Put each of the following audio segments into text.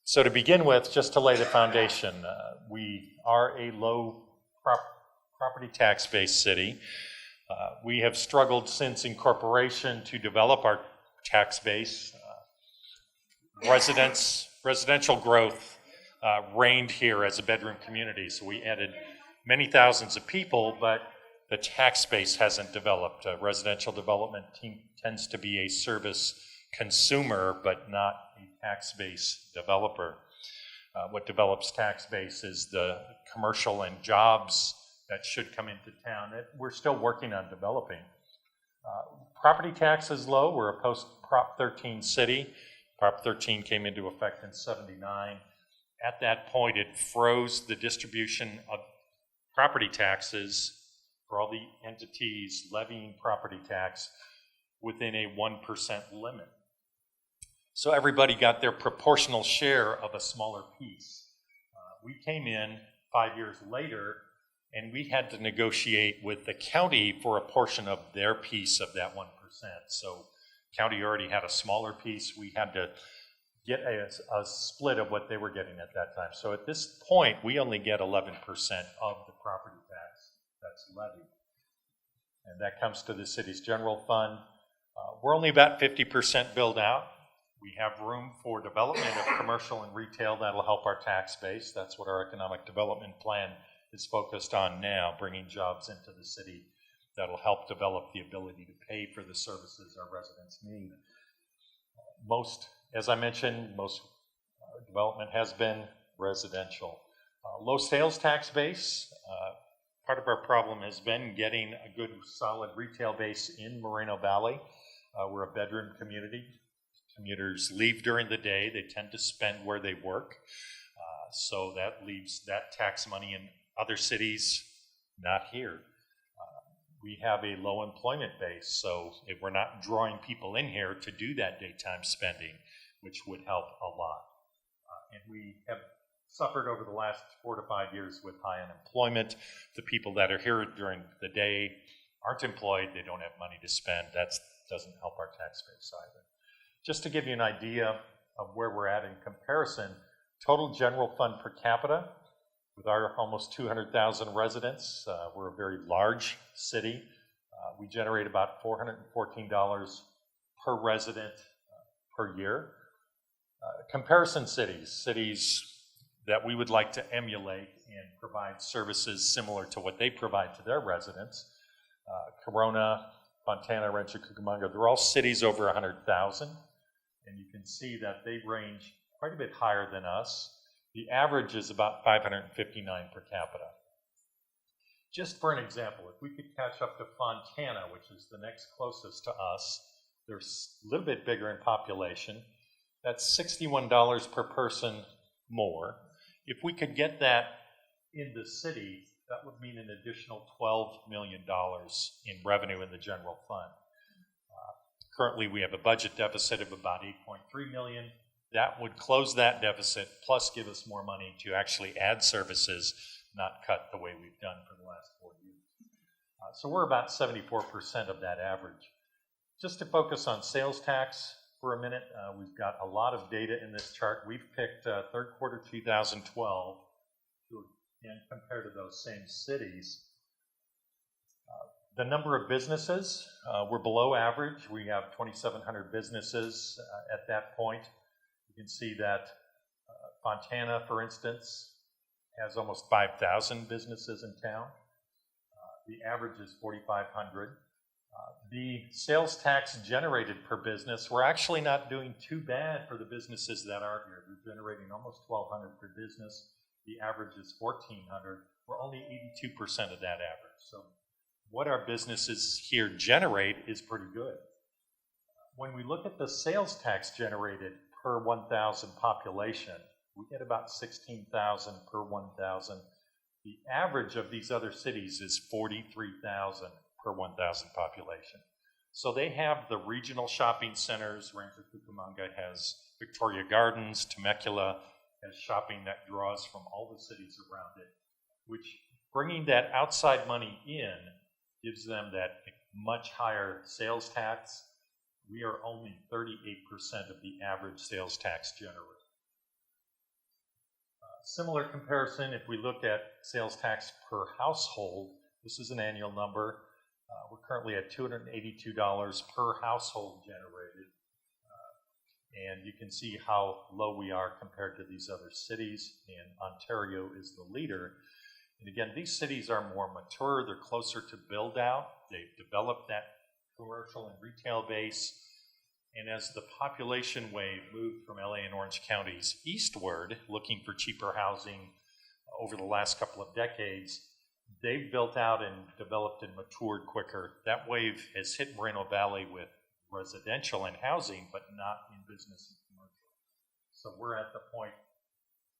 So to begin with, just to lay the foundation, we are a low property tax-based city. We have struggled since incorporation to develop our tax base. Residential growth reigned here as a bedroom community, so we added many thousands of people, but the tax base hasn't developed. Residential development tends to be a service consumer, but not a tax base developer. What develops tax base is the commercial and jobs that should come into town that we're still working on developing. Property tax is low. We're a post-Prop 13 city. Prop 13 came into effect in '79. At that point, it froze the distribution of property taxes for all the entities levying property tax within a 1% limit. So everybody got their proportional share of a smaller piece. We came in 5 years later, and we had to negotiate with the county for a portion of their piece of that 1%. So county already had a smaller piece. We had to get a split of what they were getting at that time. So at this point, we only get 11% of the property tax that's levied. And that comes to the city's general fund. We're only about 50% built out. We have room for development of commercial and retail that'll help our tax base. That's what our economic development plan is focused on now, bringing jobs into the city that'll help develop the ability to pay for the services our residents need. As I mentioned, most development has been residential. Low sales tax base. Part of our problem has been getting a good, solid retail base in Moreno Valley. We're a bedroom community. Commuters leave during the day. They tend to spend where they work. So that leaves that tax money in other cities, not here. We have a low employment base, so if we're not drawing people in here to do that daytime spending, which would help a lot. And we have suffered over the last 4 to 5 years with high unemployment. The people that are here during the day aren't employed. They don't have money to spend. That doesn't help our tax base either. Just to give you an idea of where we're at in comparison, total general fund per capita, with our almost 200,000 residents, we're a very large city. We generate about $414 per resident per year. Comparison cities that we would like to emulate and provide services similar to what they provide to their residents. Corona, Fontana, Rancho Cucamonga, they're all cities over 100,000. And you can see that they range quite a bit higher than us. The average is about 559 per capita. Just for an example, if we could catch up to Fontana, which is the next closest to us, they're a little bit bigger in population. That's $61 per person more. If we could get that in the city, that would mean an additional $12 million in revenue in the general fund. Currently, we have a budget deficit of about $8.3 million. That would close that deficit, plus give us more money to actually add services, not cut the way we've done for the last 4 years. So we're about 74% of that average. Just to focus on sales tax for a minute, we've got a lot of data in this chart. We've picked third quarter 2012 to again compare to those same cities. The number of businesses, we're below average. We have 2,700 businesses at that point. You can see that Fontana, for instance, has almost 5,000 businesses in town. The average is 4,500. The sales tax generated per business, we're actually not doing too bad for the businesses that are here. We're generating almost 1,200 per business. The average is 1,400. We're only 82% of that average. So what our businesses here generate is pretty good. When we look at the sales tax generated per 1,000 population, we get about 16,000 per 1,000. The average of these other cities is 43,000 per 1,000 population. So they have the regional shopping centers. Rancho Cucamonga has Victoria Gardens. Temecula has shopping that draws from all the cities around it, which bringing that outside money in gives them that much higher sales tax. We are only 38% of the average sales tax generated. Similar comparison, if we look at sales tax per household, this is an annual number. We're currently at $282 per household generated. And you can see how low we are compared to these other cities, and Ontario is the leader. And again, these cities are more mature, they're closer to build out, they've developed that commercial and retail base, and as the population wave moved from LA and Orange counties eastward, looking for cheaper housing over the last couple of decades, they've built out and developed and matured quicker. That wave has hit Moreno Valley with residential and housing, but not in business and commercial. So we're at the point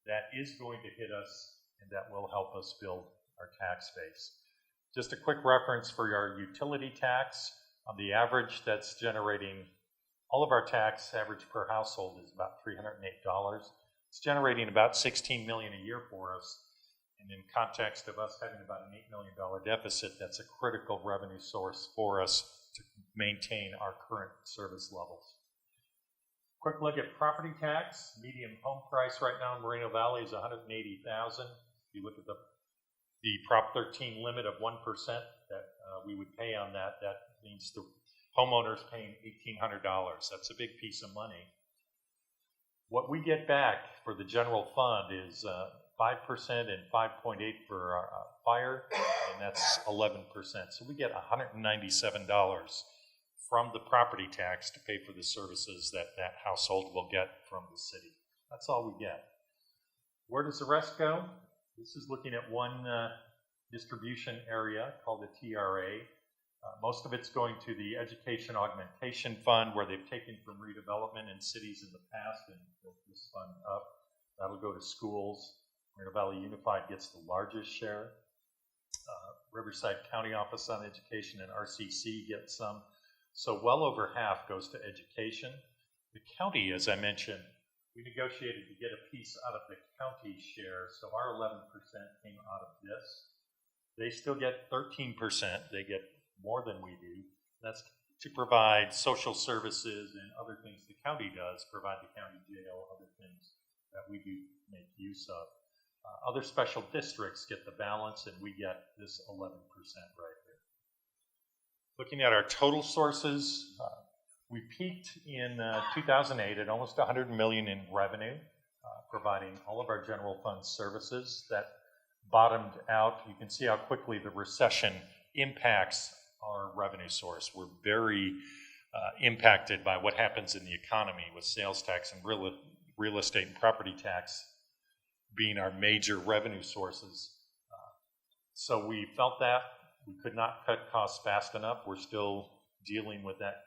that is going to hit us, and that will help us build our tax base. Just a quick reference for our utility tax. On the average, that's generating, all of our tax average per household is about $308. It's generating about $16 million a year for us. And in context of us having about an $8 million deficit, that's a critical revenue source for us to maintain our current service levels. Quick look at property tax. Median home price right now in Moreno Valley is $180,000. If you look at the Prop 13 limit of 1% that we would pay on that, that means the homeowner's paying $1,800. That's a big piece of money. What we get back for the general fund is 5% and 5.8% for fire, and that's 11%. So we get $197 from the property tax to pay for the services that that household will get from the city. That's all we get. Where does the rest go? This is looking at one distribution area called the TRA. Most of it's going to the Education Augmentation Fund, where they've taken from redevelopment in cities in the past and built this fund up. That'll go to schools. Moreno Valley Unified gets the largest share. Riverside County Office on Education and RCC get some. So well over half goes to education. The county, as I mentioned, we negotiated to get a piece out of the county share, so our 11% came out of this. They still get 13%. They get more than we do. That's to provide social services and other things the county does, provide the county jail, other things that we do make use of. Other special districts get the balance, and we get this 11% right here. Looking at our total sources, we peaked in 2008 at almost $100 million in revenue, providing all of our general fund services. That bottomed out. You can see how quickly the recession impacts our revenue source. We're very impacted by what happens in the economy with sales tax and real estate and property tax being our major revenue sources. So we felt that we could not cut costs fast enough. We're still dealing with that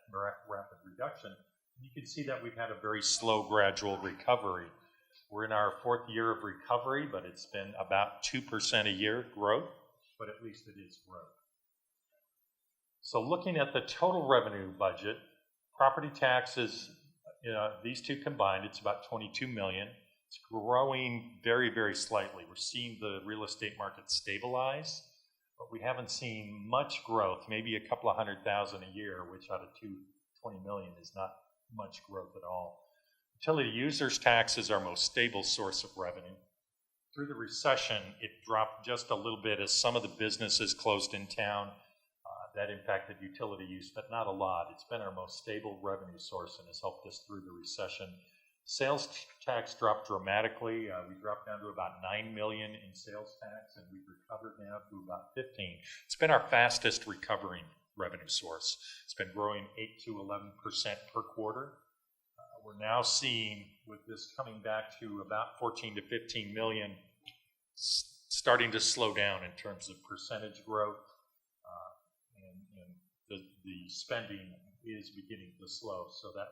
rapid reduction. You can see that we've had a very slow, gradual recovery. We're in our fourth year of recovery, but it's been about 2% a year growth, but at least it is growth. So looking at the total revenue budget, property taxes, these two combined, it's about $22 million. It's growing very, very slightly. We're seeing the real estate market stabilize, but we haven't seen much growth, maybe a couple of 100,000 a year, which out of $20 million is not much growth at all. Utility users tax is our most stable source of revenue. Through the recession, it dropped just a little bit as some of the businesses closed in town. That impacted utility use, but not a lot. It's been our most stable revenue source and has helped us through the recession. Sales tax dropped dramatically. We dropped down to about $9 million in sales tax, and we've recovered now to about $15 million. It's been our fastest recovering revenue source. It's been growing 8 to 11% per quarter. We're now seeing, with this coming back to about 14 to 15 million, starting to slow down in terms of percentage growth, and the spending is beginning to slow. So that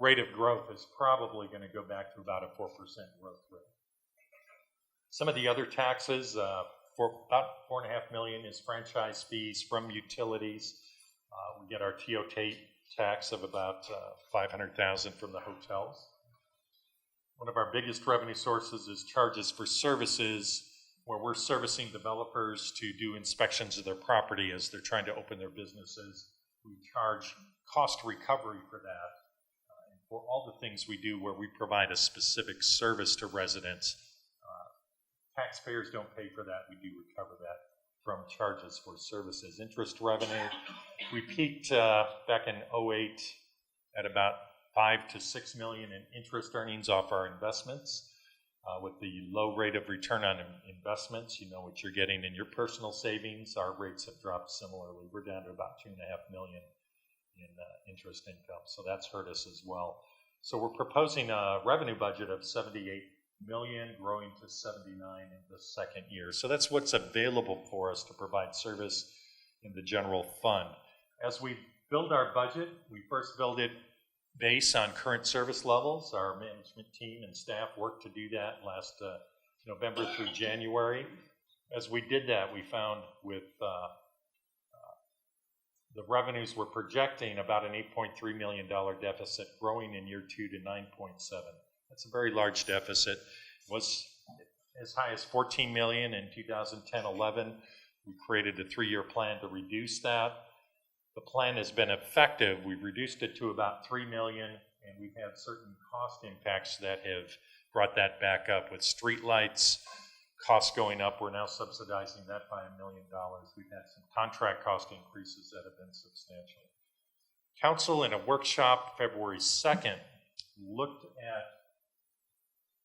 rate of growth is probably going to go back to about a 4% growth rate. Some of the other taxes, for about $4.5 million is franchise fees from utilities. We get our TOT tax of about $500,000 from the hotels. One of our biggest revenue sources is charges for services, where we're servicing developers to do inspections of their property as they're trying to open their businesses. We charge cost recovery for that. And for all the things we do where we provide a specific service to residents, taxpayers don't pay for that. We do recover that from charges for services. Interest revenue, we peaked back in '08 at about 5 to 6 million in interest earnings off our investments. With the low rate of return on investments, you know what you're getting in your personal savings. Our rates have dropped similarly. We're down to about 2.5 million in interest income, so that's hurt us as well. So we're proposing a revenue budget of 78 million, growing to 79 in the second year. So that's what's available for us to provide service in the general fund. As we build our budget, we first build it based on current service levels. Our management team and staff worked to do that last November through January. As we did that, we found with the revenues we're projecting about an $8.3 million deficit, growing in year 2 to 9.7. That's a very large deficit. It was as high as 14 million in 2010-11. We created a 3-year plan to reduce that. The plan has been effective. We've reduced it to about 3 million, and we've had certain cost impacts that have brought that back up with street lights, costs going up. We're now subsidizing that by $1 million. We've had some contract cost increases that have been substantial. Council in a workshop February 2nd looked at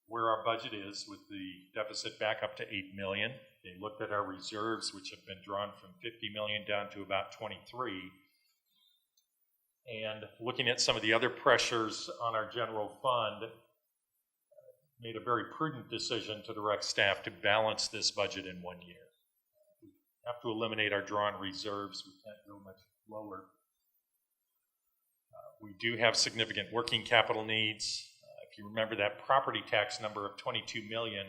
where our budget is with the deficit back up to 8 million. They looked at our reserves, which have been drawn from 50 million down to about 23. And looking at some of the other pressures on our general fund, made a very prudent decision to direct staff to balance this budget in 1 year. We have to eliminate our drawn reserves. We can't go much lower. We do have significant working capital needs. If you remember that property tax number of 22 million,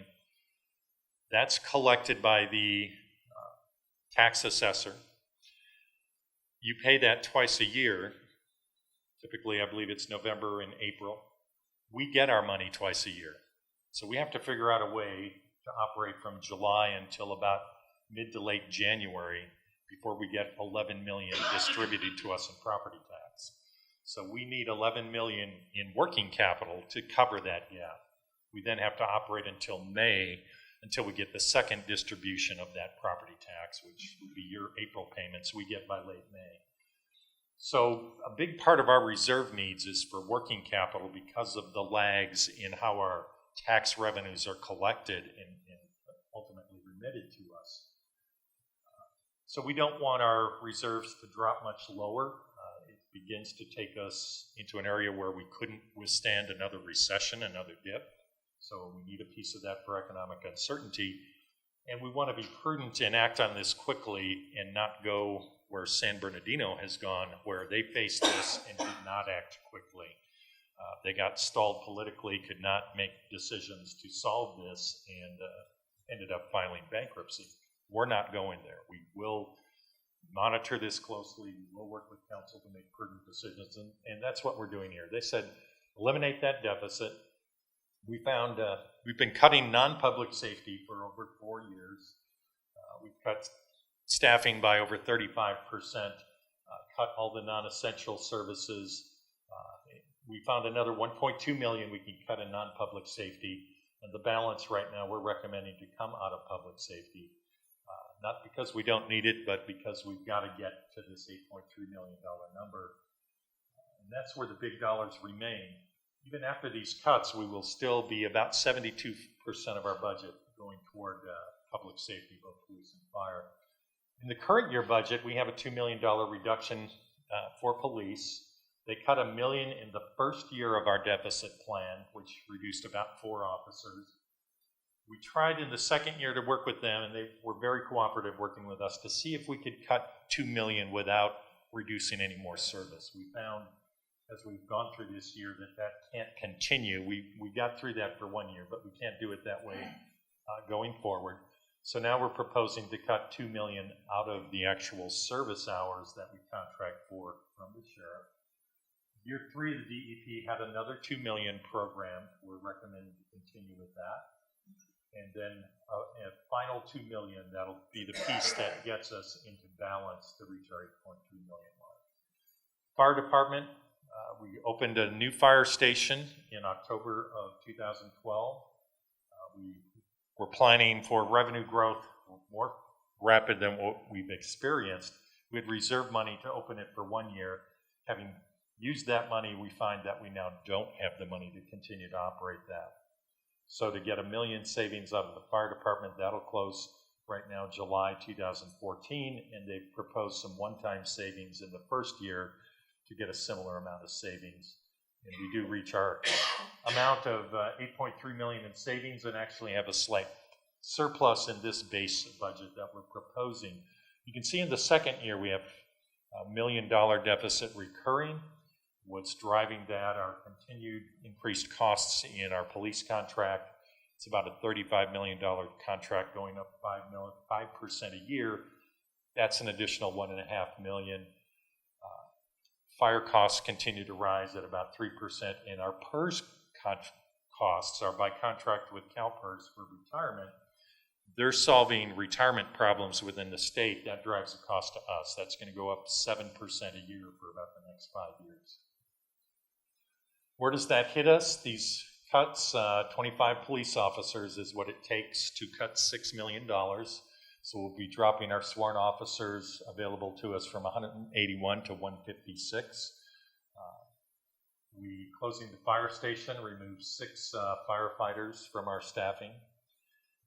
that's collected by the tax assessor. You pay that twice a year. Typically, I believe it's November and April. We get our money twice a year. So we have to figure out a way to operate from July until about mid to late January before we get 11 million distributed to us in property tax. So we need 11 million in working capital to cover that gap. We then have to operate until May, until we get the second distribution of that property tax, which would be your April payments we get by late May. So a big part of our reserve needs is for working capital because of the lags in how our tax revenues are collected and ultimately remitted to us. So we don't want our reserves to drop much lower. It begins to take us into an area where we couldn't withstand another recession, another dip. So we need a piece of that for economic uncertainty. And we want to be prudent and act on this quickly and not go where San Bernardino has gone, where they faced this and did not act quickly. They got stalled politically, could not make decisions to solve this, and ended up filing bankruptcy. We're not going there. We will monitor this closely. We will work with council to make prudent decisions, and that's what we're doing here. They said, eliminate that deficit. We found we've been cutting non-public safety for over 4 years. We've cut staffing by over 35%, cut all the non-essential services. We found another 1.2 million we can cut in non-public safety, and the balance right now we're recommending to come out of public safety. Not because we don't need it, but because we've got to get to this $8.3 million number. And that's where the big dollars remain. Even after these cuts, we will still be about 72% of our budget going toward public safety, both police and fire. In the current year budget, we have a $2 million reduction for police. They cut $1 million in the first year of our deficit plan, which reduced about 4 officers. We tried in the second year to work with them, and they were very cooperative working with us to see if we could cut $2 million without reducing any more service. We found, as we've gone through this year, that can't continue. We got through that for 1 year, but we can't do it that way going forward. So now we're proposing to cut $2 million out of the actual service hours that we contract for from the sheriff. Year 3 of the DEP had another $2 million program. We're recommending to continue with that. And then a final $2 million, that'll be the piece that gets us into balance to reach our $8.3 million mark. Fire department, we opened a new fire station in October of 2012. We we're planning for revenue growth more rapid than what we've experienced. We had reserved money to open it for 1 year. Having used that money, we find that we now don't have the money to continue to operate that. So to get $1 million savings out of the fire department, that'll close right now July 2014, and they've proposed some one-time savings in the first year to get a similar amount of savings. And we do reach our amount of $8.3 million in savings and actually have a slight surplus in this base budget that we're proposing. You can see in the second year we have $1 million deficit recurring. What's driving that are continued increased costs in our police contract. It's about a $35 million contract going up 5% a year. That's an additional $1.5 million. Fire costs continue to rise at about 3%, and our PERS costs are by contract with CalPERS for retirement. They're solving retirement problems within the state. That drives the cost to us. That's going to go up 7% a year for about the next 5 years. Where does that hit us? These cuts, 25 police officers is what it takes to cut $6 million. So we'll be dropping our sworn officers available to us from 181 to 156. We closing the fire station removes 6 firefighters from our staffing.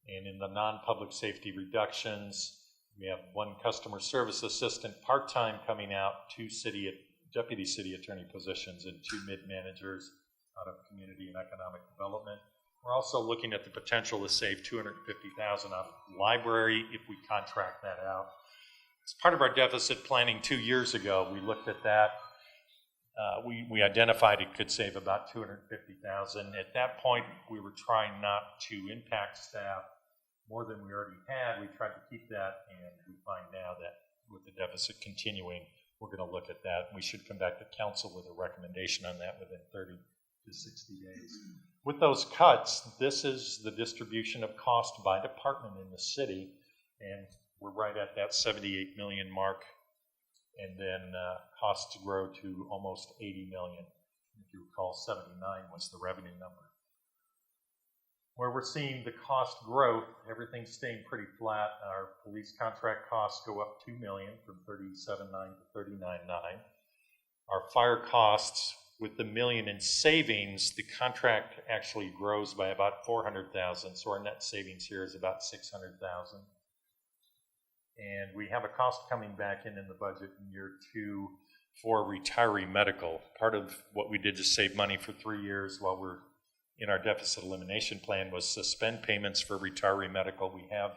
And in the non-public safety reductions, we have 1 customer service assistant part-time coming out, 2 deputy city attorney positions, and 2 mid-managers out of community and economic development. We're also looking at the potential to save $250,000 out of the library if we contract that out. As part of our deficit planning 2 years ago, we looked at that. We identified it could save about $250,000. At that point, we were trying not to impact staff more than we already had. We tried to keep that, and we find now that with the deficit continuing, we're going to look at that. We should come back to council with a recommendation on that within 30 to 60 days. With those cuts, this is the distribution of cost by department in the city, and we're right at that $78 million mark, and then costs grow to almost $80 million. If you recall, 79 was the revenue number. Where we're seeing the cost growth, everything's staying pretty flat. Our police contract costs go up $2 million from $37.9 to $39.9. Our fire costs, with the $1 million in savings, the contract actually grows by about $400,000. So our net savings here is about $600,000. And we have a cost coming back in the budget in year 2 for retiree medical. Part of what we did to save money for 3 years while we're in our deficit elimination plan was suspend payments for retiree medical. We have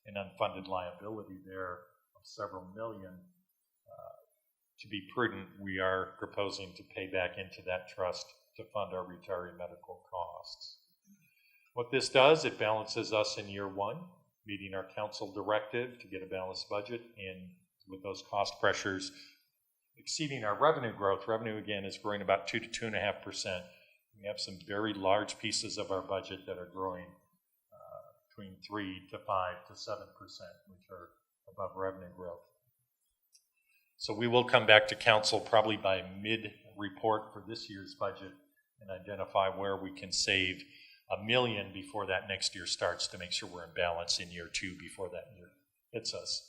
an unfunded liability there of several million. To be prudent, we are proposing to pay back into that trust to fund our retiree medical costs. What this does, it balances us in year 1, meeting our council directive to get a balanced budget, and with those cost pressures exceeding our revenue growth. Revenue, again, is growing about 2 to 2.5%. We have some very large pieces of our budget that are growing between 3 to 5 to 7%, which are above revenue growth. So we will come back to council probably by mid-report for this year's budget and identify where we can save $1 million before that next year starts to make sure we're in balance in year 2 before that year hits us.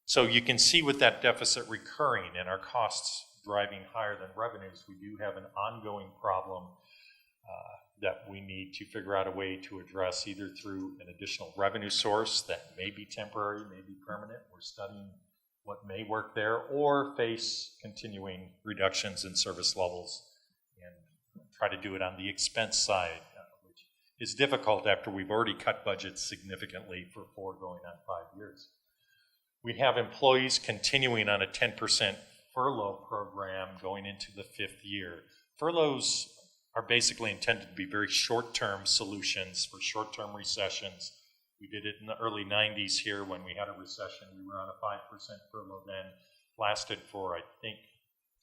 So you can see with that deficit recurring and our costs driving higher than revenues, we do have an ongoing problem that we need to figure out a way to address either through an additional revenue source that may be temporary, may be permanent. We're studying what may work there, or face continuing reductions in service levels and try to do it on the expense side, which is difficult after we've already cut budgets significantly for 4 going on 5 years. We have employees continuing on a 10% furlough program going into the 5th year. Furloughs are basically intended to be very short-term solutions for short-term recessions. We did it in the early 90s here when we had a recession. We were on a 5% furlough then, lasted for, I think,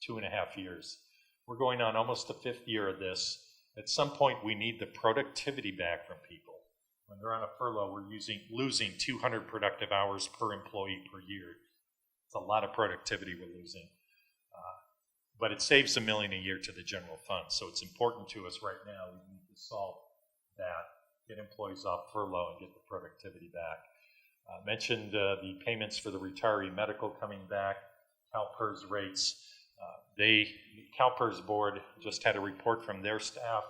2.5 years. We're going on almost the 5th year of this. At some point, we need the productivity back from people. When they're on a furlough, we're losing 200 productive hours per employee per year. It's a lot of productivity we're losing. But it saves $1 million a year to the general fund, so it's important to us right now. We need to solve that get employees off furlough and get the productivity back. Mentioned the payments for the retiree medical coming back, CalPERS rates. The CalPERS board just had a report from their staff.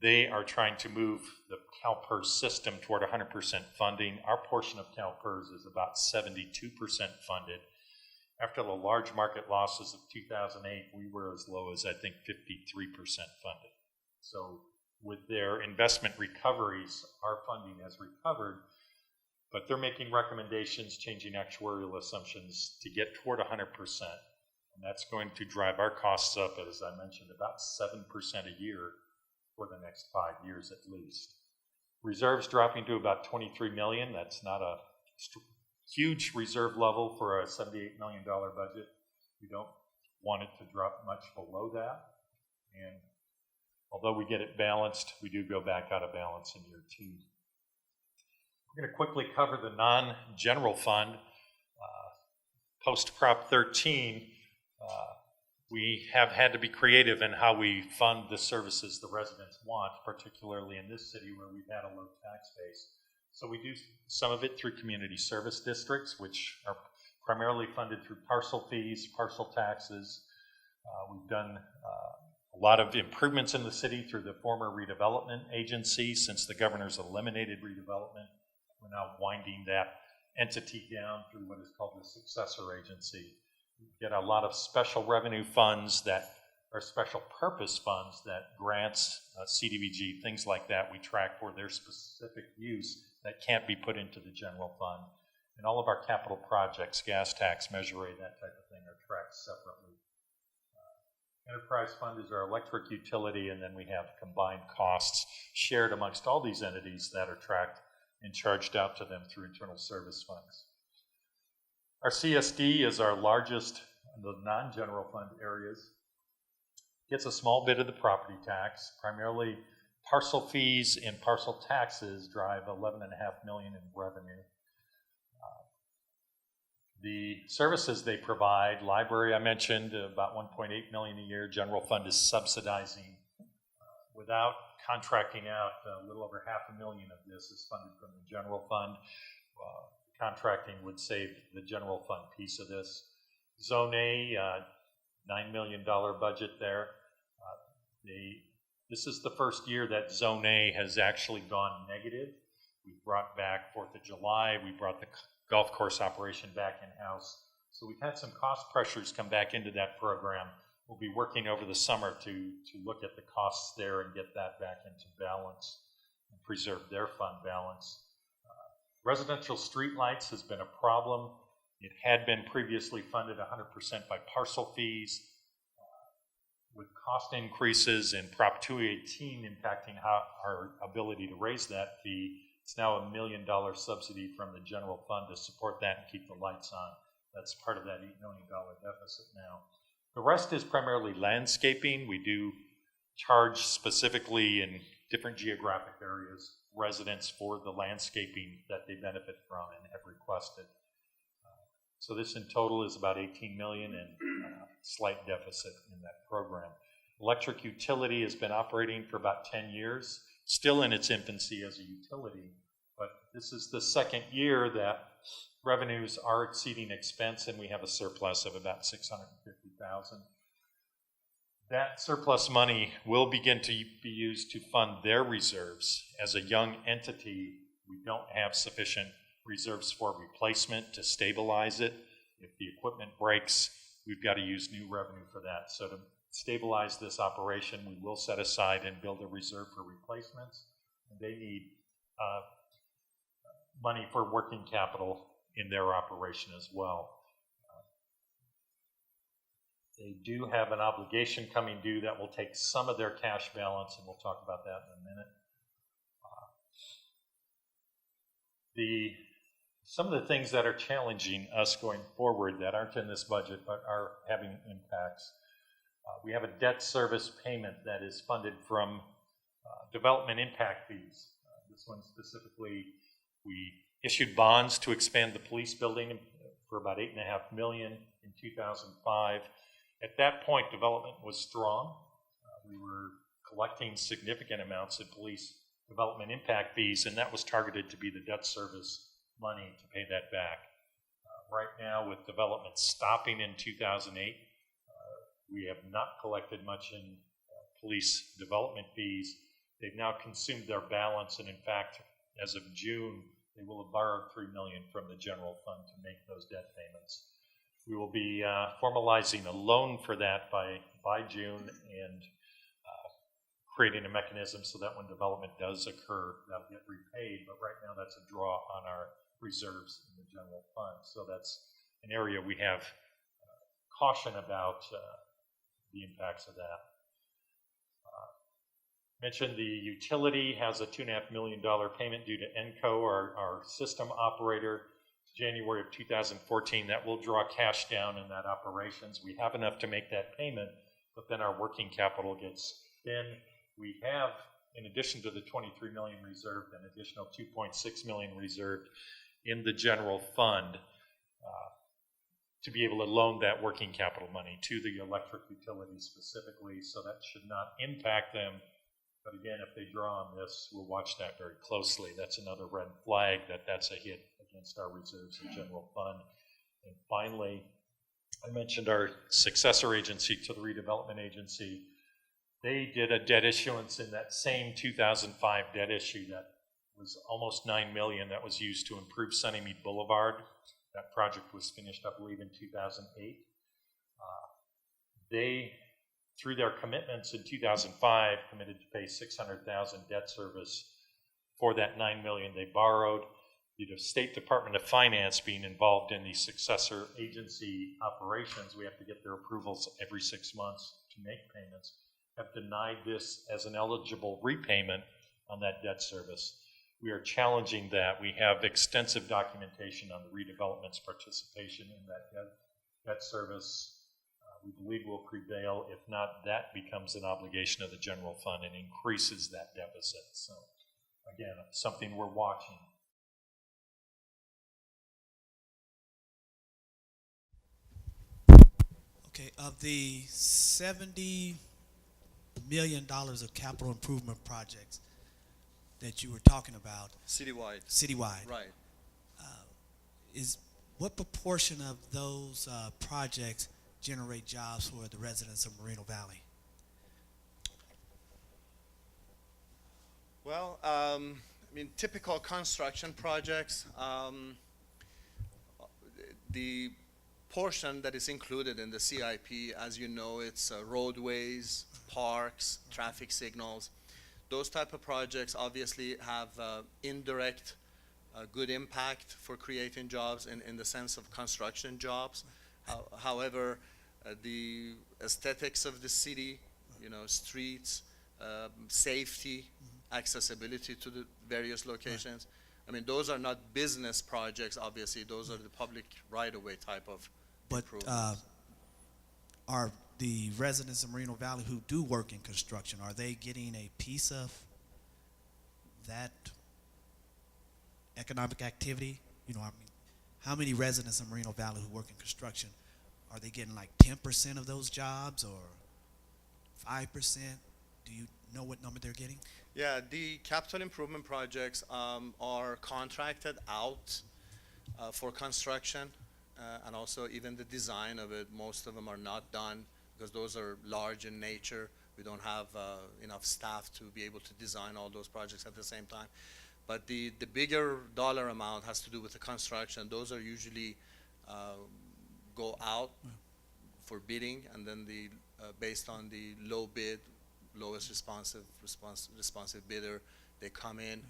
They are trying to move the CalPERS system toward 100% funding. Our portion of CalPERS is about 72% funded. After the large market losses of 2008, we were as low as, I think, 53% funded. So with their investment recoveries, our funding has recovered, but they're making recommendations, changing actuarial assumptions to get toward 100%. And that's going to drive our costs up, as I mentioned, about 7% a year for the next 5 years at least. Reserves dropping to about $23 million. That's not a huge reserve level for a $78 million budget. We don't want it to drop much below that. And although we get it balanced, we do go back out of balance in year 2. We're going to quickly cover the non-general fund. Post-Prop 13, we have had to be creative in how we fund the services the residents want, particularly in this city where we've had a low tax base. So we do some of it through community service districts, which are primarily funded through parcel fees, parcel taxes. We've done a lot of improvements in the city through the former redevelopment agency. Since the governor's eliminated redevelopment, we're now winding that entity down through what is called the successor agency. We get a lot of special revenue funds that are special purpose funds, that grants, CDBG, things like that we track for their specific use that can't be put into the general fund. And all of our capital projects, gas tax, Measure A, that type of thing, are tracked separately. Enterprise fund is our electric utility, and then we have combined costs shared amongst all these entities that are tracked and charged out to them through internal service funds. Our CSD is our largest of the non-general fund areas. Gets a small bit of the property tax. Primarily parcel fees and parcel taxes drive $11.5 million in revenue. The services they provide, library I mentioned, about $1.8 million a year. General fund is subsidizing. Without contracting out, a little over $500,000 of this is funded from the general fund. Contracting would save the general fund piece of this. Zone A, $9 million budget there. This is the first year that Zone A has actually gone negative. We brought back 4th of July. We brought the golf course operation back in-house. So we've had some cost pressures come back into that program. We'll be working over the summer to look at the costs there and get that back into balance and preserve their fund balance. Residential streetlights has been a problem. It had been previously funded 100% by parcel fees. With cost increases in Prop 218 impacting our ability to raise that fee, it's now a $1 million subsidy from the general fund to support that and keep the lights on. That's part of that $8 million deficit now. The rest is primarily landscaping. We do charge specifically in different geographic areas residents for the landscaping that they benefit from and have requested. So this in total is about $18 million and slight deficit in that program. Electric utility has been operating for about 10 years, still in its infancy as a utility, but this is the second year that revenues are exceeding expense, and we have a surplus of about $650,000. That surplus money will begin to be used to fund their reserves. As a young entity, we don't have sufficient reserves for replacement to stabilize it. If the equipment breaks, we've got to use new revenue for that. So to stabilize this operation, we will set aside and build a reserve for replacements. And they need money for working capital in their operation as well. They do have an obligation coming due that will take some of their cash balance, and we'll talk about that in a minute. Some of the things that are challenging us going forward that aren't in this budget but are having impacts. We have a debt service payment that is funded from development impact fees. This one specifically, we issued bonds to expand the police building for about $8.5 million in 2005. At that point, development was strong. We were collecting significant amounts in police development impact fees, and that was targeted to be the debt service money to pay that back. Right now, with development stopping in 2008, we have not collected much in police development fees. They've now consumed their balance, and in fact, as of June, they will have borrowed $3 million from the general fund to make those debt payments. We will be formalizing a loan for that by June and creating a mechanism so that when development does occur, that'll get repaid. But right now, that's a draw on our reserves in the general fund. So that's an area we have caution about the impacts of that. Mentioned the utility has a $2.5 million payment due to ENCO, our system operator, January of 2014. That will draw cash down in that operations. We have enough to make that payment, but then our working capital gets thin. We have, in addition to the $23 million reserved, an additional $2.6 million reserved in the general fund to be able to loan that working capital money to the electric utility specifically, so that should not impact them. But again, if they draw on this, we'll watch that very closely. That's another red flag that's a hit against our reserves in general fund. And finally, I mentioned our successor agency to the redevelopment agency. They did a debt issuance in that same 2005 debt issue that was almost $9 million that was used to improve Sunnymead Boulevard. That project was finished, I believe, in 2008. They, through their commitments in 2005, committed to pay $600,000 debt service for that $9 million they borrowed. The State Department of Finance, being involved in the successor agency operations, we have to get their approvals every 6 months to make payments, have denied this as an eligible repayment on that debt service. We are challenging that. We have extensive documentation on the redevelopment's participation in that debt service. We believe will prevail. If not, that becomes an obligation of the general fund and increases that deficit. So again, something we're watching. Okay, of the $70 million of capital improvement projects that you were talking about citywide, Right. is what proportion of those projects generate jobs for the residents of Moreno Valley? Well, I mean, typical construction projects, the portion that is included in the CIP, as you know, it's roadways, parks, traffic signals. Those type of projects obviously have indirect good impact for creating jobs in the sense of construction jobs. However, the aesthetics of the city, you know, streets, safety, accessibility to the various locations. I mean, those are not business projects, obviously. Those are the public right-of-way type of But improvements. are the residents of Moreno Valley who do work in construction, are they getting a piece of that economic activity? You know, I mean, how many residents of Moreno Valley who work in construction, are they getting like 10% of those jobs or 5%? Do you know what number they're getting? Yeah, the capital improvement projects are contracted out for construction, and also even the design of it. Most of them are not done because those are large in nature. We don't have enough staff to be able to design all those projects at the same time. But the bigger dollar amount has to do with the construction. Those are usually go out for bidding, and then the based on the low bid, lowest responsive bidder, they come in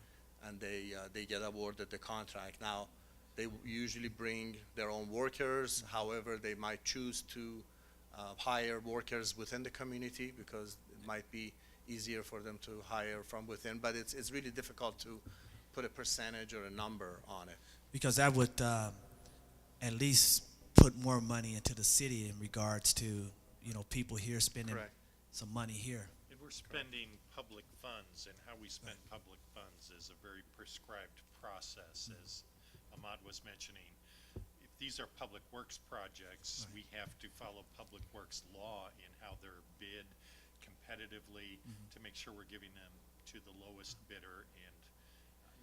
and they get awarded the contract. Now, they usually bring their own workers. However, they might choose to hire workers within the community because it might be easier for them to hire from within. But it's really difficult to put a percentage or a number on it. Because that would at least put more money into the city in regards to, you know, people here spending Correct. some money here. And we're spending public funds, and how we spend public funds is a very prescribed process, as Ahmad was mentioning. If these are public works projects, we have to follow public works law in how they're bid, competitively to make sure we're giving them to the lowest bidder and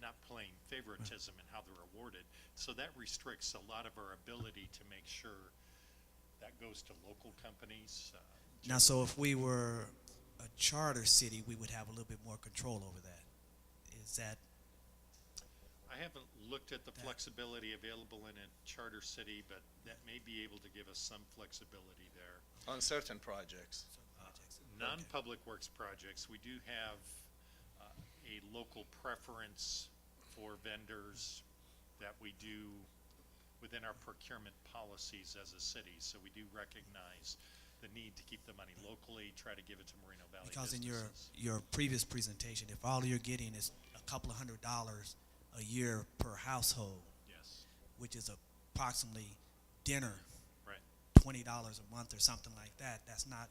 not playing favoritism in how they're awarded. So that restricts a lot of our ability to make sure that goes to local companies. Now, so if we were a charter city, we would have a little bit more control over that. Is that, I haven't looked at the flexibility available in a charter city, but that may be able to give us some flexibility there. On certain projects. Non-public works projects, we do have a local preference for vendors that we do within our procurement policies as a city. So we do recognize the need to keep the money locally, try to give it to Moreno Valley because in businesses. your previous presentation, if all you're getting is a couple of $100 a year per household, Yes, which is approximately dinner, right. $20 a month or something like that, that's not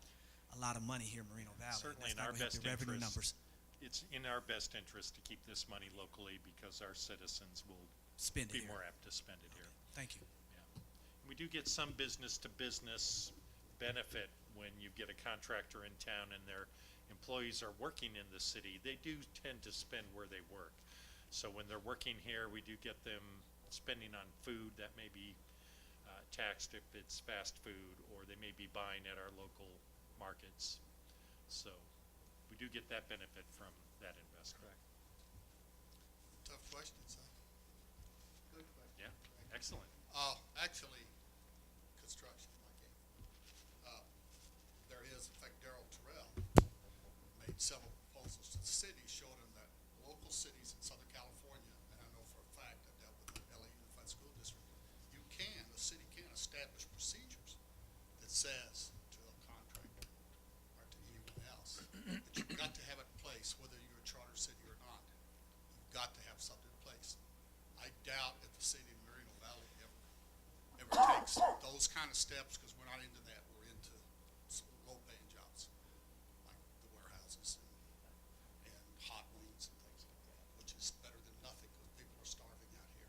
a lot of money here in Moreno Valley. Certainly That's in not our gonna help best your revenue interest. numbers. It's in our best interest to keep this money locally because our citizens will Spend it be here. more apt to spend it here. Thank you. Yeah. We do get some business-to-business benefit when you get a contractor in town and their employees are working in the city. They do tend to spend where they work. So when they're working here, we do get them spending on food that may be taxed if it's fast food, or they may be buying at our local markets. So we do get that benefit from that investment. Tough question, son. Good question. Yeah, excellent. Actually, construction, my game. There is, in fact, Darrell Terrell made several proposals to the city, showed him that local cities in Southern California, and I know for a fact, I dealt with the LA Unified School District, the city can establish procedures that says to a contractor or to anyone else that you've got to have it in place, whether you're a charter city or not. You've got to have something in place. I doubt if the city of Moreno Valley ever takes those kind of steps, because we're not into that. We're into low-paying jobs, like the warehouses and hot wings and things like that, which is better than nothing because people are starving out here.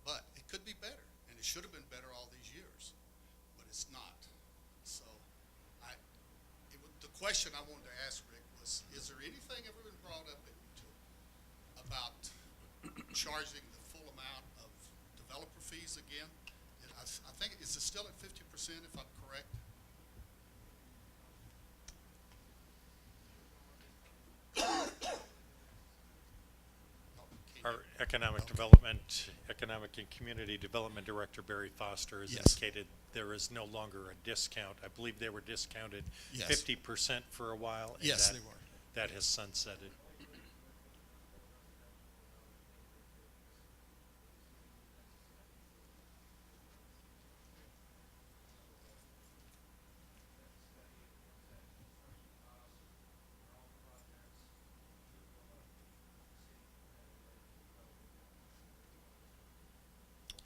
But it could be better, and it should have been better all these years, but it's not. So the question I wanted to ask Rick was, is there anything ever been brought up at YouTube about charging the full amount of developer fees again? And I think, is it still at 50% if I'm correct? Our economic Okay. development, economic and community development director, Barry Foster, has Yes. indicated there is no longer a discount. I believe they were discounted Yes. 50% for a while. and Yes, that- they were. That has sunsetted.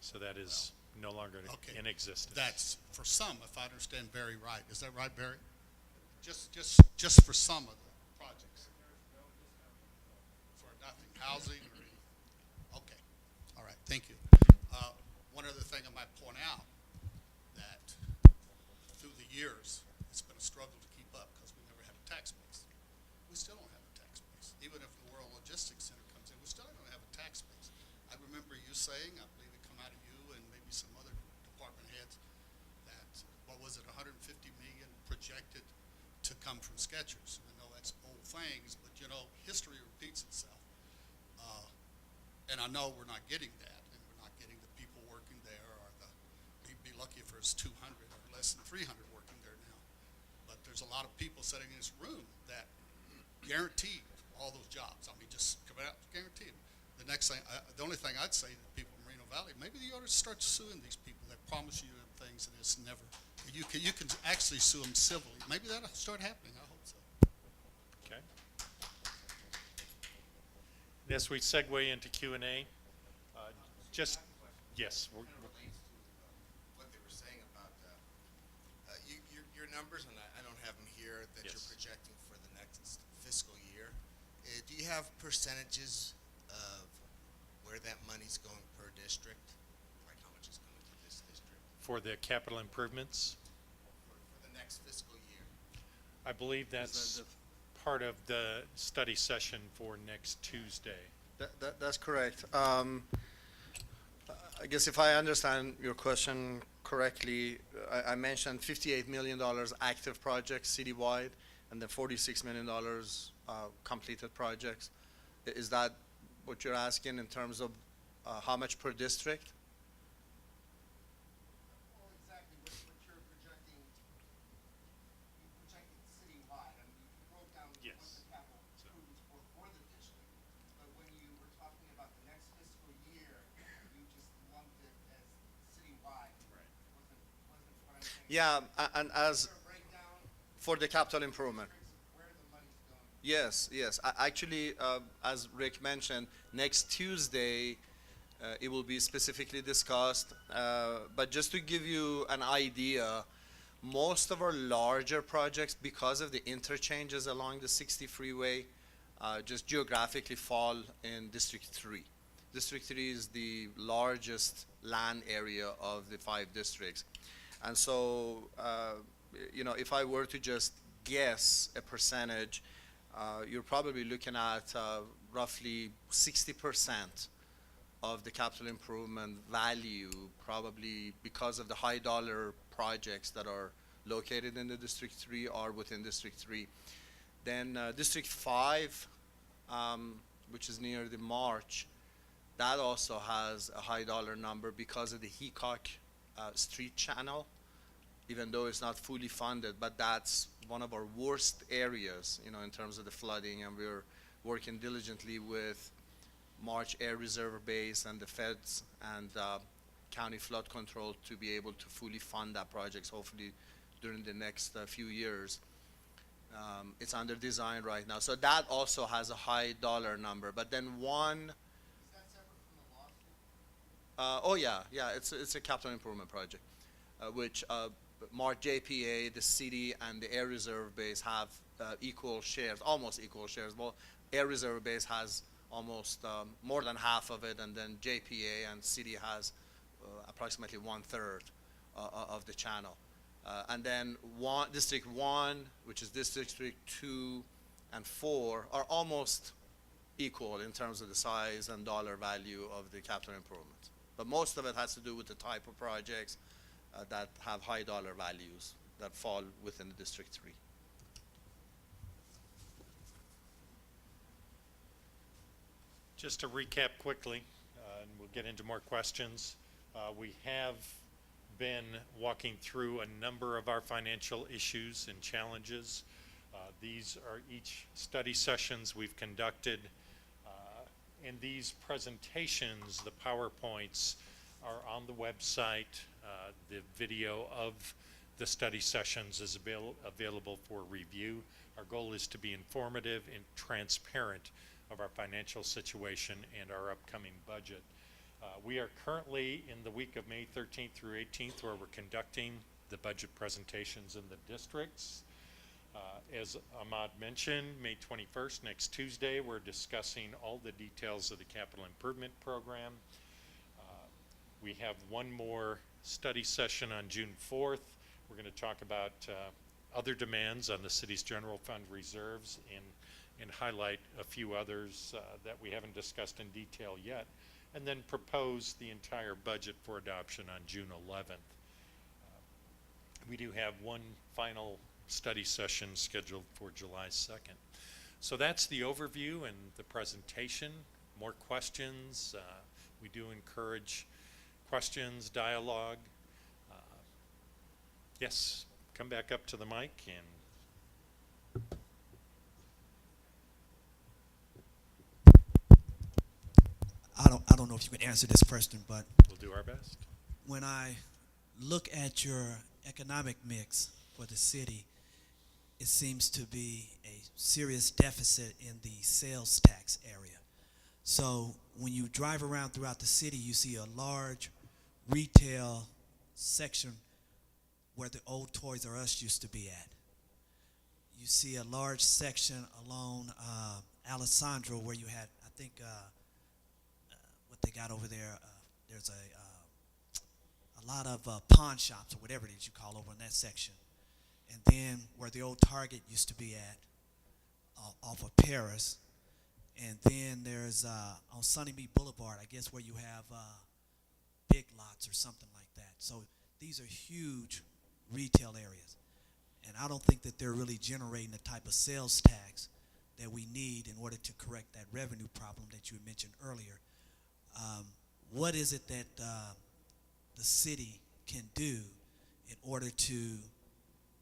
So that is no longer Okay. in existence. That's for some, if I understand Barry right. Is that right, Barry? Just for some of the projects. For nothing, housing or anything. Okay, all right, thank you. One other thing I might point out, that through the years, it's been a struggle to keep up because we never had a tax base. We still don't have a tax base. Even if the World Logistics Center comes in, we still don't have a tax base. I remember you saying, I believe it come out of you and maybe some other department heads, that, what was it, 150 million projected to come from Skechers. I know that's old things, but you know, history repeats itself. And I know we're not getting that, and we're not getting the people working there, or we'd be lucky if there's 200 or less than 300 working there now. But there's a lot of people sitting in this room that guaranteed all those jobs. I mean, just come out, guaranteed. The next thing, the only thing I'd say to the people in Moreno Valley, maybe you ought to start suing these people that promise you things and it's never. You can actually sue them civilly. Maybe that'll start happening. I hope so. Okay. As we segue into Q&A, just, yes, Kind of relates to what they were saying about your numbers, and I don't have them here, that Yes. you're projecting for the next fiscal year. Do you have percentages of where that money's going per district? Like how much is going to this district for the capital improvements, for the next fiscal year? I believe Is that that's part of the study session for next Tuesday. That's correct. I guess if I understand your question correctly, I mentioned $58 million active projects citywide, and then $46 million completed projects. Is that what you're asking in terms of how much per district? Well, exactly what you're projecting, you projected citywide. I mean, you broke down what Yes. the capital improvements were for the district. But when you were talking about the next fiscal year, you just lumped it as citywide. Right. Wasn't what I'm saying. Yeah, and as Is there a breakdown for the capital improvement. districts of where the money's going? Yes, yes. Actually, as Rick mentioned, next Tuesday, it will be specifically discussed. But just to give you an idea, most of our larger projects, because of the interchanges along the 60 freeway, just geographically fall in District 3. District 3 is the largest land area of the 5 districts. And so, if I were to just guess a percentage, you're probably looking at roughly 60% of the capital improvement value, probably because of the high dollar projects that are located in the District 3 or within District 3. Then District 5, which is near the March, that also has a high dollar number because of the Heacock street channel, even though it's not fully funded, but that's one of our worst areas, in terms of the flooding, and we're working diligently with March Air Reserve Base and the feds and county flood control to be able to fully fund that project, hopefully during the next few years. It's under design right now, so that also has a high dollar number. But then one, Is that separate from the lawsuit? oh yeah, it's a capital improvement project, which Mark JPA, the city, and the Air Reserve Base have equal shares, almost equal shares. Well, Air Reserve Base has almost more than half of it, and then JPA and city has approximately 1/3 of the channel. And then District 1, which is District 2 and 4, are almost equal in terms of the size and dollar value of the capital improvements. But most of it has to do with the type of projects that have high dollar values that fall within the District 3. Just to recap quickly, and we'll get into more questions. We have been walking through a number of our financial issues and challenges. These are each study sessions we've conducted. And these presentations, the PowerPoints, are on the website. The video of the study sessions is available for review. Our goal is to be informative and transparent of our financial situation and our upcoming budget. We are currently in the week of May 13th through 18th, where we're conducting the budget presentations in the districts. As Ahmad mentioned, May 21st, next Tuesday, we're discussing all the details of the capital improvement program. We have one more study session on June 4th. We're going to talk about other demands on the city's general fund reserves and highlight a few others that we haven't discussed in detail yet, and then propose the entire budget for adoption on June 11th. We do have one final study session scheduled for July 2nd. So that's the overview and the presentation. More questions. We do encourage questions, dialogue. Yes, come back up to the mic and I don't know if you can answer this question, but we'll do our best. when I look at your economic mix for the city, it seems to be a serious deficit in the sales tax area. So when you drive around throughout the city, you see a large retail section where the old Toys R Us used to be at. You see a large section along Alessandro where you had, I think, what they got over there. There's a lot of pawn shops or whatever it is you call over in that section. and then where the old Target used to be at, off of Paris, and then there's on Sunnymead Boulevard, I guess where you have Big Lots or something like that. So these are huge retail areas, and I don't think that they're really generating the type of sales tax that we need in order to correct that revenue problem that you had mentioned earlier. What is it that the city can do in order to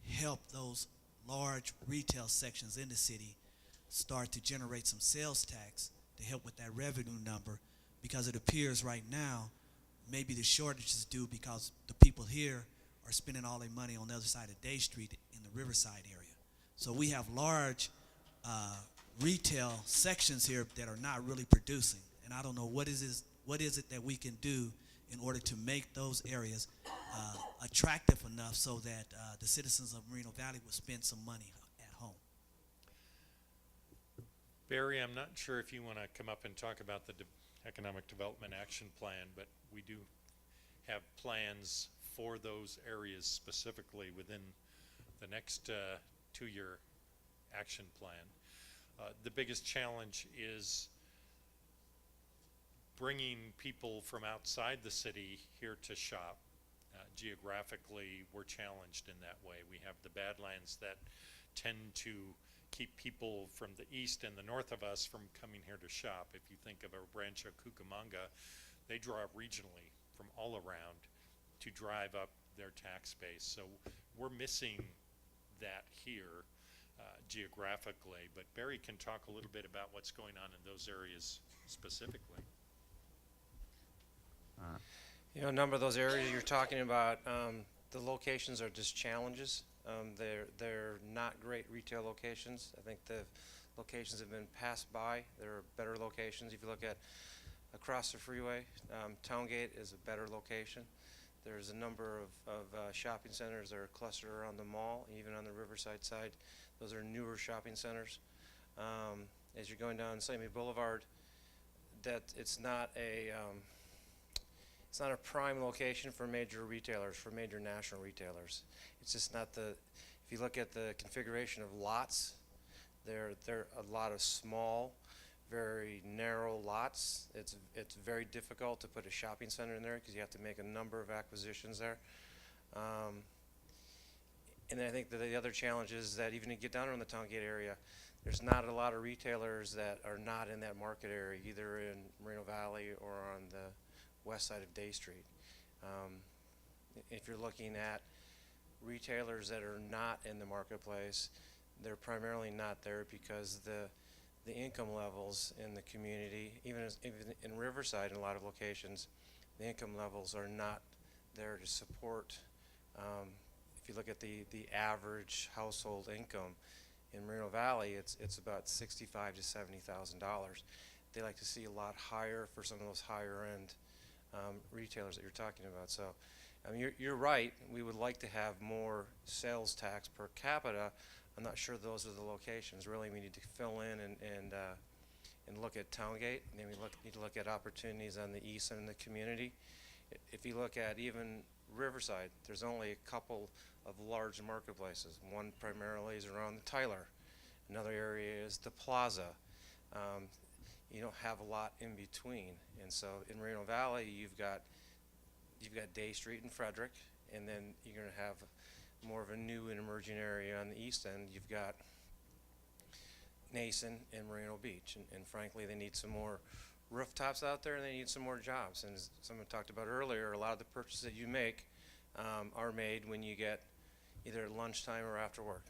help those large retail sections in the city start to generate some sales tax to help with that revenue number? Because it appears right now maybe the shortage is due because the people here are spending all their money on the other side of Day Street in the Riverside area. So we have large retail sections here that are not really producing, and I don't know what is it that we can do in order to make those areas attractive enough so that the citizens of Moreno Valley will spend some money at home. Barry, I'm not sure if you want to come up and talk about the Economic Development Action Plan, but we do have plans for those areas specifically within the next 2-year action plan. The biggest challenge is bringing people from outside the city here to shop. Geographically, we're challenged in that way. We have the Badlands that tend to keep people from the east and the north of us from coming here to shop. If you think of a Rancho Cucamonga, they draw regionally from all around to drive up their tax base. So we're missing that here geographically, but Barry can talk a little bit about what's going on in those areas specifically. You know, a number of those areas you're talking about, the locations are just challenges. They're not great retail locations. I think the locations have been passed by. There are better locations. If you look at across the freeway, Towngate is a better location. There's a number of shopping centers that are clustered around the mall, even on the Riverside side. Those are newer shopping centers. As you're going down Sunnymead Boulevard, that it's not a prime location for major retailers, for major national retailers. It's just not if you look at the configuration of lots, there are a lot of small, very narrow lots. It's very difficult to put a shopping center in there because you have to make a number of acquisitions there. And I think that the other challenge is that even to get down around the Towngate area, there's not a lot of retailers that are not in that market area, either in Moreno Valley or on the west side of Day Street. If you're looking at retailers that are not in the marketplace, they're primarily not there because the income levels in the community, even in Riverside in a lot of locations, the income levels are not there to support. If you look at the average household income in Moreno Valley, it's about $65,000 to $70,000. They like to see a lot higher for some of those higher end retailers that you're talking about. So, I mean, you're right. We would like to have more sales tax per capita. I'm not sure those are the locations. Really, we need to fill in and look at Towngate. And then we need to look at opportunities on the east end of the community. If you look at even Riverside, there's only a couple of large marketplaces. One primarily is around the Tyler. Another area is the Plaza. You don't have a lot in between, and so in Moreno Valley you've got Day Street and Frederick, and then you're going to have more of a new and emerging area on the east end. You've got Nason and Moreno Beach, and frankly they need some more rooftops out there, and they need some more jobs. And as someone talked about earlier, a lot of the purchases that you make are made when you get either at lunchtime or after work.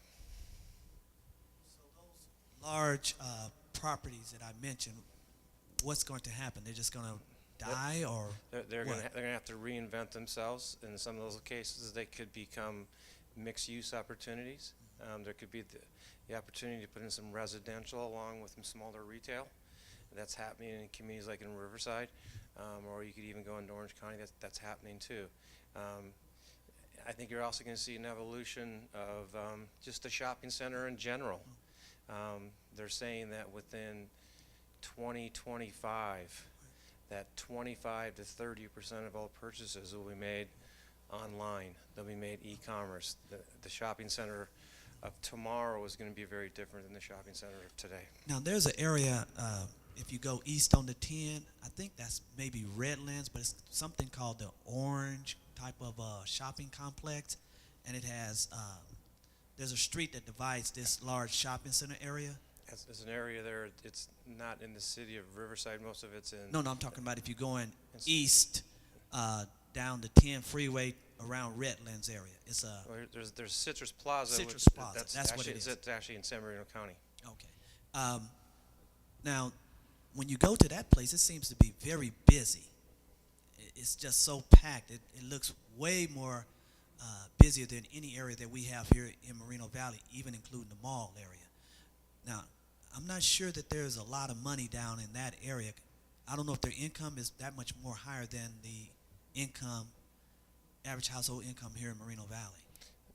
So those large properties that I mentioned, what's going to happen? They're just going to die, or They're what? going to have to reinvent themselves. In some of those cases, they could become mixed-use opportunities. There could be the opportunity to put in some residential along with some smaller retail. That's happening in communities like in Riverside, or you could even go into Orange County. That's happening too. I think you're also going to see an evolution of just the shopping center in general. They're saying that within 2025, that 25 to 30% of all purchases will be made online. They'll be made e-commerce. The shopping center of tomorrow is going to be very different than the shopping center of today. Now, there's an area, if you go east on the 10, I think that's maybe Redlands, but it's something called the Orange type of shopping complex. And it has, there's a street that divides this large shopping center area. There's an area there, it's not in the city of Riverside, most of it's in. No, I'm talking about if you're going It's- east down the 10 freeway around Redlands area. It's a, Well, there's Citrus Plaza. Citrus which- Plaza, that's what actually- it is. It's actually in San Marino County. okay. Now, when you go to that place, it seems to be very busy. It's just so packed. It looks way more busier than any area that we have here in Moreno Valley, even including the mall area. Now, I'm not sure that there's a lot of money down in that area. I don't know if their income is that much more higher than the income, average household income here in Moreno Valley.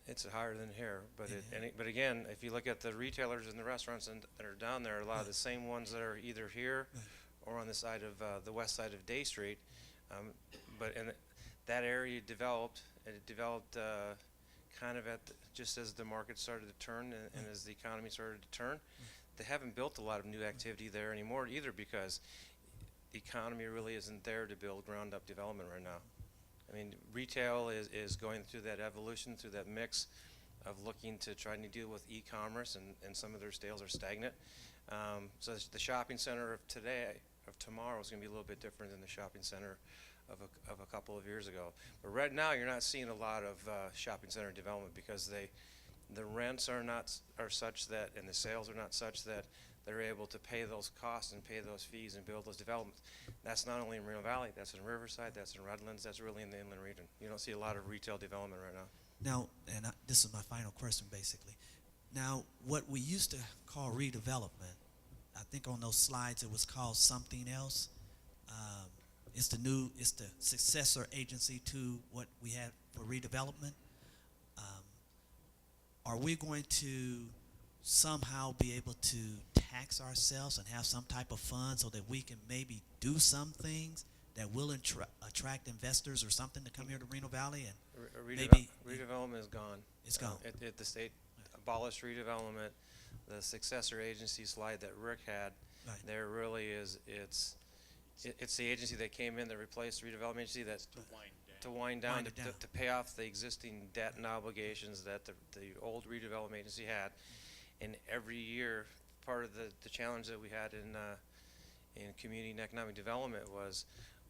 It's higher than here, but Yeah. but again, if you look at the retailers and the restaurants that are down there, a lot of the same ones that are either here Right. or on the side of, the west side of Day Street. But that area developed, and it developed, kind of just as the market started to turn and as the economy started to turn. They haven't built a lot of new activity there anymore either, because the economy really isn't there to build ground up development right now. I mean, retail is going through that evolution, through that mix of looking to trying to deal with e-commerce, and some of their sales are stagnant. So the shopping center of today, of tomorrow, is going to be a little bit different than the shopping center of a couple of years ago. But right now, you're not seeing a lot of shopping center development, because the rents are such that, and the sales are not such that they're able to pay those costs and pay those fees and build those developments. That's not only in Moreno Valley, that's in Riverside, that's in Redlands, that's really in the inland region. You don't see a lot of retail development right now. Now, this is my final question, basically. Now, what we used to call redevelopment, I think on those slides it was called something else. It's the successor agency to what we had for redevelopment. Are we going to somehow be able to tax ourselves and have some type of fund so that we can maybe do some things that will attract investors or something to come here to Reno Valley? And maybe- Redevelopment is gone. It's gone. The state abolished redevelopment. The successor agency slide that Rick had, Right. there really is, it's the agency that came in that replaced the redevelopment agency that's to wind down, Wind it down. to pay off the existing debt and obligations that the old redevelopment agency had. And every year, part of the challenge that we had in community and economic development was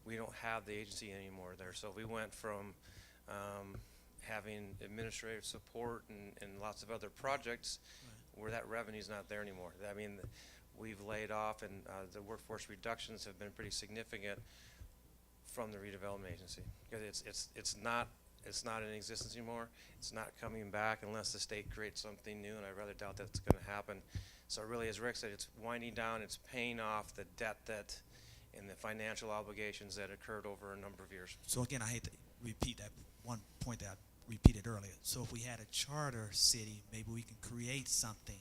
we don't have the agency anymore there. So we went from having administrative support and lots of other projects where that revenue's not there anymore. I mean, we've laid off, and the workforce reductions have been pretty significant from the redevelopment agency, because it's not in existence anymore. It's not coming back unless the state creates something new, and I rather doubt that's going to happen. So really, as Rick said, it's winding down, it's paying off the debt and the financial obligations that occurred over a number of years. So again, I hate to repeat that one point that I repeated earlier. So if we had a charter city, maybe we can create something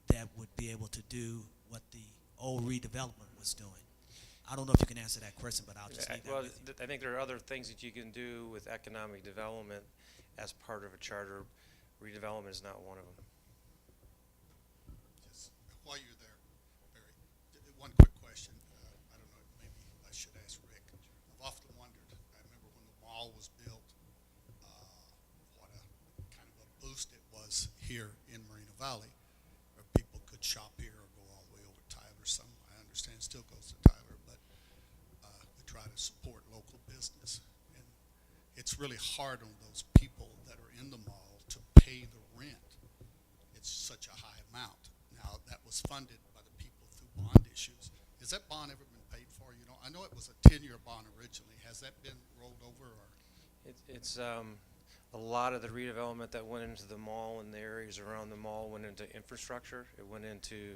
that would be able to do what the old redevelopment was doing. I don't know if you can answer that question, but I'll just leave that Well, with you. I think there are other things that you can do with economic development as part of a charter. Redevelopment is not one of them. Just while you're there, Barry, one quick question. I don't know, maybe I should ask Rick. I've often wondered, I remember when the mall was built, what a kind of a boost it was here in Moreno Valley, where people could shop here or go all the way over to Tyler. Some, I understand, still goes to Tyler, but we try to support local business. And it's really hard on those people that are in the mall to pay the rent. It's such a high amount. Now, that was funded by the people through bond issues. Has that bond ever been paid for? You know, I know it was a 10-year bond originally. Has that been rolled over, or? It's a lot of the redevelopment that went into the mall and the areas around the mall went into infrastructure. It went into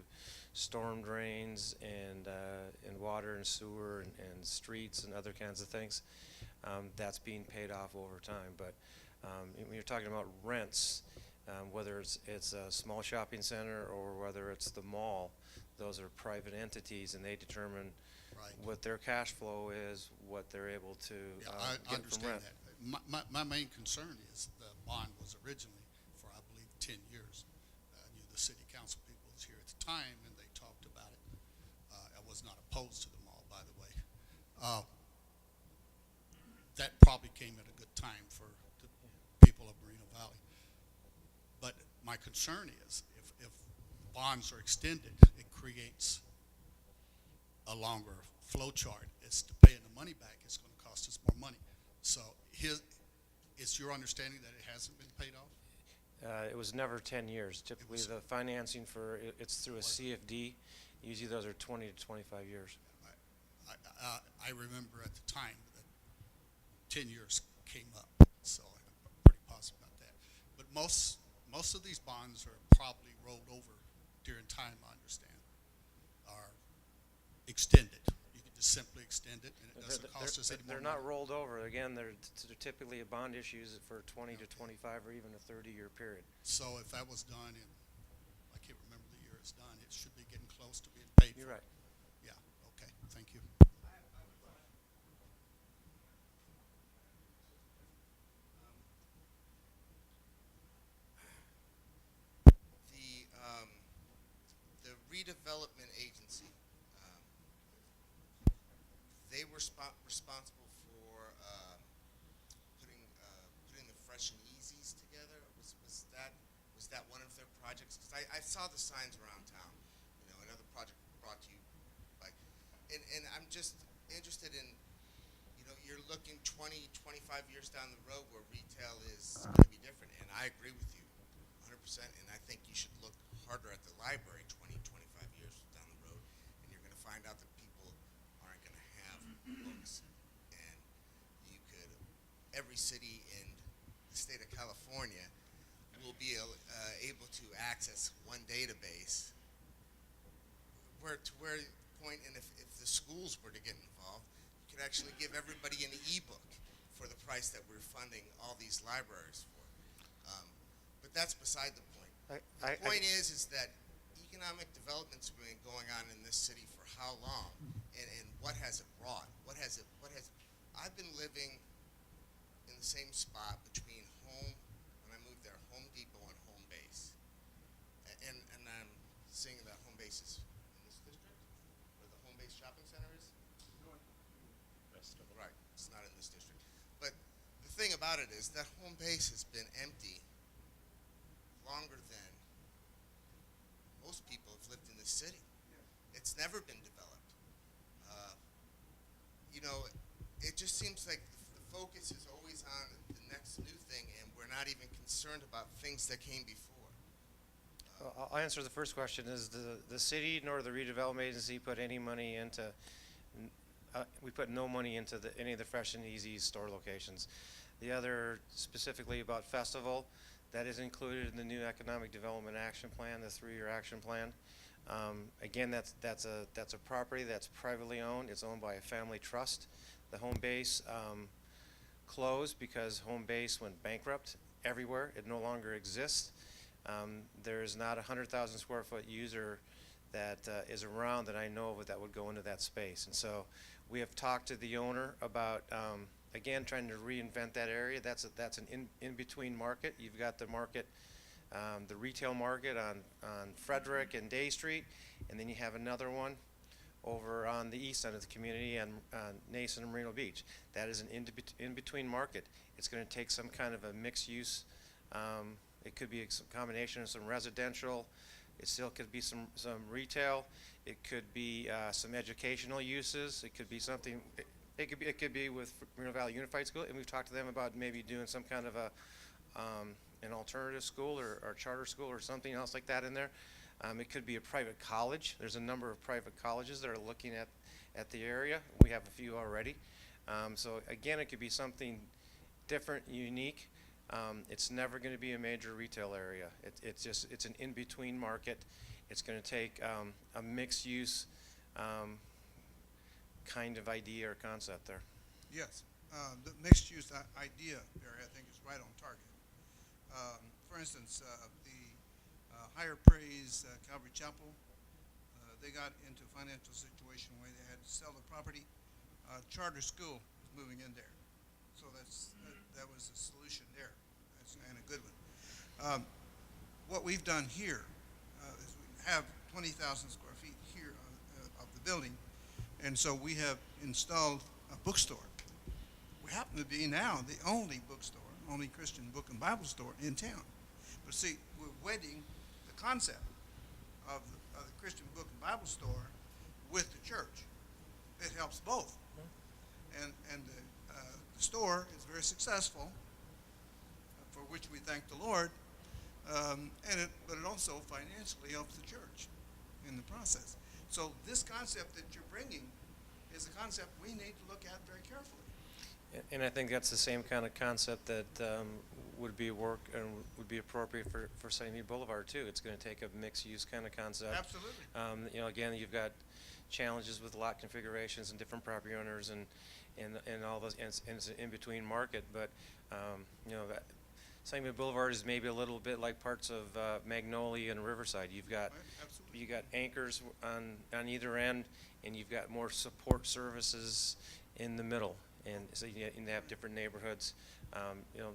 storm drains and water and sewer and streets and other kinds of things. That's being paid off over time. But when you're talking about rents, whether it's a small shopping center or whether it's the mall, those are private entities, and they determine Right. what their cash flow is, what they're able to Yeah, I get from understand rent. that. My main concern is the bond was originally for, I believe, 10 years. I knew the city council people was here at the time, and they talked about it. I was not opposed to the mall, by the way. That probably came at a good time for the people of Moreno Valley. But my concern is if bonds are extended, it creates a longer flow chart. It's to paying the money back, it's going to cost us more money. So it's your understanding that it hasn't been paid off? It was never 10 years. Typically, was- the financing it's through a CFD. Usually those are 20 to 25 years. I remember at the time that 10 years came up, so I'm pretty positive about that. But most of these bonds are probably rolled over during time, I understand, are extended. You can just simply extend it, and it doesn't cost us any more They're money. not rolled over. Again, they're typically a bond issues for 20 to 25 or even a 30-year period. So if that was done in, I can't remember the year it's done, it should be getting close to being paid for. You're right. Yeah, okay, thank you. The redevelopment agency, they were responsible for putting the Fresh and Easies together. Was that one of their projects? Because I saw the signs around town. Another project brought to you by, and I'm just interested in, you're looking 20, 25 years down the road where retail is going to be different, and I agree with you 100%, and I think you should look harder at the library 20, 25 years down the road, and you're going to find out that people aren't going to have books, and every city in the state of California will be able to access one database, where point, and if the schools were to get involved, you could actually give everybody an e-book for the price that we're funding all these libraries for. But that's beside the point. The point is that economic development's been going on in this city for how long, and what has it brought? I've been living in the same spot between when I moved there, Home Depot and Home Base. And I'm seeing that Home Base is in this district, where the Home Base shopping center is? Right, it's not in this district. But the thing about it is that Home Base has been empty longer than most people have lived in this city. It's never been developed. It just seems like the focus is always on the next new thing, and we're not even concerned about things that came before. I'll answer the first question. Is the city nor the redevelopment agency put any money into, we put no money into any of the Fresh and Easy store locations. The other, specifically about Festival, that is included in the new Economic Development Action Plan, the 3-year action plan. Again, that's a property that's privately owned. It's owned by a family trust. The Home Base closed because Home Base went bankrupt everywhere. It no longer exists. There is not a 100,000 square foot user that is around that I know of that would go into that space. And so we have talked to the owner about, again, trying to reinvent that area. That's an in-between market. You've got the market, the retail market on Frederick and Day Street, and then you have another one over on the east end of the community and Nason and Merino Beach. That is an in-between market. It's going to take some kind of a mixed use. It could be a combination of some residential. It still could be some retail. It could be some educational uses. It could be something. It could be with Moreno Valley Unified School, and we've talked to them about maybe doing some kind of an alternative school or charter school or something else like that in there. It could be a private college. There's a number of private colleges that are looking at the area. We have a few already. So again, it could be something different, unique. It's never going to be a major retail area. It's an in-between market. It's going to take a mixed use kind of idea or concept there. Yes, the mixed-use idea, Barry, I think is right on target. For instance, the Higher Praise Calvary Chapel, they got into a financial situation where they had to sell the property. Charter school is moving in there. So that was a solution there, and a good one. What we've done here is we have 20,000 square feet here of the building, and so we have installed a bookstore. We happen to be now the only bookstore, only Christian book and Bible store in town. But see, we're wedding the concept of the Christian book and Bible store with the church. It helps both. And the store is very successful, for which we thank the Lord, but it also financially helps the church in the process. So this concept that you're bringing is a concept we need to look at very carefully. And I think that's the same kind of concept that would be would be appropriate for Sunnymead Boulevard too. It's going to take a mixed-use kind of concept. Absolutely. You know, again, you've got challenges with lot configurations and different property owners and all those, and it's an in-between market. But you know, Sunnymead Boulevard is maybe a little bit like parts of Magnolia and Riverside. You've got Absolutely. you got anchors on either end, and you've got more support services in the middle. And so you have different neighborhoods. You know,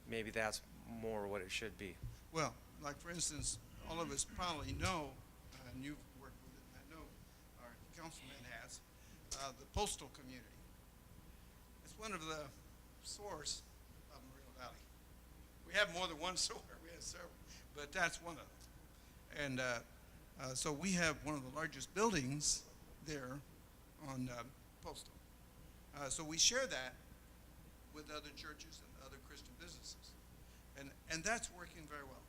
maybe that's more what it should be. Well, like for instance, all of us probably know, and you've worked with it, and I know our councilman has, the postal community. It's one of the sores of Moreno Valley. We have more than one sore, we have several, but that's one of them. And so we have one of the largest buildings there on Postal. So we share that with other churches and other Christian businesses. And that's working very well.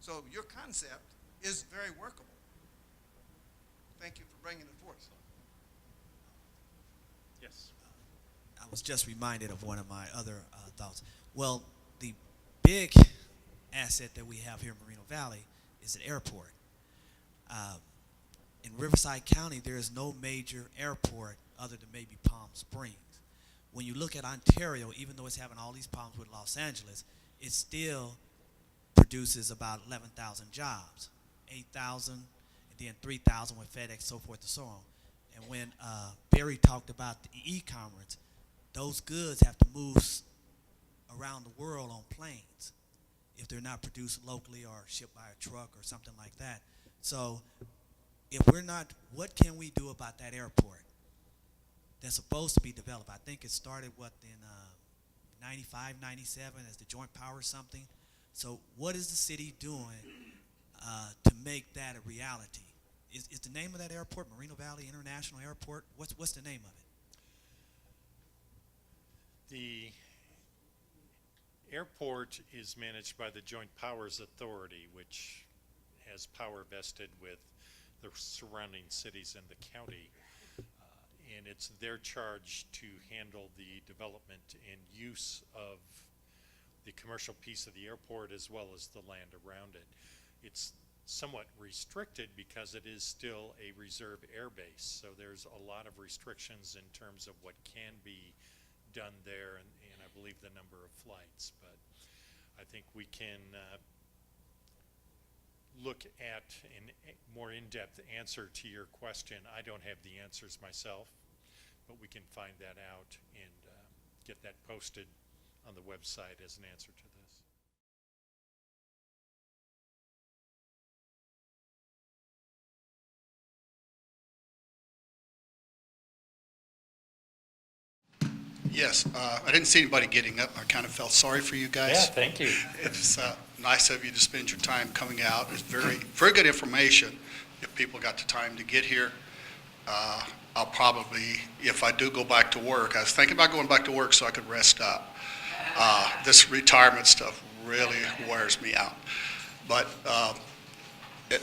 So your concept is very workable. Thank you for bringing it forth. Yes. I was just reminded of one of my other thoughts. Well, the big asset that we have here in Moreno Valley is an airport. In Riverside County, there is no major airport other than maybe Palm Springs. When you look at Ontario, even though it's having all these problems with Los Angeles, it still produces about 11,000 jobs, 8,000, and then 3,000 with FedEx, so forth and so on. And when Barry talked about the e-commerce, those goods have to move around the world on planes if they're not produced locally or shipped by a truck or something like that. So if we're not, what can we do about that airport that's supposed to be developed? I think it started, in 95, 97 as the Joint Powers something. So what is the city doing to make that a reality? Is the name of that airport Moreno Valley International Airport? What's the name of it? The airport is managed by the Joint Powers Authority, which has power vested with the surrounding cities and the county. And it's their charge to handle the development and use of the commercial piece of the airport as well as the land around it. It's somewhat restricted because it is still a reserve air base, so there's a lot of restrictions in terms of what can be done there, and I believe the number of flights. But I think we can look at a more in-depth answer to your question. I don't have the answers myself, but we can find that out and get that posted on the website as an answer to this. Yes, I didn't see anybody getting up. I kind of felt sorry for you guys. Yeah, thank you. It's nice of you to spend your time coming out. It's very, very good information. If people got the time to get here, I'll probably, if I do go back to work, I was thinking about going back to work so I could rest up. This retirement stuff really wears me out. But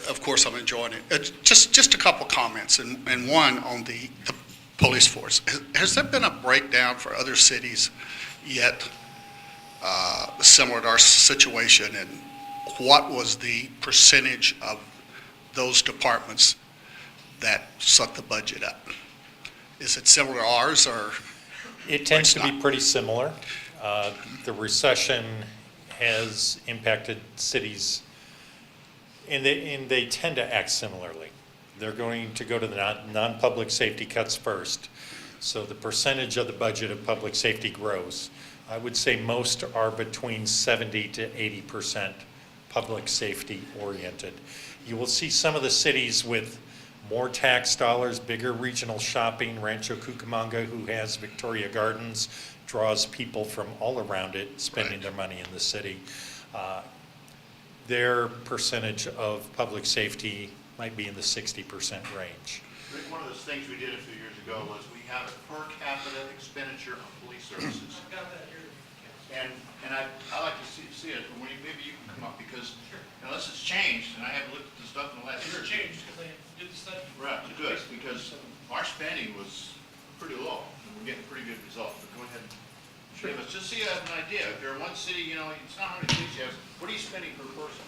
of course, I'm enjoying it. Just a couple comments, and one on the police force. Has there been a breakdown for other cities yet similar to our situation, and what was the percentage of those departments that suck the budget up? Is it similar to ours, or? It tends to It's be not. pretty similar. The recession has impacted cities, and they tend to act similarly. They're going to go to the non-public safety cuts first, So the percentage of the budget of public safety grows. I would say most are between 70 to 80% public safety oriented. You will see some of the cities with more tax dollars, bigger regional shopping. Rancho Cucamonga, who has Victoria Gardens, draws people from all around it spending their money in the city. Their percentage of public safety might be in the 60% range. Rick, one of those things we did a few years ago was we have a per capita expenditure on police services. I've got that here. And I like to see it, when maybe you can come up, because unless it's changed, and I haven't looked at the stuff in the last year. It's changed because they did the study. Right, good, because our spending was pretty low, and we're getting pretty good results, but go ahead and give us, just so you have an idea, if you're in one city, it's not how many police you have, what are you spending per person?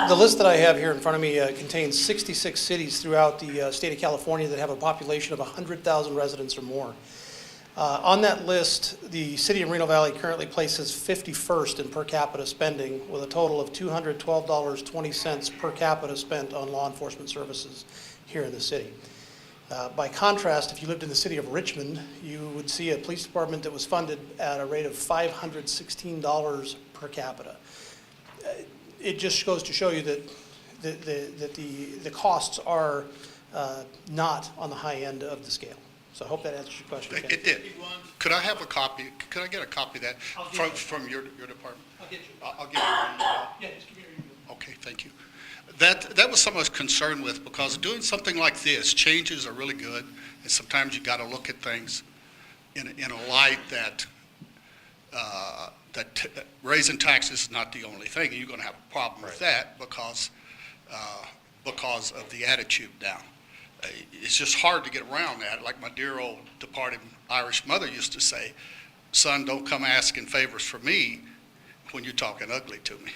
The list that I have here in front of me contains 66 cities throughout the state of California that have a population of 100,000 residents or more. On that list, the city of Reno Valley currently places 51st in per capita spending, with a total of $212.20 per capita spent on law enforcement services here in the city. By contrast, if you lived in the city of Richmond, you would see a police department that was funded at a rate of $516 per capita. It just goes to show you that the costs are not on the high end of the scale. So I hope that answers your question. Ken. It did. Could I have a copy, could I get a copy of that from your department? I'll get you. I'll give you one. Yeah, just give me your email. Okay, thank you. That was something I was concerned with, because doing something like this, changes are really good, and sometimes you got to look at things in a light that raising taxes is not the only thing, and you're going to have a problem with that because of the attitude now. It's just hard to get around that. Like my dear old departed Irish mother used to say, "Son, don't come asking favors from me when you're talking ugly to me."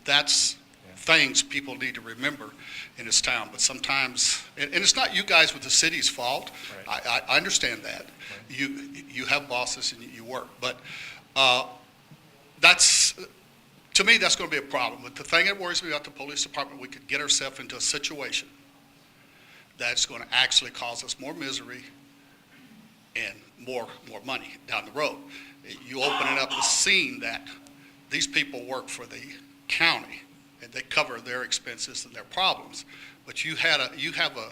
That's things people need to remember in this town. But sometimes, and it's not you guys with the city's fault. I understand that. You have bosses and you work, but that's, to me, that's going to be a problem. But the thing that worries me about the police department, we could get ourselves into a situation that's going to actually cause us more misery and more money down the road. You open it up to seeing that these people work for the county and they cover their expenses and their problems, but you have a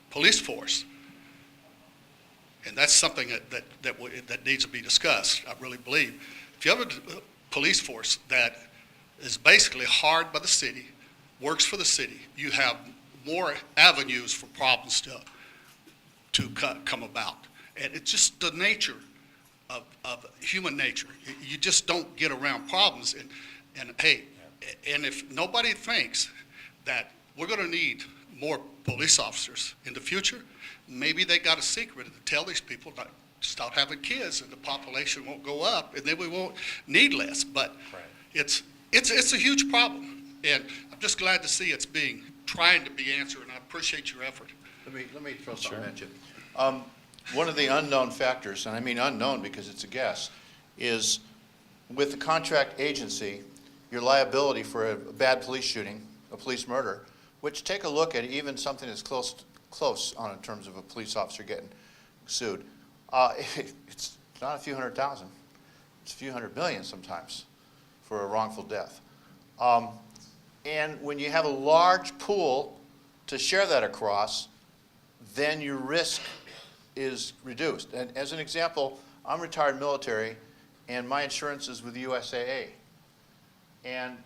police force, and that's something that needs to be discussed. I really believe if you have a police force that is basically hired by the city, works for the city, you have more avenues for problems to come about. And it's just the nature of human nature. You just don't get around problems. And hey, and if nobody thinks that we're going to need more police officers in the future, maybe they got a secret to tell these people not to stop having kids, and the population won't go up, and then we won't need less. But it's a huge problem, and I'm just glad to see it's trying to be answered, and I appreciate your effort. Let me throw something at you. One of the unknown factors, and I mean unknown because it's a guess, is with the contract agency, your liability for a bad police shooting, a police murder, which take a look at even something that's close on in terms of a police officer getting sued. It's not a few $100,000, it's a few $100 million sometimes for a wrongful death. And when you have a large pool to share that across, then your risk is reduced. And as an example, I'm retired military, and my insurance is with USAA. And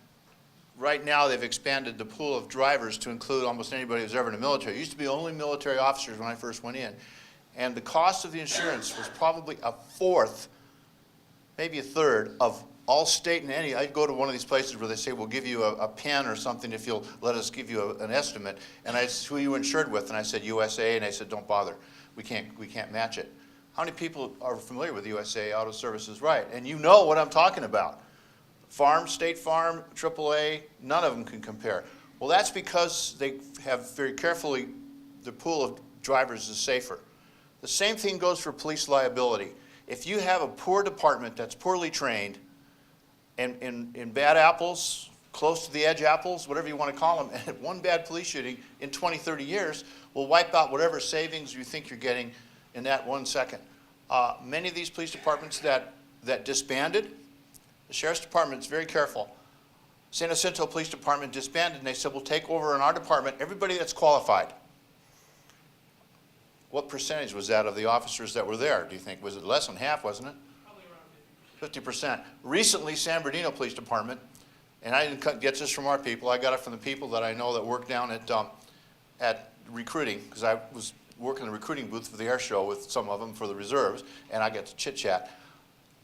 right now they've expanded the pool of drivers to include almost anybody who's ever in the military. It used to be only military officers when I first went in. And the cost of the insurance was probably a fourth, maybe a third, of all state and any. I'd go to one of these places where they say, we'll give you a pen or something if you'll let us give you an estimate. And I said, who are you insured with? And I said, USA. And they said, don't bother. We can't match it. How many people are familiar with USA Auto Services? Right. And you know what I'm talking about. Farm, State Farm, AAA, none of them can compare. Well, that's because they have very carefully, the pool of drivers is safer. The same thing goes for police liability. If you have a poor department that's poorly trained, and in bad apples, close to the edge apples, whatever you want to call them, and one bad police shooting in 20, 30 years will wipe out whatever savings you think you're getting in that 1 second. Many of these police departments that disbanded, the Sheriff's Department is very careful. San Jacinto Police Department disbanded, and they said, we'll take over in our department everybody that's qualified. What percentage was that of the officers that were there, do you think? Was it less than half, wasn't it? Probably around 50%. Recently, San Bernardino Police Department, and I didn't get this from our people, I got it from the people that I know that work down at recruiting, because I was working the recruiting booth for the air show with some of them for the reserves, and I got to chit-chat.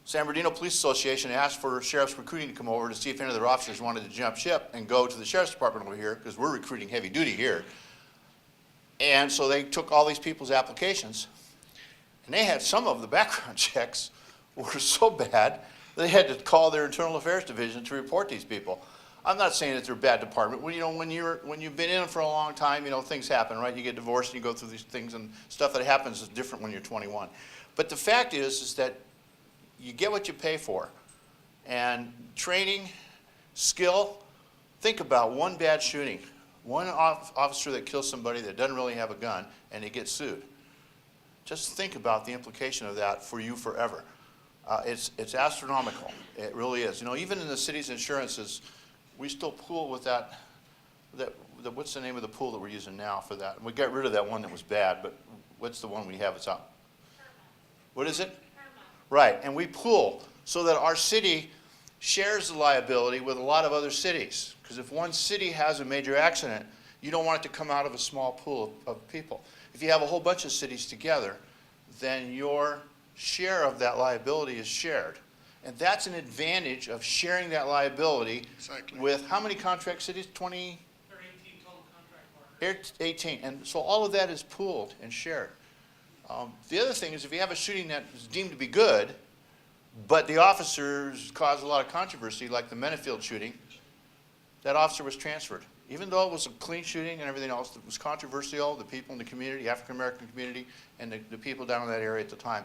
San Bernardino Police Association asked for sheriff's recruiting to come over to see if any of their officers wanted to jump ship and go to the Sheriff's Department over here, because we're recruiting heavy duty here. And so they took all these people's applications, and they had some of the background checks were so bad, they had to call their Internal Affairs Division to report these people. I'm not saying that they're a bad department. Well, you know, when you've been in it for a long time, you know, things happen, right? You get divorced and you go through these things, and stuff that happens is different when you're 21. But the fact is that you get what you pay for. And training, skill, think about one bad shooting. One officer that kills somebody that doesn't really have a gun and they get sued. Just think about the implication of that for you forever. It's astronomical. It really is. You know, even in the city's insurances, we still pool with that what's the name of the pool that we're using now for that? We got rid of that one that was bad, but what's the one we have? It's out. What is it? Right, and we pool so that our city shares the liability with a lot of other cities. Because if one city has a major accident, you don't want it to come out of a small pool of people. If you have a whole bunch of cities together, then your share of that liability is shared. And that's an advantage of sharing that liability with how many contract cities? 20? There are 18 total contract partners. 18, and so all of that is pooled and shared. The other thing is if you have a shooting that is deemed to be good, but the officers caused a lot of controversy, like the Mennefield shooting, that officer was transferred. Even though it was a clean shooting and everything else, it was controversial, the people in the community, African-American community, and the people down in that area at the time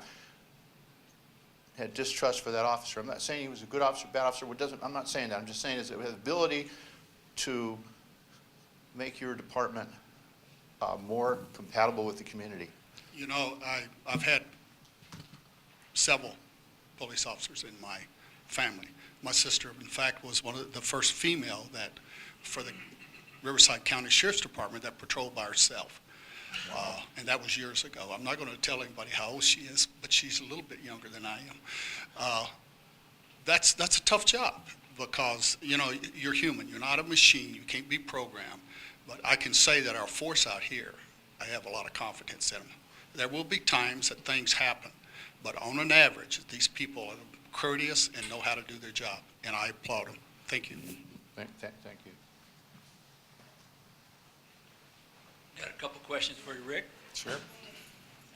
had distrust for that officer. I'm not saying he was a good officer, bad officer. I'm not saying that. I'm just saying is it has the ability to make your department more compatible with the community. You know, I've had several police officers in my family. My sister, in fact, was one of the first female that, for the Riverside County Sheriff's Department, that patrolled by herself. And that was years ago. I'm not going to tell anybody how old she is, but she's a little bit younger than I am. That's a tough job because, you know, you're human. You're not a machine. You can't be programmed. But I can say that our force out here, I have a lot of confidence in them. There will be times that things happen, but on an average, these people are courteous and know how to do their job, and I applaud them. Thank you. Thank you. Got a couple questions for you, Rick. Sure.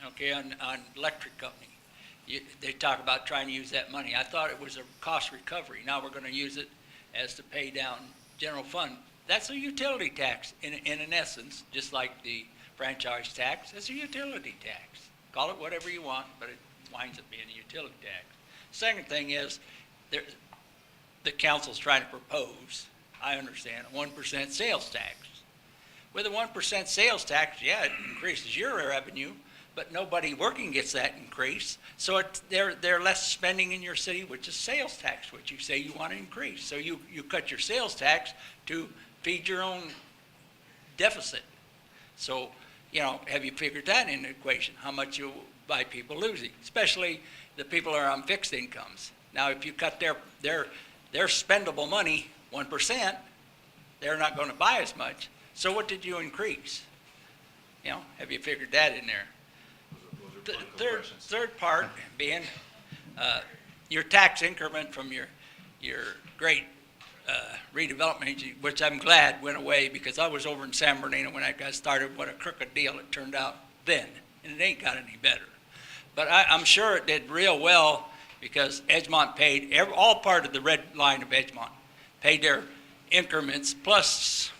Okay, on electric company, they talk about trying to use that money. I thought it was a cost recovery. Now we're going to use it as to pay down general fund. That's a utility tax in an essence, just like the franchise tax. It's a utility tax. Call it whatever you want, but it winds up being a utility tax. Second thing is, the council's trying to propose, I understand, a 1% sales tax. With a 1% sales tax, yeah, it increases your revenue, but nobody working gets that increase. So they're less spending in your city, which is sales tax, which you say you want to increase. So you cut your sales tax to feed your own deficit. So, you know, have you figured that in the equation? How much you by people losing, especially the people who are on fixed incomes. Now, if you cut their spendable money 1%, they're not going to buy as much. So what did you increase? You know, have you figured that in there? Third part being your tax increment from your great redevelopment agency, which I'm glad went away because I was over in San Bernardino when that got started. What a crooked deal it turned out then, and it ain't got any better. But I'm sure it did real well because Edgemont paid, all part of the red line of Edgemont, paid their increments plus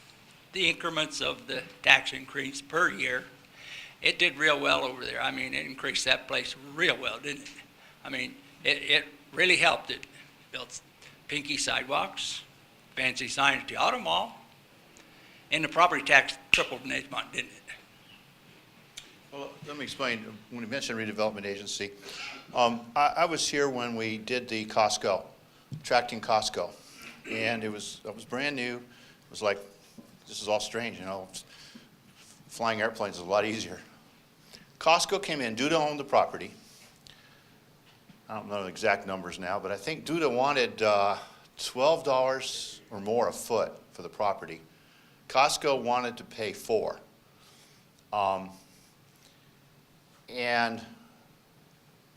the increments of the tax increase per year. It did real well over there. I mean, it increased that place real well, didn't it? I mean, it really helped. It built pinky sidewalks, fancy signs at the auto mall. And the property tax tripled in Edgemont, didn't it? Well, let me explain. When you mentioned redevelopment agency, I was here when we did the Costco, attracting Costco. And it was brand new. It was like, this is all strange, you know. Flying airplanes is a lot easier. Costco came in, Duda owned the property. I don't know the exact numbers now, but I think Duda wanted $12 or more a foot for the property. Costco wanted to pay $4. And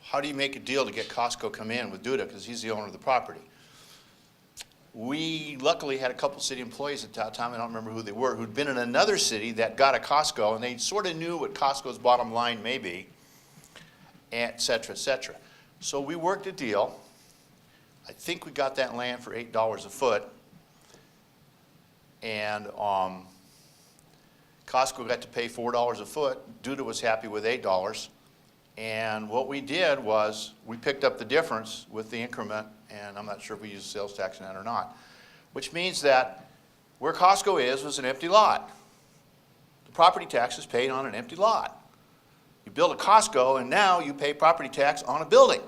how do you make a deal to get Costco come in with Duda, because he's the owner of the property? We luckily had a couple city employees at that time, I don't remember who they were, who'd been in another city that got a Costco, and they sort of knew what Costco's bottom line may be, et cetera, et cetera. So we worked a deal. I think we got that land for $8 a foot. And Costco got to pay $4 a foot. Duda was happy with $8. And what we did was we picked up the difference with the increment, and I'm not sure if we used sales tax in that or not, which means that where Costco is was an empty lot. The property tax is paid on an empty lot. You build a Costco, and now you pay property tax on a building.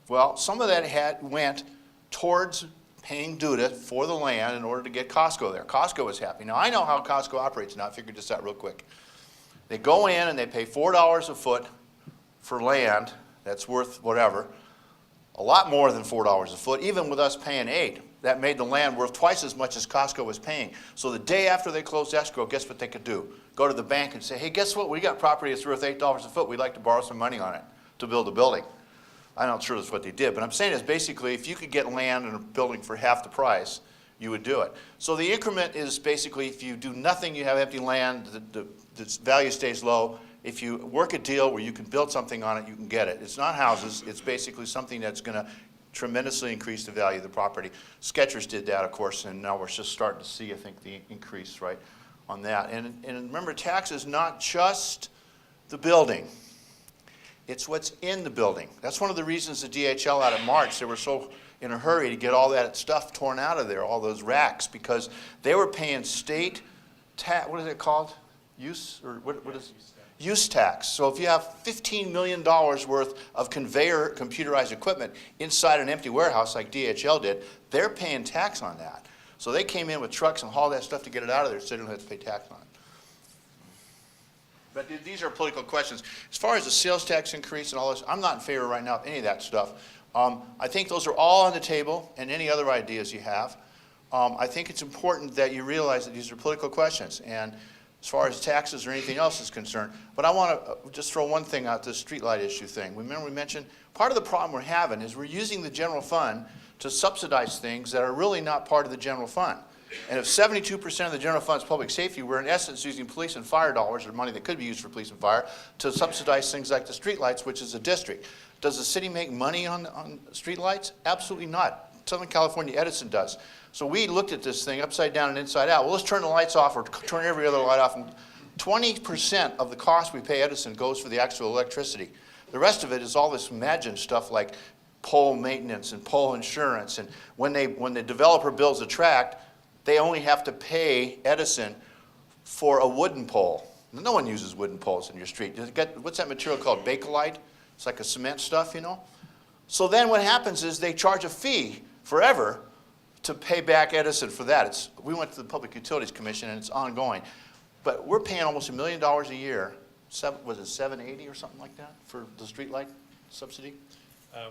Well, some of that went towards paying Duda for the land in order to get Costco there. Costco was happy. Now, I know how Costco operates now. I figured this out real quick. They go in and they pay $4 a foot for land that's worth whatever, a lot more than $4 a foot, even with us paying $8. That made the land worth twice as much as Costco was paying. So the day after they closed escrow, guess what they could do? Go to the bank and say, hey, guess what? We got property that's worth $8 a foot. We'd like to borrow some money on it to build a building. I'm not sure that's what they did, but I'm saying is basically if you could get land and a building for half the price, you would do it. So the increment is basically if you do nothing, you have empty land, the value stays low. If you work a deal where you can build something on it, you can get it. It's not houses. It's basically something that's going to tremendously increase the value of the property. Skechers did that, of course, and now we're just starting to see, I think, the increase, right, on that. And remember, tax is not just the building. It's what's in the building. That's one of the reasons the DHL out of March, they were so in a hurry to get all that stuff torn out of there, all those racks, because they were paying state tax, what is it called? Use, or what is use tax. So if you have $15 million worth of conveyor computerized equipment inside an empty warehouse like DHL did, they're paying tax on that. So they came in with trucks and hauled that stuff to get it out of there so they don't have to pay tax on it. But these are political questions. As far as the sales tax increase and all this, I'm not in favor right now of any of that stuff. I think those are all on the table, and any other ideas you have. I think it's important that you realize that these are political questions, and as far as taxes or anything else is concerned. But I want to just throw one thing out, this streetlight issue thing. Remember we mentioned part of the problem we're having is we're using the general fund to subsidize things that are really not part of the general fund. And if 72% of the general fund is public safety, we're in essence using police and fire dollars, or money that could be used for police and fire, to subsidize things like the streetlights, which is a district. Does the city make money on streetlights? Absolutely not. Southern California Edison does. So we looked at this thing upside down and inside out. Well, let's turn the lights off or turn every other light off. And 20% of the cost we pay Edison goes for the actual electricity. The rest of it is all this imagined stuff like pole maintenance and pole insurance. And when the developer builds a tract, they only have to pay Edison for a wooden pole. No one uses wooden poles in your street. What's that material called? Bakelite? It's like a cement stuff, you know? So then what happens is they charge a fee forever to pay back Edison for that. We went to the Public Utilities Commission, and it's ongoing. But we're paying almost $1 million a year. Was it $780 or something like that for the streetlight subsidy?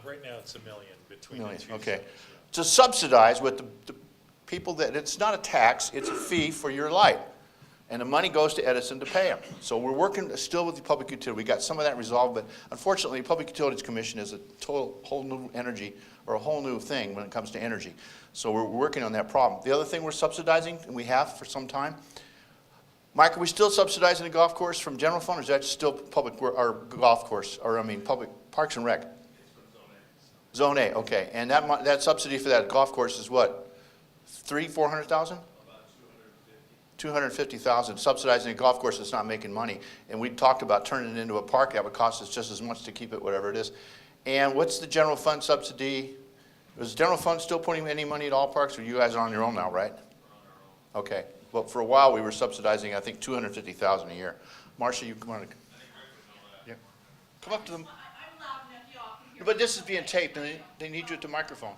Right now it's $1 million between Million, the two. okay. sides, yeah. To subsidize with the people that, it's not a tax, it's a fee for your light. And the money goes to Edison to pay them. So we're working still with the Public Utility. We got some of that resolved, but unfortunately, the Public Utilities Commission is a whole new energy, or a whole new thing when it comes to energy. So we're working on that problem. The other thing we're subsidizing, and we have for some time, Mike, are we still subsidizing the golf course from general fund, or is that still public, or golf course, or I mean public parks and rec? Zone A, okay. And that subsidy for that golf course is what? $400,000? 250,000 subsidizing a golf course that's not making money. And we talked about turning it into a park. That would cost us just as much to keep it, whatever it is. And what's the general fund subsidy Is the general fund still putting any money at all parks, or you guys are on your own now, right? Okay, well, for a while, we were subsidizing, I think, $250,000 a year. Marcia, you come on. Yeah. Come up to them. I'm loud enough, y'all can hear me. But this is being taped, and they need you at the microphone.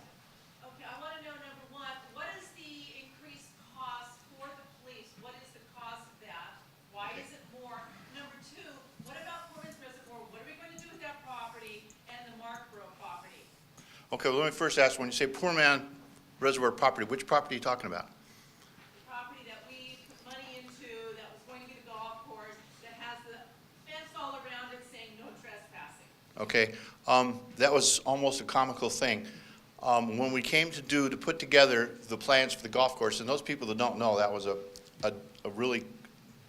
Okay, I want to know, number one, what is the increased cost for the police? What is the cost of that? Why is it more? Number two, what about Portman's Reservoir? What are we going to do with that property and the Markborough property? Okay, well, let me first ask, when you say Poor Man Reservoir property, which property are you talking about? The property that we put money into, that was going to get a golf course, that has the fence all around it saying no trespassing. Okay, that was almost a comical thing. When we came to put together the plans for the golf course, and those people that don't know, that was a really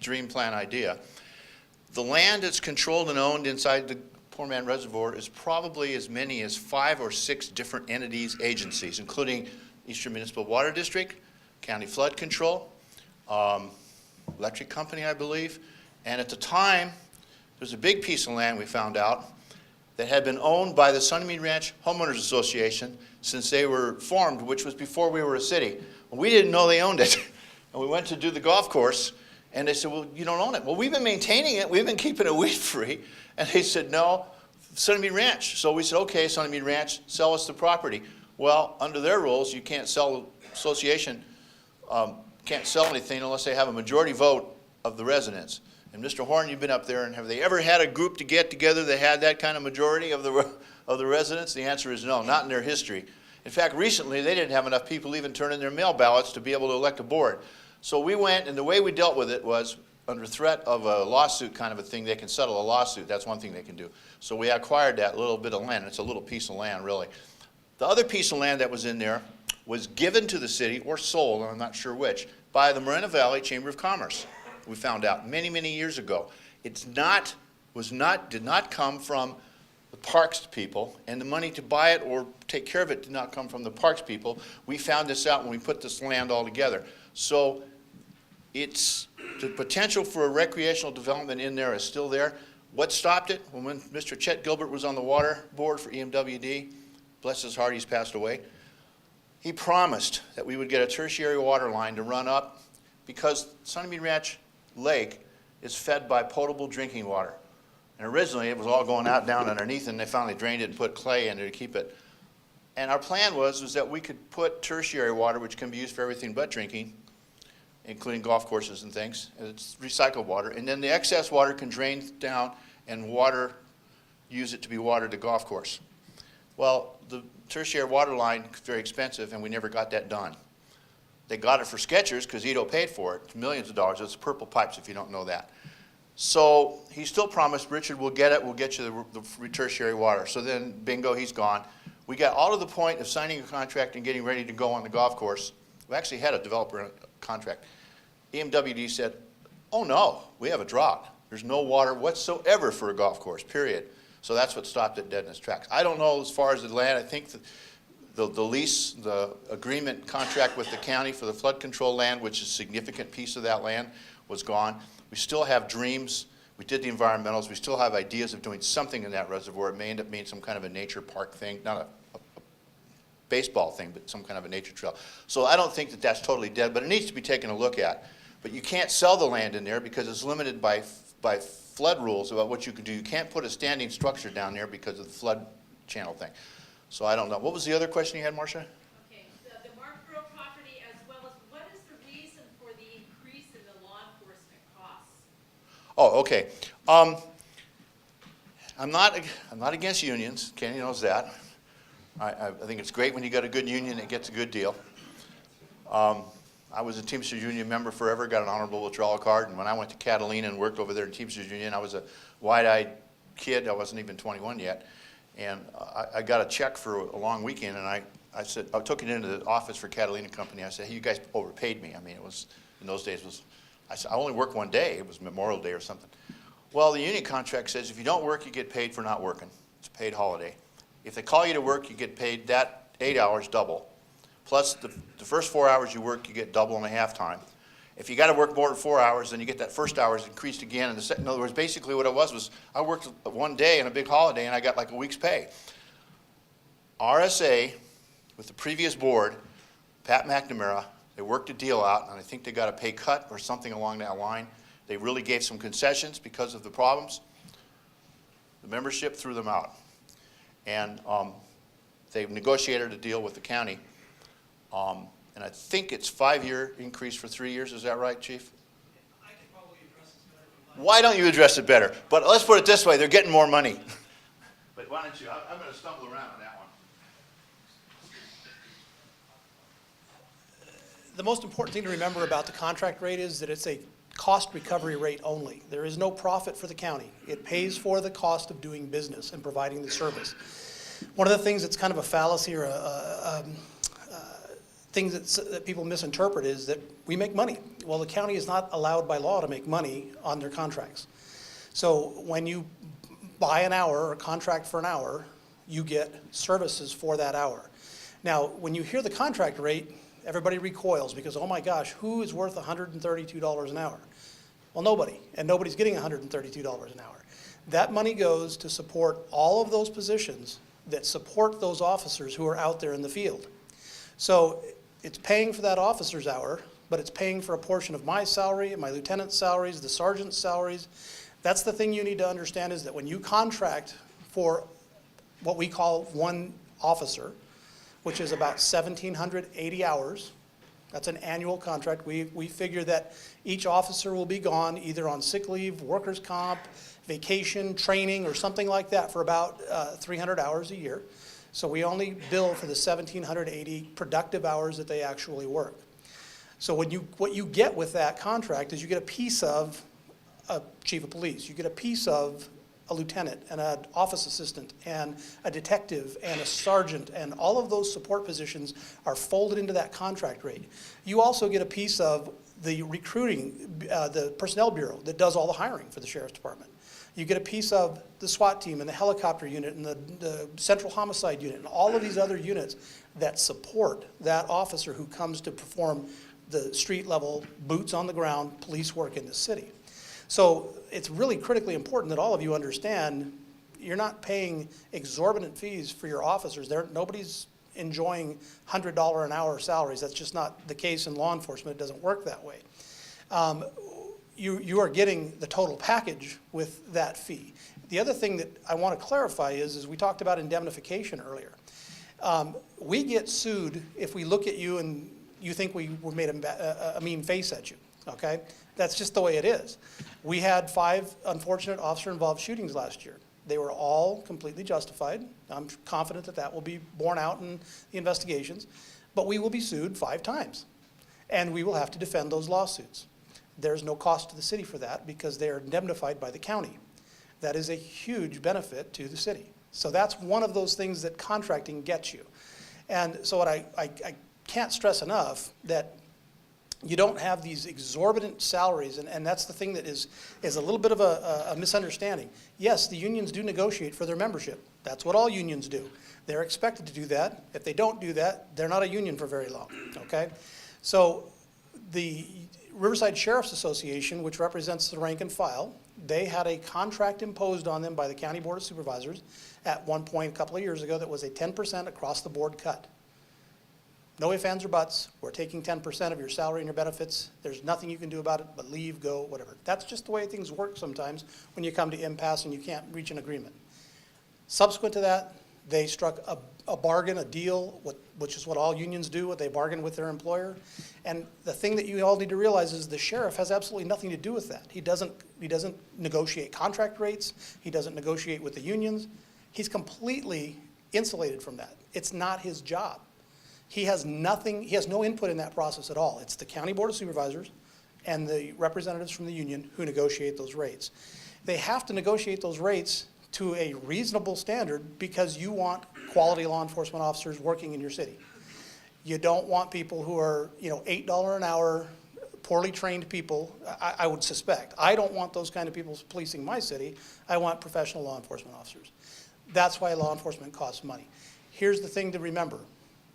dream plan idea. The land that's controlled and owned inside the Poor Man Reservoir is probably as many as 5 or 6 different entities, agencies, including Eastern Municipal Water District, County Flood Control, electric company, I believe. And at the time, there was a big piece of land we found out that had been owned by the Sunnymead Ranch Homeowners Association since they were formed, which was before we were a city. Well, we didn't know they owned it. And we went to do the golf course, and they said, well, you don't own it. Well, we've been maintaining it. We've been keeping it weed-free. And they said, no, Sunnymead Ranch. So we said, okay, Sunnymead Ranch, sell us the property. Well, under their rules, you can't sell, the association can't sell anything unless they have a majority vote of the residents. And Mr. Horn, you've been up there, and have they ever had a group to get together that had that kind of majority of the residents? The answer is no, not in their history. In fact, recently, they didn't have enough people even turn in their mail ballots to be able to elect a board. So we went, and the way we dealt with it was under threat of a lawsuit kind of a thing. They can settle a lawsuit. That's one thing they can do. So we acquired that little bit of land. It's a little piece of land, really. The other piece of land that was in there was given to the city, or sold, and I'm not sure which, by the Moreno Valley Chamber of Commerce. We found out many, many years ago. Did not come from the parks people, and the money to buy it or take care of it did not come from the parks people. We found this out when we put this land all together. So it's the potential for a recreational development in there is still there. What stopped it? When Mr. Chet Gilbert was on the water board for EMWD, bless his heart, he's passed away, he promised that we would get a tertiary water line to run up because Sunnymead Ranch Lake is fed by potable drinking water. And originally it was all going out down underneath, and they finally drained it and put clay in there to keep it. And our plan was that we could put tertiary water, which can be used for everything but drinking, including golf courses and things. It's recycled water. And then the excess water can drain down and use it to be watered the golf course. Well, the tertiary water line is very expensive, and we never got that done. They got it for Skechers because Ito paid for it. It's millions of dollars. It's purple pipes, if you don't know that. So he still promised, Richard, we'll get it. We'll get you the tertiary water. So then, bingo, he's gone. We got all to the point of signing a contract and getting ready to go on the golf course. We actually had a developer contract. EMWD said, oh no, we have a drought. There's no water whatsoever for a golf course, period. So that's what stopped it dead in its tracks. I don't know as far as the land. I think the lease, the agreement contract with the county for the flood control land, which is a significant piece of that land, was gone. We still have dreams. We did the environmentals. We still have ideas of doing something in that reservoir. It may end up being some kind of a nature park thing, not a baseball thing, but some kind of a nature trail. So I don't think that that's totally dead, but it needs to be taken a look at. But you can't sell the land in there because it's limited by flood rules about what you can do. You can't put a standing structure down there because of the flood channel thing. So I don't know. What was the other question you had, Marcia? Okay, the Markborough property, as well as what is the reason for the increase in the law enforcement costs? Oh, okay. I'm not against unions. Kenny knows that. I think it's great when you got a good union that gets a good deal. I was a Teamsters Union member forever, got an honorable withdrawal card, and when I went to Catalina and worked over there in Teamsters Union, I was a wide-eyed kid. I wasn't even 21 yet. And I got a check for a long weekend, and I said, I took it into the office for Catalina Company. I said, hey, you guys overpaid me. I mean, it was, in those days, I said, I only worked one day. It was Memorial Day or something. Well, the union contract says if you don't work, you get paid for not working. It's a paid holiday. If they call you to work, you get paid that 8 hours double. Plus, the first 4 hours you work, you get double and a half time. If you got to work more than 4 hours, then you get that first hours increased again. And in other words, basically what it was I worked one day in a big holiday, and I got like a week's pay. RSA with the previous board, Pat McNamara, they worked a deal out, and I think they got a pay cut or something along that line. They really gave some concessions because of the problems. The membership threw them out. And they've negotiated a deal with the county. And I think it's 5-year increase for 3 years. Is that right, Chief? I can probably address this better. Why don't you address it better? But let's put it this way, they're getting more money. But why don't you, I'm going to stumble around on that one. The most important thing to remember about the contract rate is that it's a cost recovery rate only. There is no profit for the county. It pays for the cost of doing business and providing the service. One of the things that's kind of a fallacy or things that people misinterpret is that we make money. Well, the county is not allowed by law to make money on their contracts. So when you buy an hour or contract for an hour, you get services for that hour. Now, when you hear the contract rate, everybody recoils because, oh my gosh, who is worth $132 an hour? Well, nobody, and nobody's getting $132 an hour. That money goes to support all of those positions that support those officers who are out there in the field. So it's paying for that officer's hour, but it's paying for a portion of my salary, my lieutenant's salaries, the sergeant's salaries. That's the thing you need to understand is that when you contract for what we call one officer, which is about 1,780 hours, that's an annual contract. We figure that each officer will be gone either on sick leave, workers' comp, vacation, training, or something like that for about 300 hours a year. So we only bill for the 1,780 productive hours that they actually work. So what you get with that contract is you get a piece of a chief of police, you get a piece of a lieutenant and an office assistant and a detective and a sergeant, and all of those support positions are folded into that contract rate. You also get a piece of the recruiting, the personnel bureau that does all the hiring for the sheriff's department. You get a piece of the SWAT team and the helicopter unit and the central homicide unit and all of these other units that support that officer who comes to perform the street level, boots on the ground police work in the city. So it's really critically important that all of you understand you're not paying exorbitant fees for your officers. Nobody's enjoying $100 an hour salaries. That's just not the case in law enforcement. It doesn't work that way. You are getting the total package with that fee. The other thing that I want to clarify is we talked about indemnification earlier. We get sued if we look at you and you think we made a mean face at you, okay? That's just the way it is. We had 5 unfortunate officer-involved shootings last year. They were all completely justified. I'm confident that that will be borne out in the investigations. But we will be sued 5 times, and we will have to defend those lawsuits. There's no cost to the city for that because they are indemnified by the county. That is a huge benefit to the city. So that's one of those things that contracting gets you. And so what I can't stress enough that you don't have these exorbitant salaries, and that's the thing that is a little bit of a misunderstanding. Yes, the unions do negotiate for their membership. That's what all unions do. They're expected to do that. If they don't do that, they're not a union for very long, okay? So the Riverside Sheriff's Association, which represents the rank and file, they had a contract imposed on them by the County Board of Supervisors at one point a couple of years ago that was a 10% across the board cut. No ifs, ands, or buts. We're taking 10% of your salary and your benefits. There's nothing you can do about it but leave, go, whatever. That's just the way things work sometimes when you come to impasse and you can't reach an agreement. Subsequent to that, they struck a bargain, a deal, which is what all unions do, what they bargain with their employer. And the thing that you all need to realize is the sheriff has absolutely nothing to do with that. He doesn't negotiate contract rates. He doesn't negotiate with the unions. He's completely insulated from that. It's not his job. He has no input in that process at all. It's the County Board of Supervisors and the representatives from the union who negotiate those rates. They have to negotiate those rates to a reasonable standard because you want quality law enforcement officers working in your city. You don't want people who are, $8 an hour, poorly trained people, I would suspect. I don't want those kind of people policing my city. I want professional law enforcement officers. That's why law enforcement costs money. Here's the thing to remember.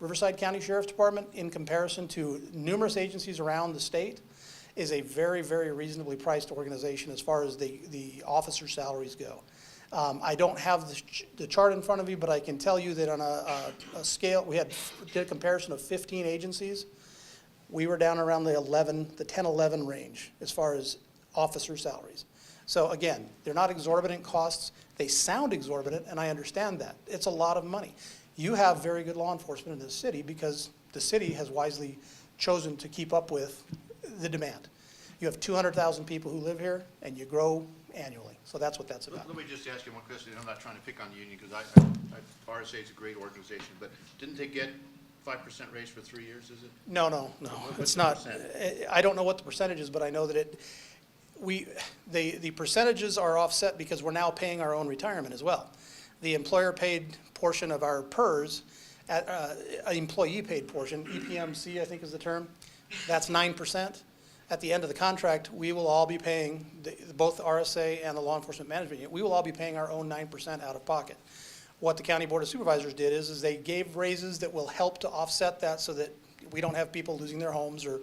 Riverside County Sheriff's Department, in comparison to numerous agencies around the state, is a very, very reasonably priced organization as far as the officer salaries go. I don't have the chart in front of me, but I can tell you that on a scale, did a comparison of 15 agencies. We were down around the 10, 11 range as far as officer salaries. So again, they're not exorbitant costs. They sound exorbitant, and I understand that. It's a lot of money. You have very good law enforcement in this city because the city has wisely chosen to keep up with the demand. You have 200,000 people who live here, and you grow annually. So that's what that's about. Let me just ask you one question. I'm not trying to pick on the union because RSA is a great organization, but didn't they get 5% raise for 3 years, is it? No, What's it's the not. percent? I don't know what the percentage is, but I know that the percentages are offset because we're now paying our own retirement as well. The employer paid portion of our PERS, employee paid portion, EPMC I think is the term, that's 9%. At the end of the contract, we will all be paying, both the RSA and the law enforcement management unit, we will all be paying our own 9% out of pocket. What the County Board of Supervisors did is they gave raises that will help to offset that so that we don't have people losing their homes or,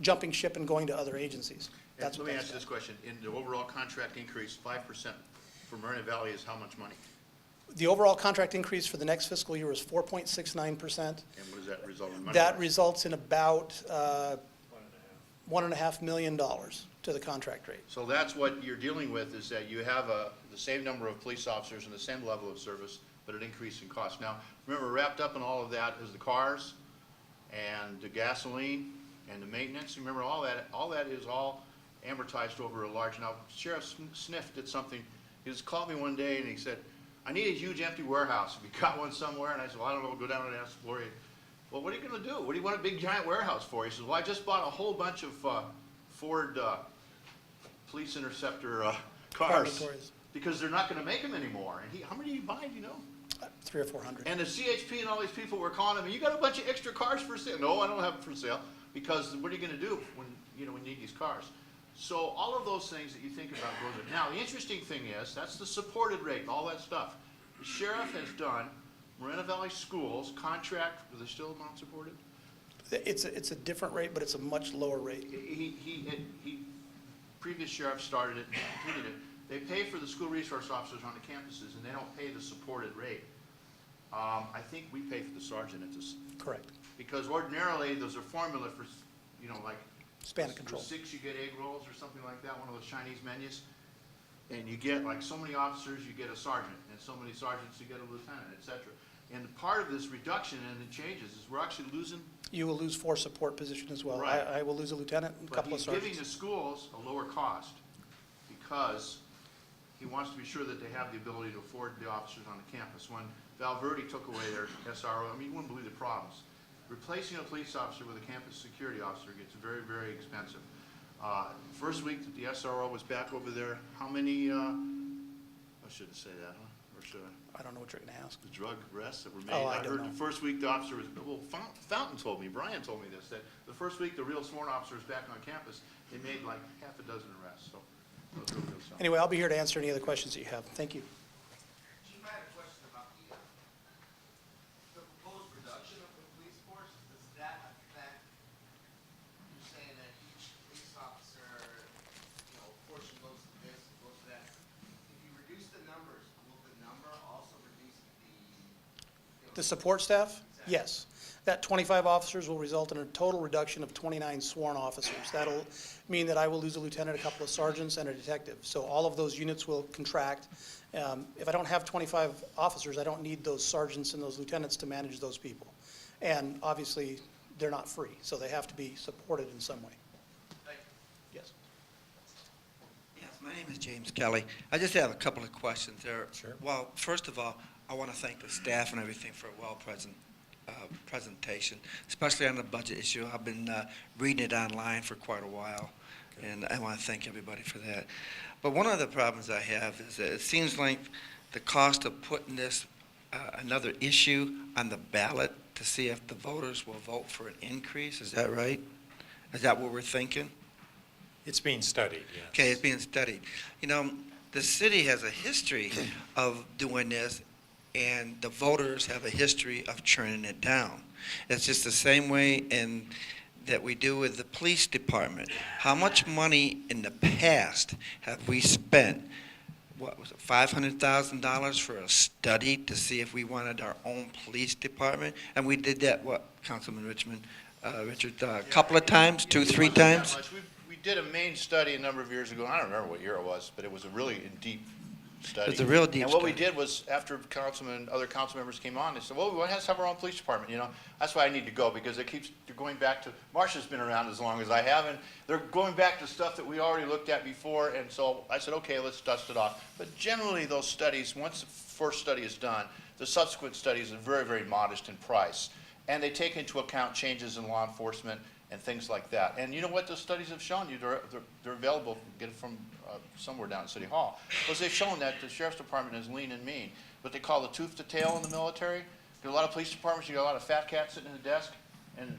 jumping ship and going to other agencies. That's what Let me that's ask this question. In the overall contract increase, 5% for Marina Valley is how much money? The overall contract increase for the next fiscal year is 4.69%. And what does that result in money? That results in about $1.5 million to the contract rate. So that's what you're dealing with, is that you have the same number of police officers and the same level of service, but an increase in cost. Now, remember, wrapped up in all of that is the cars and the gasoline and the maintenance. Remember, all that is all amortized over a large. Now, Sheriff Sniff did something. He just called me one day and he said, I need a huge empty warehouse. Have you got one somewhere? And I said, well, I don't know. Go down and ask Gloria. Well, what are you going to do? What do you want a big giant warehouse for? He says, well, I just bought a whole bunch of Ford Police Interceptor cars Laboratories. because they're not going to make them anymore. And how many do you buy, do you know? 300 or 400. And the CHP and all these people were calling him, you got a bunch of extra cars for sale? No, I don't have them for sale, because what are you going to do when we need these cars? So all of those things that you think about goes in. Now, the interesting thing is, that's the supported rate and all that stuff. The sheriff has done Moreno Valley Schools contract, are they still amount supported? It's a different rate, but it's a much lower rate. Previous sheriff started it and completed it. They pay for the school resource officers on the campuses, and they don't pay the supported rate. I think we pay for the sergeant at this. Correct. Because ordinarily, there's a formula for, like. Span of control. For 6, you get egg rolls or something like that, one of those Chinese menus. And you get, like, so many officers, you get a sergeant, and so many sergeants, you get a lieutenant, et cetera. And part of this reduction and the changes is we're actually losing. You will lose 4 support positions as well. Right. I will lose a lieutenant and a couple of But he's giving sergeants. the schools a lower cost because he wants to be sure that they have the ability to afford the officers on the campus. When Valverde took away their SRO, you wouldn't believe the problems. Replacing a police officer with a campus security officer gets very, very expensive. First week that the SRO was back over there, how many, I shouldn't say that, huh? Or should I? I don't know what you're going to ask. The drug arrests that were made. Oh, I don't heard know. the first week the officer was, Fountain told me, Brian told me this, that the first week the real sworn officer was back on campus, they made like half a dozen arrests, so. That was really good stuff. Anyway, I'll be here to answer any other questions that you have. Thank you. Chief, I had a question about the proposed reduction of the police force. Does that affect, you're saying that each police officer, portion goes to this, goes to that. If you reduce the numbers, will the number also reduce The support staff? Yes. That 25 officers will result in a total reduction of 29 sworn officers. That'll mean that I will lose a lieutenant, a couple of sergeants, and a detective. So all of those units will contract. If I don't have 25 officers, I don't need those sergeants and those lieutenants to manage those people. And obviously, they're not free, so they have to be supported in some way. Yes. Yes, my name is James Kelly. I just have a couple of questions there. Sure. Well, first of all, I want to thank the staff and everything for a presentation, especially on the budget issue. I've been reading it online for quite a while, and I want to thank everybody for that. But one of the problems I have is that it seems like the cost of putting this, another issue on the ballot to see if the voters will vote for an increase, is that right? Is that what we're thinking? It's being studied, yes. Okay, it's being studied. The city has a history of doing this, and the voters have a history of churning it down. It's just the same way that we do with the police department. How much money in the past have we spent what was it, $500,000 for a study to see if we wanted our own police department? And we did that, what, Councilman Richard, a couple of times, two, three times? We did a main study a number of years ago. I don't remember what year it was, but it was a really deep study. It's a real deep And what we study. did was, after other council members came on, they said, well, we want to have our own police department, you know? That's why I need to go, because they're going back to, Marcia's been around as long as I have, and they're going back to stuff that we already looked at before, and so I said, okay, let's dust it off. But generally, those studies, once the first study is done, the subsequent studies are very, very modest in price. And they take into account changes in law enforcement and things like that. And you know what those studies have shown you? They're available, get it from somewhere down at City Hall. Because they've shown that the Sheriff's Department is lean and mean. What they call the tooth to tail in the military. There are a lot of police departments, you got a lot of fat cats sitting in the desk and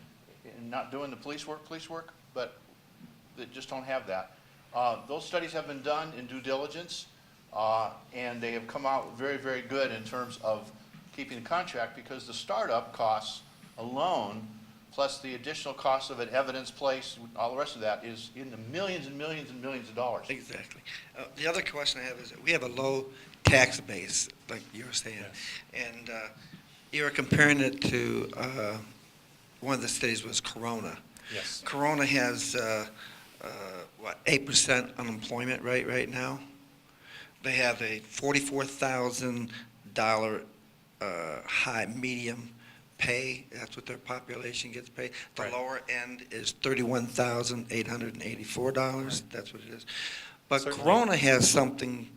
not doing the police work, but they just don't have that. Those studies have been done in due diligence, and they have come out very, very good in terms of keeping the contract, because the startup costs alone, plus the additional cost of an evidence place, all the rest of that, is in the millions and millions and millions of dollars. Exactly. The other question I have is that we have a low tax base, like you were saying. And you were comparing it to, one of the cities was Corona. Yes. Corona has, 8% unemployment rate right now? They have a $44,000 high, medium pay. That's what their population gets paid. The Right. lower end is $31,884. That's what it is. But Certainly. Corona has something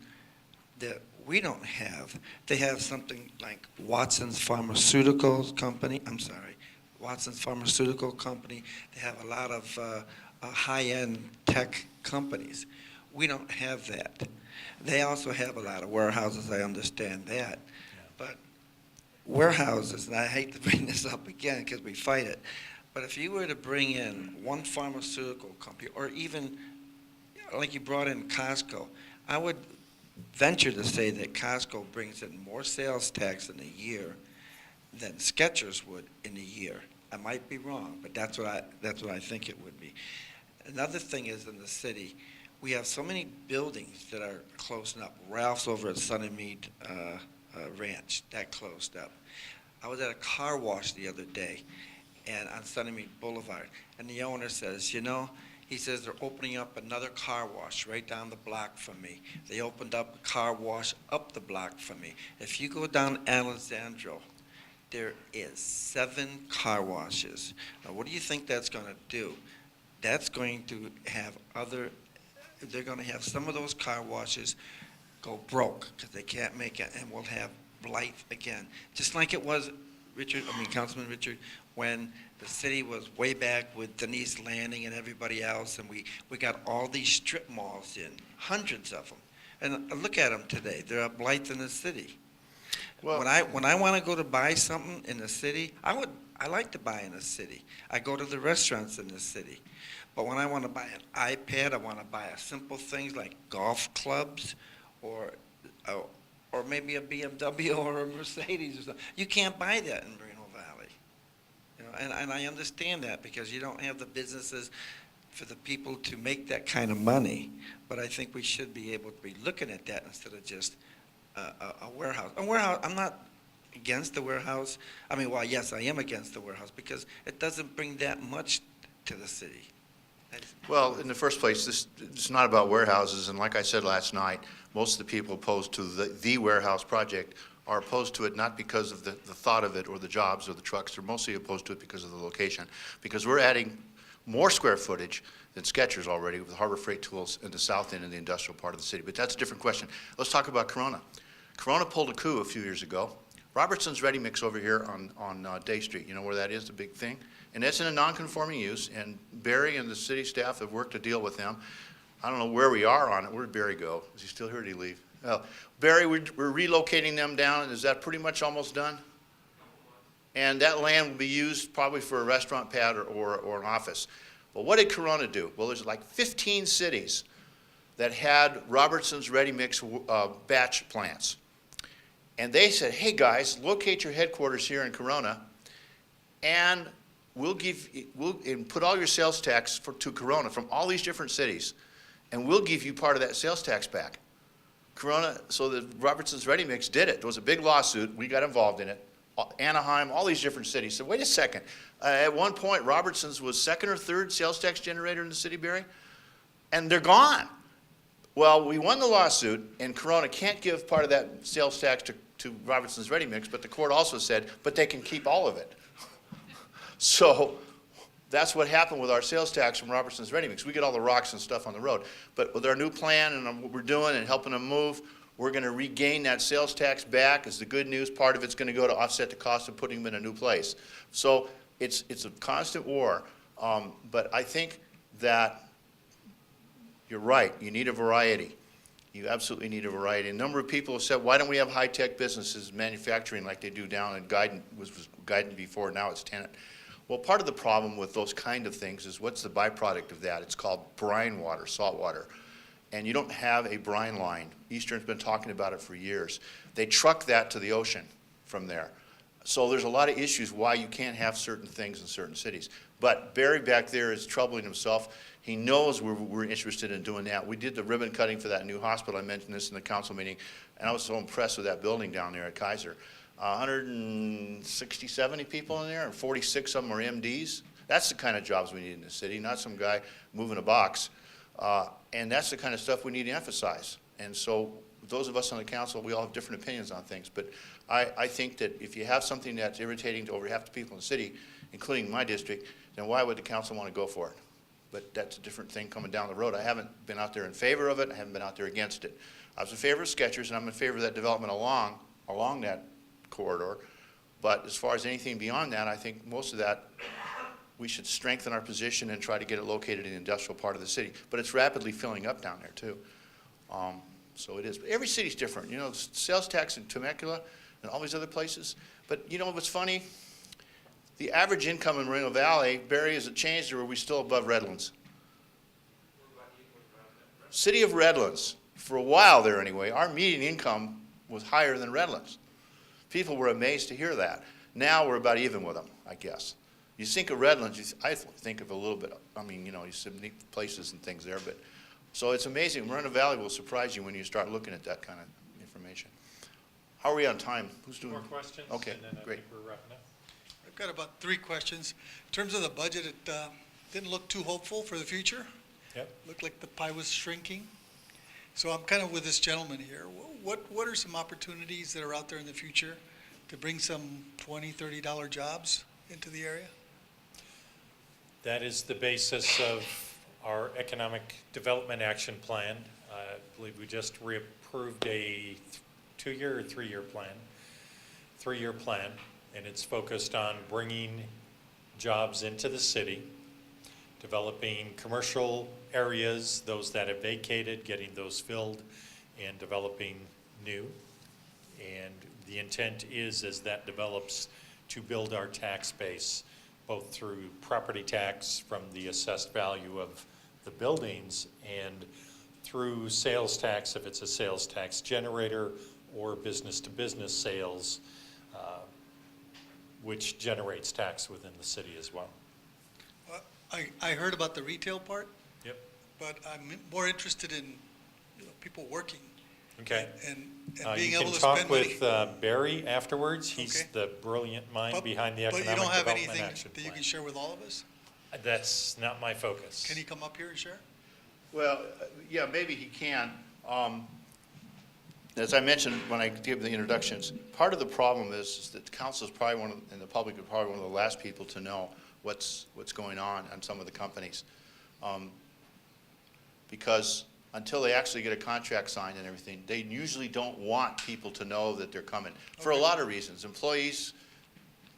that we don't have. They have something like Watson's Pharmaceutical Company. Watson's Pharmaceutical Company. They have a lot of high-end tech companies. We don't have that. They also have a lot of warehouses, I understand that. But warehouses, and I hate to bring this up again because we fight it, but if you were to bring in one pharmaceutical company, or even like you brought in Costco, I would venture to say that Costco brings in more sales tax in a year than Skechers would in a year. I might be wrong, but that's what I think it would be. Another thing is, in the city, we have so many buildings that are closing up. Ralph's over at Sunnymead Ranch, that closed up. I was at a car wash the other day, and on Sunnymead Boulevard, and the owner says, you know, he says they're opening up another car wash right down the block from me. They opened up a car wash up the block from me. If you go down Alexandro, there is 7 car washes. Now, what do you think that's going to do? That's going to have they're going to have some of those car washes go broke because they can't make it, and we'll have blight again. Just like it was, Councilman Richard, when the city was way back with Denise Landing and everybody else, and we got all these strip malls in, hundreds of them. And look at them today. They're a blight in the city. Well, When I want to go to buy something in the city, I like to buy in the city. I go to the restaurants in the city. But when I want to buy an iPad, I want to buy simple things like golf clubs, or maybe a BMW or a Mercedes or something. You can't buy that in Moreno Valley. You know, and I understand that, because you don't have the businesses for the people to make that kind of money. But I think we should be able to be looking at that instead of just a warehouse. A warehouse, I'm not against the warehouse. Yes, I am against the warehouse, because it doesn't bring that much to the city. Well, in the first place, it's not about warehouses, and like I said last night, most of the people opposed to the warehouse project are opposed to it not because of the thought of it or the jobs or the trucks. They're mostly opposed to it because of the location, because we're adding more square footage than Skechers already with Harbor Freight Tools in the south end in the industrial part of the city. But that's a different question. Let's talk about Corona. Corona pulled a coup a few years ago. Robertson's Ready Mix over here on Day Street, you know where that is, the big thing? And that's in a non-conforming use, and Barry and the city staff have worked a deal with them. I don't know where we are on it. Where'd Barry go? Is he still here or did he leave? Barry, we're relocating them down. Is that pretty much almost done? And that land will be used probably for a restaurant pad or an office. But what did Corona do? Well, there's like 15 cities that had Robertson's Ready Mix batch plants. And they said, hey guys, locate your headquarters here in Corona, and we'll put all your sales tax to Corona from all these different cities, and we'll give you part of that sales tax back. Corona, so the Robertson's Ready Mix did it. There was a big lawsuit. We got involved in it. Anaheim, all these different cities said, wait a second. At one point, Robertson's was second or third sales tax generator in the city, Barry, and they're gone. Well, we won the lawsuit, and Corona can't give part of that sales tax to Robertson's Ready Mix, but the court also said, but they can keep all of it. So that's what happened with our sales tax from Robertson's Ready Mix. We get all the rocks and stuff on the road. But with our new plan and what we're doing and helping them move, we're going to regain that sales tax back. Is the good news. Part of it's going to go to offset the cost of putting them in a new place. So it's a constant war. But I think that you're right. You need a variety. You absolutely need a variety. A number of people have said, why don't we have high-tech businesses, manufacturing like they do down in Guidon, was Guidon before, now it's Tenet. Well, part of the problem with those kind of things is what's the byproduct of that? It's called brine water, salt water. And you don't have a brine line. Eastern's been talking about it for years. They truck that to the ocean from there. So there's a lot of issues why you can't have certain things in certain cities. But Barry back there is troubling himself. He knows we're interested in doing that. We did the ribbon cutting for that new hospital. I mentioned this in the council meeting, and I was so impressed with that building down there at Kaiser. 160, 70 people in there, and 46 of them are MDs. That's the kind of jobs we need in the city, not some guy moving a box. And that's the kind of stuff we need to emphasize. And so those of us on the council, we all have different opinions on things. But I think that if you have something that's irritating to over half the people in the city, including my district, then why would the council want to go for it? But that's a different thing coming down the road. I haven't been out there in favor of it. I haven't been out there against it. I was in favor of Skechers, and I'm in favor of that development along that corridor. But as far as anything beyond that, I think most of that, we should strengthen our position and try to get it located in the industrial part of the city. But it's rapidly filling up down there, too. So it is. But every city's different. You know, sales tax in Temecula and all these other places. But you know what's funny? The average income in Moreno Valley, Barry, has it changed, or are we still above Redlands? City of Redlands, for a while there anyway, our median income was higher than Redlands. People were amazed to hear that. Now we're about even with them, I guess. You think of Redlands, I think of a little bit, I mean, you know, you see neat places and things there, but, so it's amazing. Moreno Valley will surprise you when you start looking at that kind of information. How are we on time? Who's doing? More questions? Okay, and then I great. think we're wrapping up. I've got about 3 questions. In terms of the budget, it didn't look too hopeful for the future. Yep. Looked like the pie was shrinking. So I'm kind of with this gentleman here. What are some opportunities that are out there in the future to bring some $20, $30 jobs into the area? That is the basis of our Economic Development Action Plan. I believe we just reapproved a 2-year or 3-year plan? 3-year plan, and it's focused on bringing jobs into the city, developing commercial areas, those that have vacated, getting those filled, and developing new. And the intent is, as that develops, to build our tax base, both through property tax from the assessed value of the buildings and through sales tax, if it's a sales tax generator, or business-to-business sales, which generates tax within the city as well. I heard about the retail part. Yep. But I'm more interested in, people working. Okay. And being able to You spend money. can talk with Barry afterwards. He's Okay. the brilliant mind But- behind the But Economic you don't have Development anything Action that you Plan. can share with all of us? That's not my focus. Can you come up here and share? Well, yeah, maybe he can. As I mentioned when I gave the introductions, part of the problem is that the council is probably and the public are probably one of the last people to know what's going on some of the companies. Because until they actually get a contract signed and everything, they usually don't want people to know that they're coming, for a lot of reasons. Employees,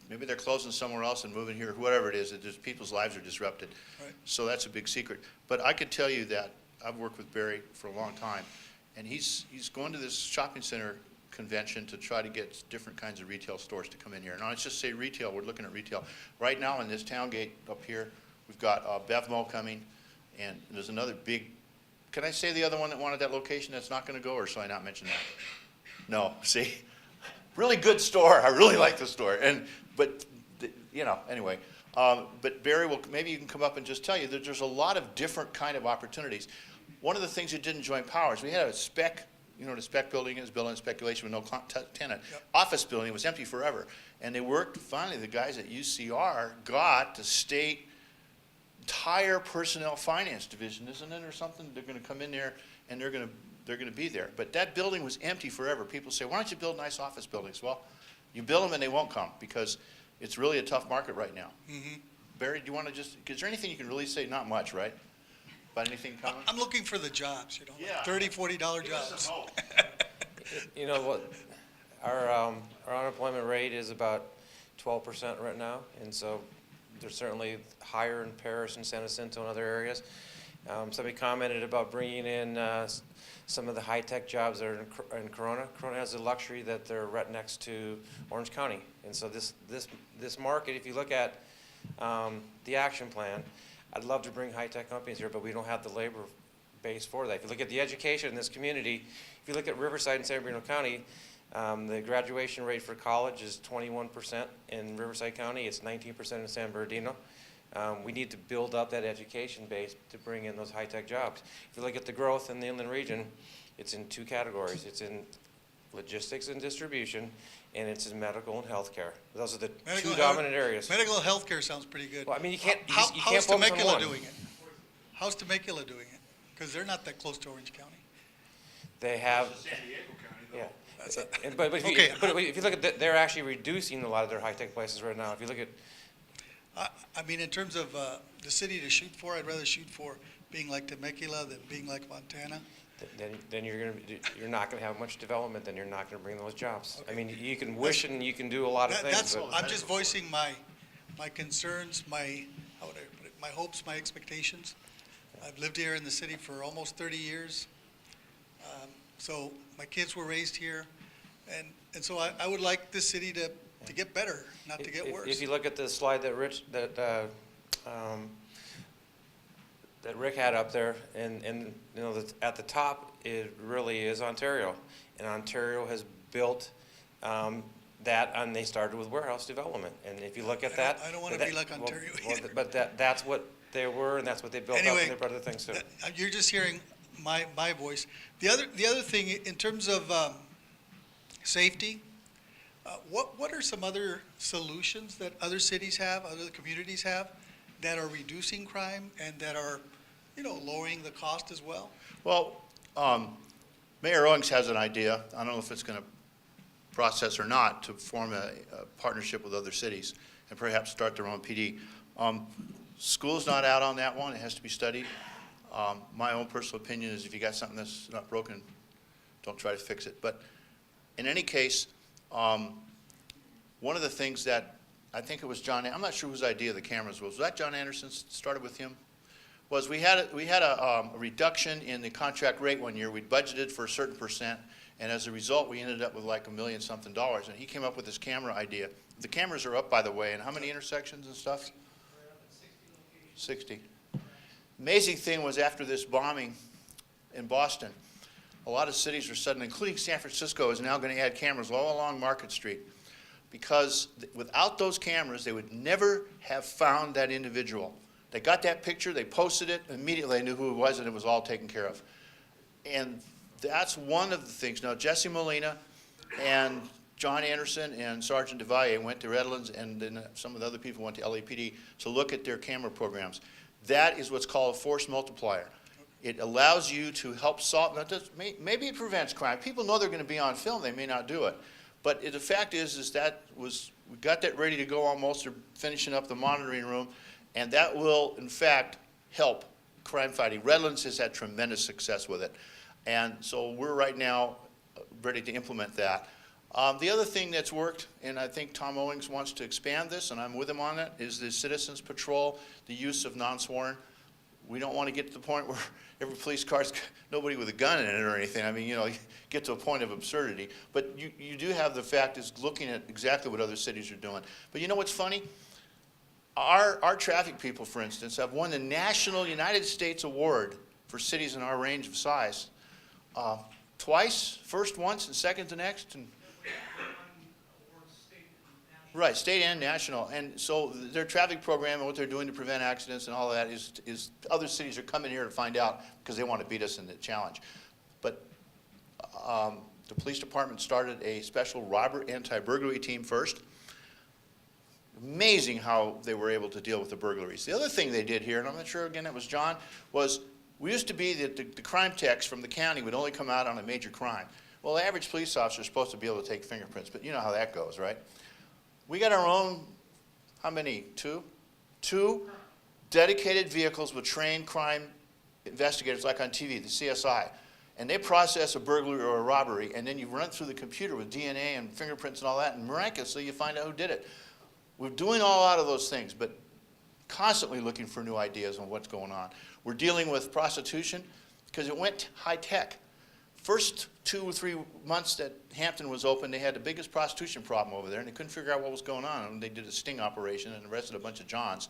maybe they're closing somewhere else and moving here, whatever it is, people's lives are disrupted. Right. So that's a big secret. But I could tell you that I've worked with Barry for a long time, and he's going to this shopping center convention to try to get different kinds of retail stores to come in here. Now, let's just say retail, we're looking at retail. Right now in this town gate up here, we've got Bevmo coming, and there's another big, can I say the other one that wanted that location that's not going to go, or shall I not mention that? No, see? Really good store. I really like the store. But anyway. But Barry, maybe you can come up and just tell you that there's a lot of different kind of opportunities. One of the things that didn't join powers, we had a spec, you know what a spec building is, building speculation with no tenant. Yep. Office building was empty forever. And they worked, finally, the guys at UCR got the state entire personnel finance division, isn't it, or something? They're gonna come in there and they're gonna be there. But that building was empty forever. People say, why don't you build nice office buildings? Well, you build them and they won't come because it's really a tough market right now. Barry, do you want to just, is there anything you can really say? Not much, right? About anything coming? I'm looking for the jobs, you know, Yeah. $30, $40 Give us jobs. some hope. You know what, our unemployment rate is about 12% right now, and so they're certainly higher in Paris and San Jacinto and other areas. Somebody commented about bringing in some of the high-tech jobs that are in Corona. Corona has the luxury that they're right next to Orange County, and so this market, if you look at the action plan, I'd love to bring high-tech companies here, but we don't have the labor base for that. If you look at the education in this community, if you look at Riverside and San Bernardino County, the graduation rate for college is 21% in Riverside County. It's 19% in San Bernardino. We need to build up that education base to bring in those high-tech jobs. If you look at the growth in the inland region, it's in two categories. It's in logistics and distribution, and it's in medical and healthcare. Those are the two dominant areas. Medical health care sounds pretty good. Well, I mean, you can't How's focus on Temecula one. doing it? How's Temecula doing it? Because they're not that close to Orange County. They have, San Diego County, though. yeah. But if you look at, they're actually reducing a lot of their high-tech places right now. If you look at, I mean, in terms of the city to shoot for, I'd rather shoot for being like Temecula than being like Montana. then you're not gonna have much development, then you're not gonna bring those jobs. I mean, you can wish and you can do a lot of things, but. I'm just voicing my concerns, how would I put it, my hopes, my expectations. I've lived here in the city for almost 30 years. So my kids were raised here, and so I would like this city to get better, not to get worse. If you look at the slide that Rick had up there, and you know, at the top, it really is Ontario. And Ontario has built that, and they started with warehouse development. And if you look at that. I don't want to be like Ontario either. But that's what they were, and that's what they built up, Anyway, and they brought other things too. You're just hearing my voice. The other thing, in terms of safety, what are some other solutions that other cities have, other communities have, that are reducing crime and that are, you know, lowering the cost as well? Well, Mayor Owings has an idea. I don't know if it's going to process or not, to form a partnership with other cities and perhaps start their own PD. School's not out on that one. It has to be studied. My own personal opinion is if you got something that's not broken, don't try to fix it. But in any case, one of the things that I think it was John, I'm not sure whose idea the cameras was. Was that John Anderson's? Started with him? Was we had a reduction in the contract rate one year. We'd budgeted for a certain percent, and as a result, we ended up with like $1 million something. And he came up with this camera idea. The cameras are up, by the way, and how many intersections and stuff? 60. Amazing thing was after this bombing in Boston, a lot of cities are suddenly, including San Francisco, is now going to add cameras all along Market Street. Because without those cameras, they would never have found that individual. They got that picture, they posted it, immediately they knew who it was, and it was all taken care of. And that's one of the things. Now, Jesse Molina and John Anderson and Sergeant DeValle went to Redlands, and then some of the other people went to LAPD to look at their camera programs. That is what's called a force multiplier. It allows you to help solve, maybe it prevents crime. People know they're going to be on film, they may not do it. But the fact is we got that ready to go almost, they're finishing up the monitoring room, and that will, in fact, help crime fighting. Redlands has had tremendous success with it. And so we're right now ready to implement that. The other thing that's worked, and I think Tom Owings wants to expand this, and I'm with him on it, is the Citizens Patrol, the use of non-sworn. We don't want to get to the point where every police car's nobody with a gun in it or anything. I mean, you know, you get to a point of absurdity. But you do have the fact is looking at exactly what other cities are doing. But you know what's funny? Our traffic people, for instance, have won the National United States Award for cities in our range of size twice, first once and second the next. And right, state and national. And so their traffic program and what they're doing to prevent accidents and all of that is other cities are coming here to find out because they want to beat us in the challenge. But the police department started a special anti-burglary team first. Amazing how they were able to deal with the burglaries. The other thing they did here, and I'm not sure, again, it was John, was we used to be that the crime techs from the county would only come out on a major crime. Well, the average police officer is supposed to be able to take fingerprints, but you know how that goes, right? We got our own, how many, two? Two dedicated vehicles with trained crime investigators like on TV, the CSI. And they process a burglary or a robbery, and then you run it through the computer with DNA and fingerprints and all that, and miraculously you find out who did it. We're doing all out of those things, but constantly looking for new ideas on what's going on. We're dealing with prostitution because it went high-tech. First 2 or 3 months that Hampton was open, they had the biggest prostitution problem over there, and they couldn't figure out what was going on. And they did a sting operation and arrested a bunch of Johns,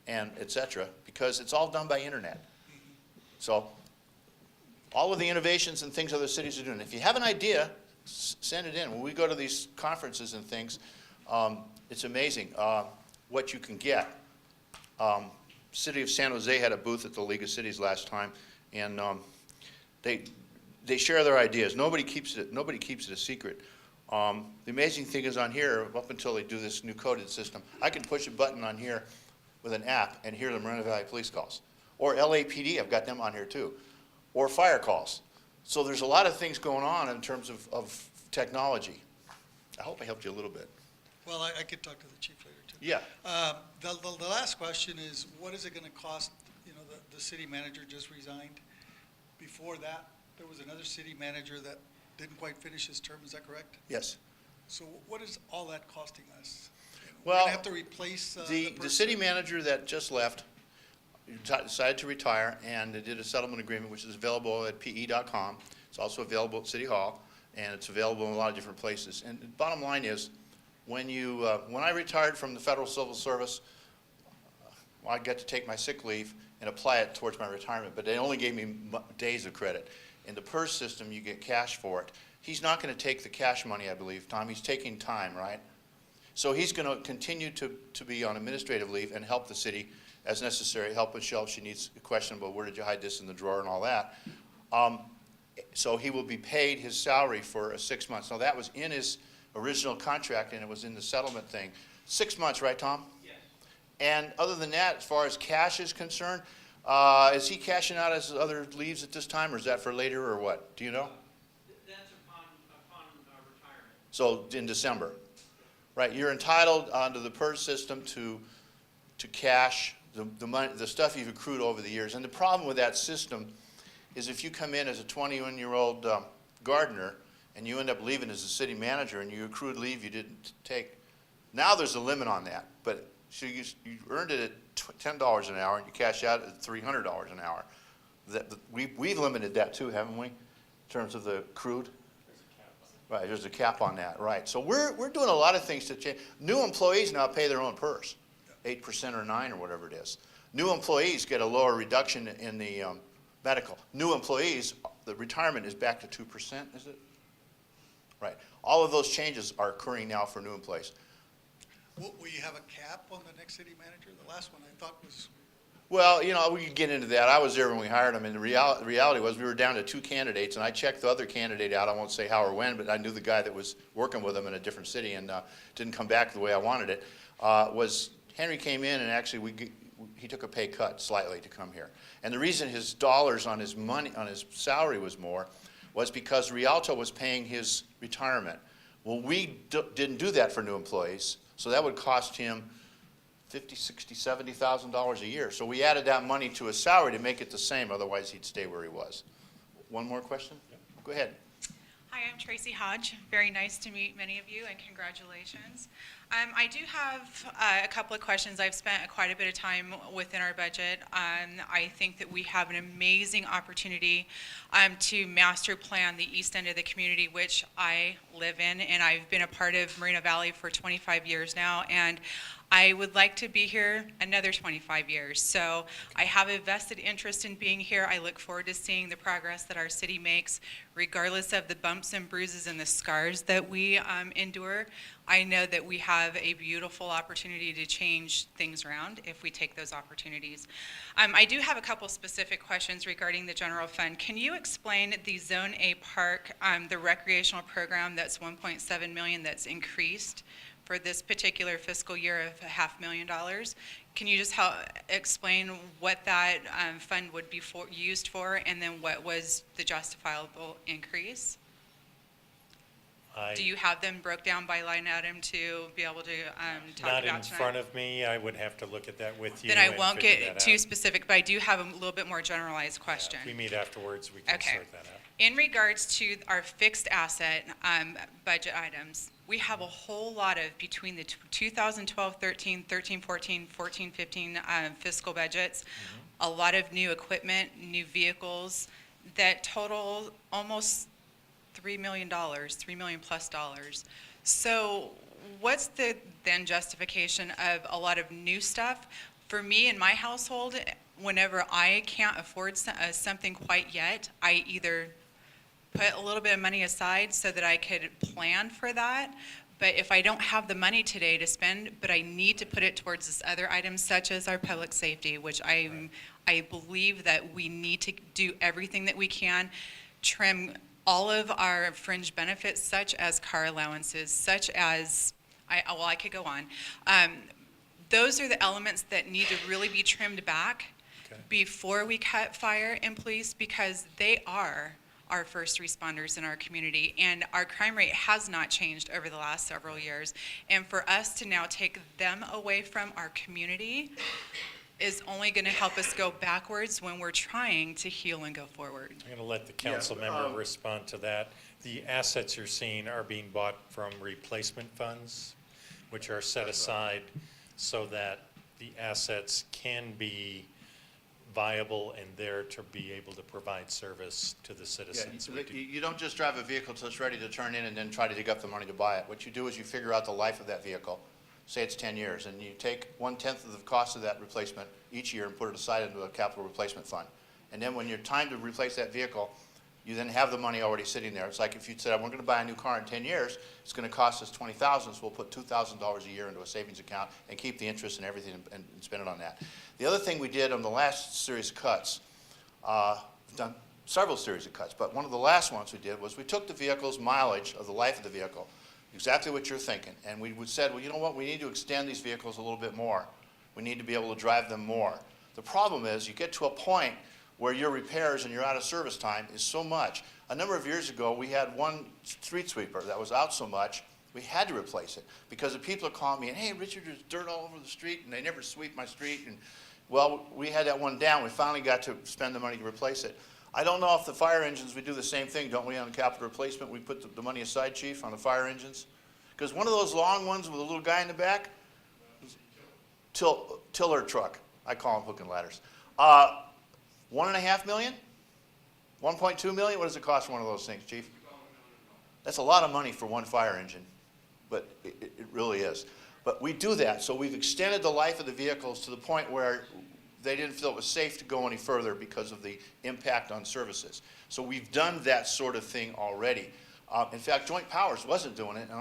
and et cetera, because it's all done by internet. So all of the innovations and things other cities are doing. If you have an idea, send it in. When we go to these conferences and things, it's amazing what you can get. City of San Jose had a booth at the League of Cities last time, and they share their ideas. Nobody keeps it a secret. The amazing thing is on here, up until they do this new coded system, I can push a button on here with an app and hear the Moreno Valley police calls. Or LAPD, I've got them on here too. Or fire calls. So there's a lot of things going on in terms of technology. I hope I helped you a little bit. Well, I could talk to the chief later, too. Yeah. The last question is, what is it going to cost, the city manager just resigned. Before that, there was another city manager that didn't quite finish his term, is that correct? Yes. So what is all that costing us? Well, We're going to have to replace the the city manager that just left decided to retire, and they did a settlement agreement, which is available at pe.com. It's also available at City Hall, and it's available in a lot of different places. And the bottom line is, when I retired from the Federal Civil Service, I got to take my sick leave and apply it towards my retirement, but they only gave me days of credit. In the PERS system, you get cash for it. He's not going to take the cash money, I believe, Tom. He's taking time, right? So he's going to continue to be on administrative leave and help the city as necessary, help Michelle if she needs a question about where did you hide this in the drawer and all that. So he will be paid his salary for 6 months. Now, that was in his original contract, and it was in the settlement thing. 6 months, right, Tom? Yes. And other than that, as far as cash is concerned, is he cashing out his other leaves at this time, or is that for later, or what? Do you know? That's upon retirement. So in December. Right, you're entitled under the PERS system to cash the money, the stuff you've accrued over the years. And the problem with that system is if you come in as a 21-year-old gardener and you end up leaving as a city manager and you accrued leave you didn't take, now there's a limit on that. But so you earned it at $10 an hour and you cash out at $300 an hour. We've limited that too, haven't we, in terms of the accrued? Right, there's a cap on that, right. So we're doing a lot of things to change. New employees now pay their own PERS, 8% or 9% or whatever it is. New employees get a lower reduction in the medical. New employees, the retirement is back to 2%, is it? Right. All of those changes are occurring now for new employees. Will you have a cap on the next city manager? The last one I thought was... Well, we could get into that. I was there when we hired him, and the reality was we were down to 2 candidates, and I checked the other candidate out. I won't say how or when, but I knew the guy that was working with him in a different city and didn't come back the way I wanted it. Henry came in, and actually he took a pay cut slightly to come here. And the reason his dollars on his salary was more was because Rialto was paying his retirement. Well, we didn't do that for new employees, so that would cost him $50,000, $60,000, $70,000 a year. So we added that money to his salary to make it the same, otherwise he'd stay where he was. One more question? Yeah. Go ahead. Hi, I'm Tracy Hodge. Very nice to meet many of you, and congratulations. I do have a couple of questions. I've spent quite a bit of time within our budget. I think that we have an amazing opportunity to master plan the east end of the community, which I live in, and I've been a part of Moreno Valley for 25 years now, and I would like to be here another 25 years. So I have a vested interest in being here. I look forward to seeing the progress that our city makes, regardless of the bumps and bruises and the scars that we endure. I know that we have a beautiful opportunity to change things around if we take those opportunities. I do have a couple specific questions regarding the general fund. Can you explain the Zone A Park, the recreational program that's 1.7 million that's increased for this particular fiscal year of $500,000? Can you just help explain what that fund would be used for, and then what was the justifiable increase? Do you have them broke down by line item to be able to talk about tonight? Not in front of me. I would have to look at that with you. Then I and won't figure get that too out. specific, but I do have a little bit more generalized question. If we meet afterwards, we can Okay. sort that out. In regards to our fixed asset budget items, we have a whole lot of, between the 2012-13, 13-14, 14-15 fiscal budgets, a lot of new equipment, new vehicles that total almost $3 million, $3 million plus dollars. So what's the then justification of a lot of new stuff? For me in my household, whenever I can't afford something quite yet, I either put a little bit of money aside so that I could plan for that. But if I don't have the money today to spend, but I need to put it towards this other items such as our public safety, which I believe that we need to do everything that we can, trim all of our fringe benefits such as car allowances, such as, I could go on. Those are the elements that need to really be trimmed back before we cut fire and police, because they are our first responders in our community, and our crime rate has not changed over the last several years. And for us to now take them away from our community is only going to help us go backwards when we're trying to heal and go forward. I'm going to let the council member respond to that. The assets you're seeing are being bought from replacement funds, which are set aside so that the assets can be viable and there to be able to provide service to the citizens. You don't just drive a vehicle till it's ready to turn in and then try to dig up the money to buy it. What you do is you figure out the life of that vehicle. Say it's 10 years, and you take 1/10 of the cost of that replacement each year and put it aside into a capital replacement fund. And then when you're time to replace that vehicle, you then have the money already sitting there. It's like if you said, we're going to buy a new car in 10 years, it's going to cost us $20,000, so we'll put $2,000 a year into a savings account and keep the interest and everything and spend it on that. The other thing we did on the last series of cuts, we've done several series of cuts, but one of the last ones we did was we took the vehicle's mileage of the life of the vehicle, exactly what you're thinking, and we said, well, you know what, we need to extend these vehicles a little bit more. We need to be able to drive them more. The problem is you get to a point where your repairs and your out of service time is so much. A number of years ago, we had one street sweeper that was out so much, we had to replace it because the people are calling me and, hey, Richard, there's dirt all over the street and they never sweep my street. And well, we had that one down. We finally got to spend the money to replace it. I don't know if the fire engines, we do the same thing, don't we, on capital replacement? We put the money aside, Chief, on the fire engines? Because one of those long ones with a little guy in the back, tiller truck, I call them hook and ladders. $1.5 million? 1.2 million? What does it cost for one of those things, Chief? That's a lot of money for one fire engine, but it really is. But we do that, so we've extended the life of the vehicles to the point where they didn't feel it was safe to go any further because of the impact on services. So we've done that sort of thing already. In fact, Joint Powers wasn't doing it, and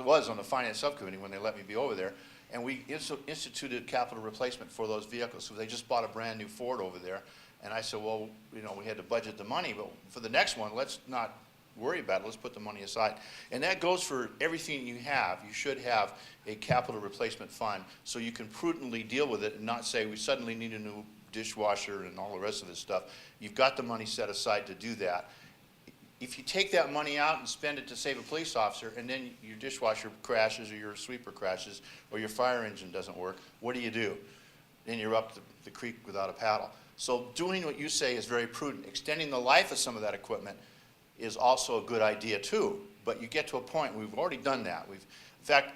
was on the finance subcommittee when they let me be over there, and we instituted capital replacement for those vehicles. So they just bought a brand new Ford over there, and I said, well, you know, we had to budget the money, but for the next one, let's not worry about it. Let's put the money aside. And that goes for everything you have. You should have a capital replacement fund so you can prudently deal with it and not say we suddenly need a new dishwasher and all the rest of this stuff. You've got the money set aside to do that. If you take that money out and spend it to save a police officer and then your dishwasher crashes or your sweeper crashes or your fire engine doesn't work, what do? Then you're up the creek without a paddle. So doing what you say is very prudent. Extending the life of some of that equipment is also a good idea too, but you get to a point, we've already done that. In fact,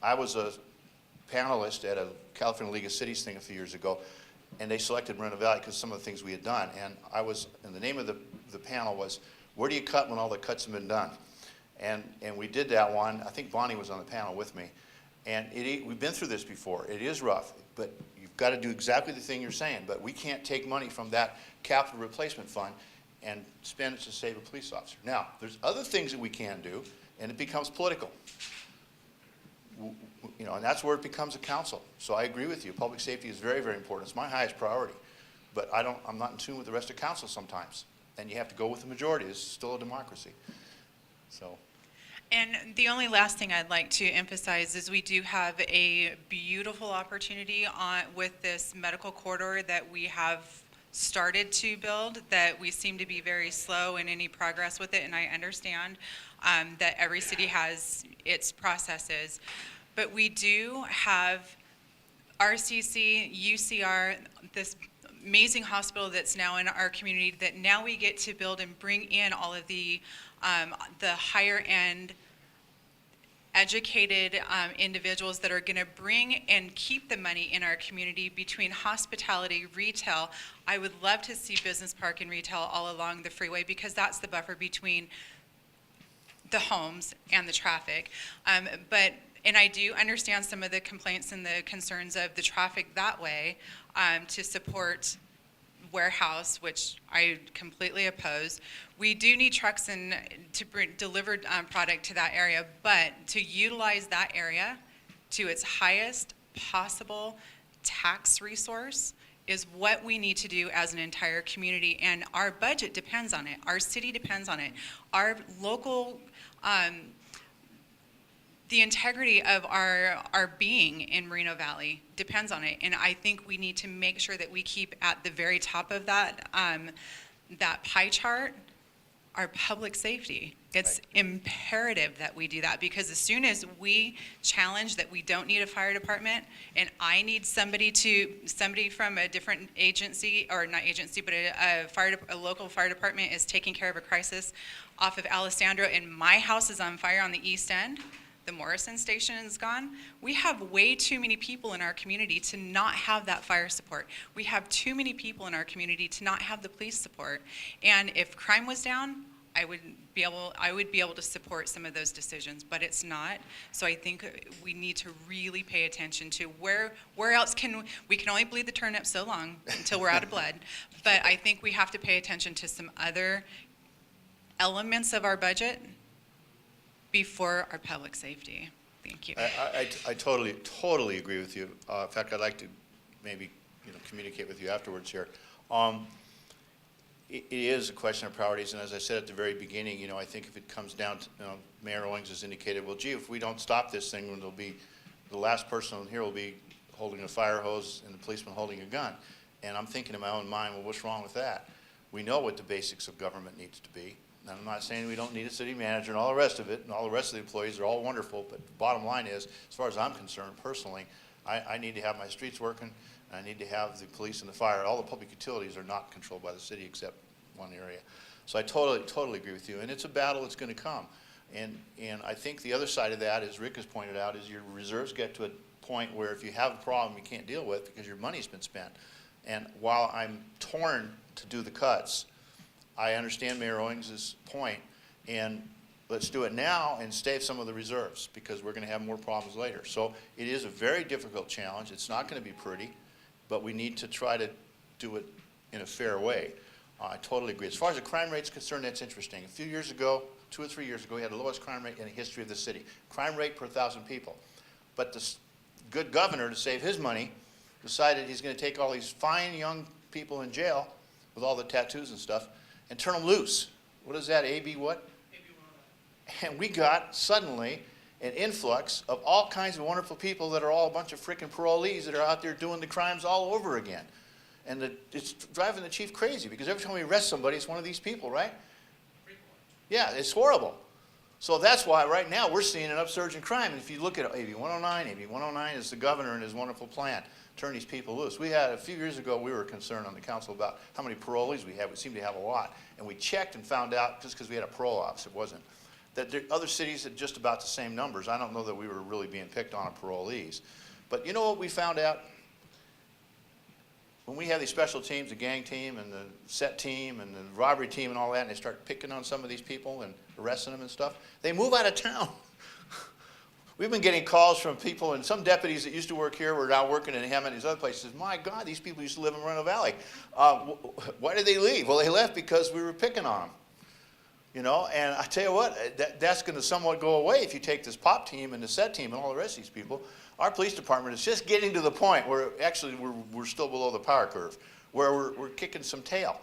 I was a panelist at a California League of Cities thing a few years ago, and they selected Moreno Valley because some of the things we had done, and the name of the panel was, where do you cut when all the cuts have been done? And we did that one. I think Bonnie was on the panel with me, and we've been through this before. It is rough, but you've got to do exactly the thing you're saying, but we can't take money from that capital replacement fund and spend it to save a police officer. Now, there's other things that we can do, and it becomes political. you know, and that's where it becomes a council. So I agree with you. Public safety is very, very important. It's my highest priority. But I'm not in tune with the rest of council sometimes. And you have to go with the majority. It's still a democracy. So. And the only last thing I'd like to emphasize is we do have a beautiful opportunity with this medical corridor that we have started to build, that we seem to be very slow in any progress with it, and I understand that every city has its processes. But we do have RCC, UCR, this amazing hospital that's now in our community that now we get to build and bring in all of the higher end educated individuals that are going to bring and keep the money in our community between hospitality, retail. I would love to see business park and retail all along the freeway because that's the buffer between the homes and the traffic. And I do understand some of the complaints and the concerns of the traffic that way to support warehouse, which I completely oppose. We do need trucks to deliver product to that area, but to utilize that area to its highest possible tax resource is what we need to do as an entire community, and our budget depends on it. Our city depends on it. Our local, the integrity of our being in Moreno Valley depends on it, and I think we need to make sure that we keep at the very top of that pie chart our public safety. It's imperative that we do that, because as soon as we challenge that we don't need a fire department, and I need somebody from a different agency, or not agency, but a local fire department is taking care of a crisis off of Alessandro, and my house is on fire on the east end, the Morrison station is gone. We have way too many people in our community to not have that fire support. We have too many people in our community to not have the police support. And if crime was down, I would be able to support some of those decisions, but it's not. So I think we need to really pay attention to where else we can only bleed the turnip so long until we're out of blood. But I think we have to pay attention to some other elements of our budget before our public safety. Thank you. I totally agree with you. In fact, I'd like to maybe communicate with you afterwards here. It is a question of priorities, and as I said at the very beginning, I think if it comes down to, Mayor Owings has indicated, well, gee, if we don't stop this thing, it'll be the last person here will be holding a fire hose and the policeman holding a gun. And I'm thinking in my own mind, well, what's wrong with that? We know what the basics of government needs to be. And I'm not saying we don't need a city manager and all the rest of it, and all the rest of the employees are all wonderful, but the bottom line is, as far as I'm concerned personally, I need to have my streets working, and I need to have the police and the fire. All the public utilities are not controlled by the city except one area. So I totally agree with you, and it's a battle that's going to come. And I think the other side of that, as Rick has pointed out, is your reserves get to a point where if you have a problem you can't deal with because your money's been spent. And while I'm torn to do the cuts, I understand Mayor Owings' point, and let's do it now and save some of the reserves because we're going to have more problems later. So it is a very difficult challenge. It's not going to be pretty, but we need to try to do it in a fair way. I totally agree. As far as the crime rate is concerned, that's interesting. A few years ago, 2 or 3 years ago, we had the lowest crime rate in the history of the city. Crime rate per 1,000 people. But the good governor, to save his money, decided he's going to take all these fine young people in jail with all the tattoos and stuff and turn them loose. What is that, AB what? AB 109. And we got suddenly an influx of all kinds of wonderful people that are all a bunch of frickin' parolees that are out there doing the crimes all over again. And it's driving the chief crazy because every time we arrest somebody, it's one of these people, right? Yeah, it's horrible. So that's why right now we're seeing an upsurge in crime. And if you look at AB 109, AB 109 is the governor and his wonderful plan, turn these people loose. We had, a few years ago, we were concerned on the council about how many parolees we had. We seem to have a lot. And we checked and found out, just because we had a parole officer, it wasn't, that there, other cities had just about the same numbers. I don't know that we were really being picked on parolees. But you know what we found out? When we have these special teams, the gang team and the set team and the robbery team and all that, and they start picking on some of these people and arresting them and stuff, they move out of town. We've been getting calls from people, and some deputies that used to work here were now working in Hammond and these other places. My God, these people used to live in Moreno Valley. Why did they leave? Well, they left because we were picking on them. you know, and I tell you what, that's going to somewhat go away if you take this POP team and the SET team and all the rest of these people. Our police department is just getting to the point where actually we're still below the power curve, where we're kicking some tail.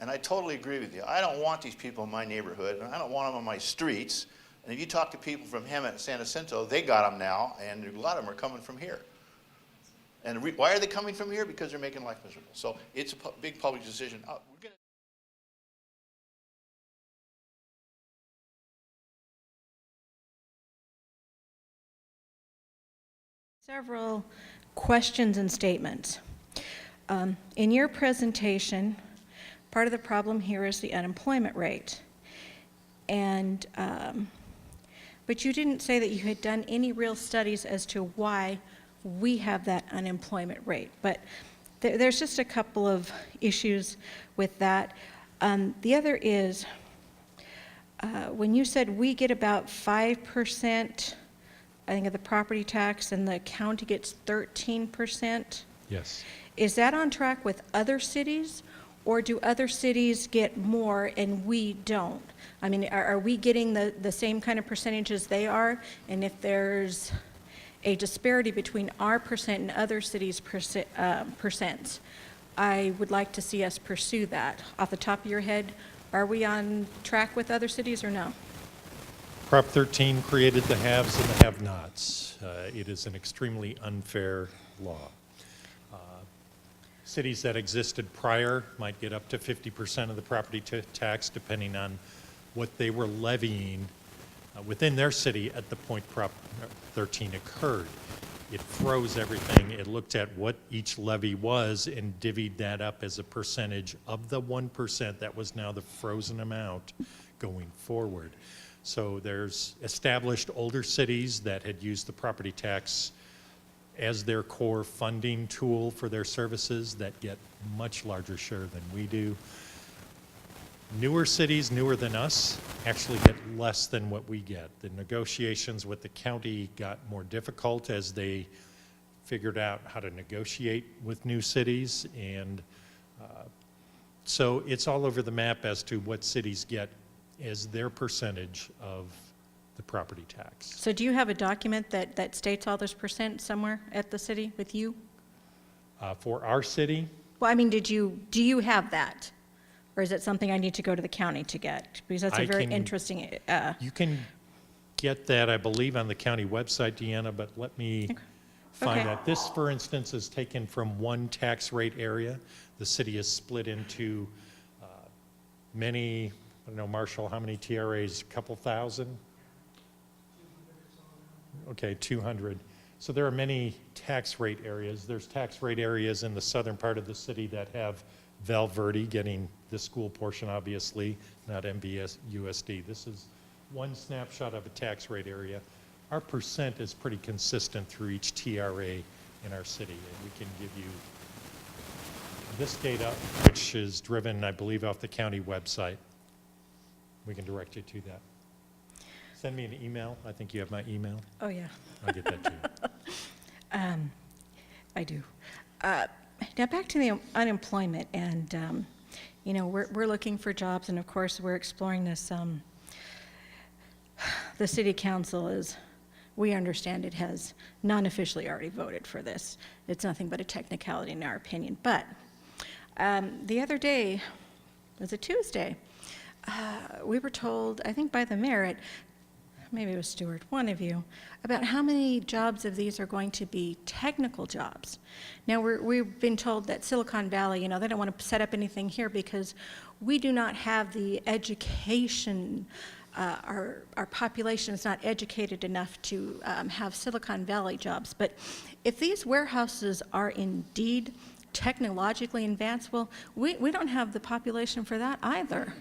And I totally agree with you. I don't want these people in my neighborhood, and I don't want them on my streets. And if you talk to people from Hemet and San Jacinto, they got them now, and a lot of them are coming from here. And why are they coming from here? Because they're making life miserable. So it's a big public decision. We're gonna Several questions and statements. In your presentation, part of the problem here is the unemployment rate. And, but you didn't say that you had done any real studies as to why we have that unemployment rate. But there's just a couple of issues with that. The other is, when you said we get about 5%, I think, of the property tax, and the county gets 13%. Yes. Is that on track with other cities, or do other cities get more and we don't? I mean, are we getting the same kind of percentages they are? And if there's a disparity between our percent and other cities' percents, I would like to see us pursue that. Off the top of your head, are we on track with other cities or no? Prop 13 created the haves and the have-nots. It is an extremely unfair law. Cities that existed prior might get up to 50% of the property tax, depending on what they were levying within their city at the point Prop 13 occurred. It froze everything. It looked at what each levy was and divvied that up as a percentage of the 1% that was now the frozen amount going forward. So there's established older cities that had used the property tax as their core funding tool for their services that get much larger share than we do. Newer cities, newer than us, actually get less than what we get. The negotiations with the county got more difficult as they figured out how to negotiate with new cities, and so it's all over the map as to what cities get as their percentage of the property tax. So do you have a document that states all this percent somewhere at the city with you? For our city, Well, I mean, do you have that? Or is it something I need to go to the county to get? Because that's a very interesting, you can get that, I believe, on the county website, Deanna, but let me find Okay. that. This, for instance, is taken from one tax rate area. The city is split into many, I don't know, Marshall, how many TRAs? A couple thousand? Okay, 200. So there are many tax rate areas. There's tax rate areas in the southern part of the city that have Val Verde getting the school portion, obviously, not MVS USD. This is one snapshot of a tax rate area. Our percent is pretty consistent through each TRA in our city, and we can give you this data, which is driven, I believe, off the county website. We can direct you to that. Send me an email. I think you have my email. oh, yeah. I'll get that to you. I do. Now back to the unemployment, and you know, we're looking for jobs, and of course we're exploring this. The city council is, we understand it, has non-officially already voted for this. It's nothing but a technicality in our opinion. But the other day, was it Tuesday? We were told, I think by the mayor, maybe it was Stuart, one of you, about how many jobs of these are going to be technical jobs. Now, we've been told that Silicon Valley, you know, they don't want to set up anything here because we do not have the education, our population is not educated enough to have Silicon Valley jobs. But if these warehouses are indeed technologically advanced, well, we don't have the population for that either.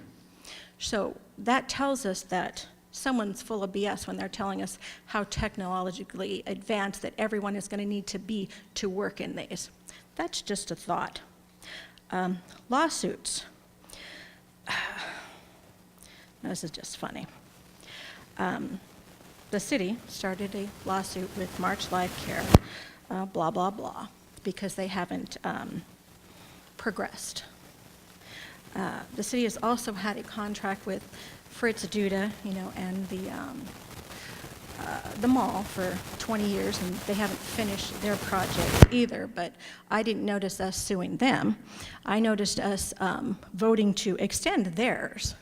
So that tells us that someone's full of BS when they're telling us how technologically advanced that everyone is going to need to be to work in these. That's just a thought. Lawsuits. This is just funny. The city started a lawsuit with March Life Care, blah, blah, blah, because they haven't progressed. The city has also had a contract with Fritz Duda, and the mall for 20 years, and they haven't finished their project either, but I didn't notice us suing them. I noticed us voting to extend theirs.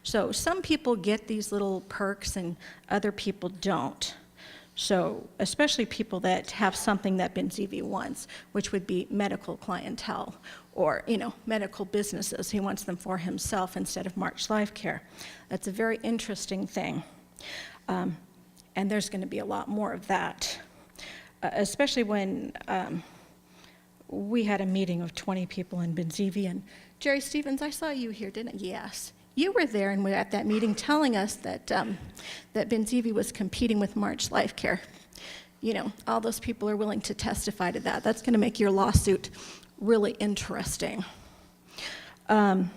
So some people get these little perks and other people don't. So especially people that have something that Benzivi wants, which would be medical clientele or, medical businesses. He wants them for himself instead of March Life Care. That's a very interesting thing. And there's going to be a lot more of that, especially when we had a meeting of 20 people in Benzivi. And Jerry Stevens, I saw you here, didn't I? Yes. You were there and were at that meeting telling us that, that Benzivi was competing with March Life Care. All those people are willing to testify to that. That's going to make your lawsuit really interesting. And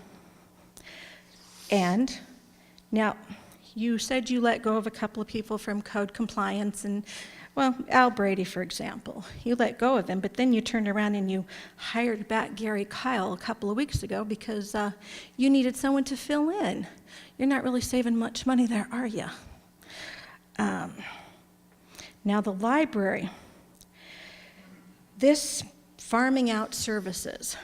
now, you said you let go of a couple of people from code compliance and, Al Brady, for example. You let go of him, but then you turned around and you hired back Gary Kyle a couple of weeks ago because you needed someone to fill in. You're not really saving much money there, are you? Now the library. This farming out services,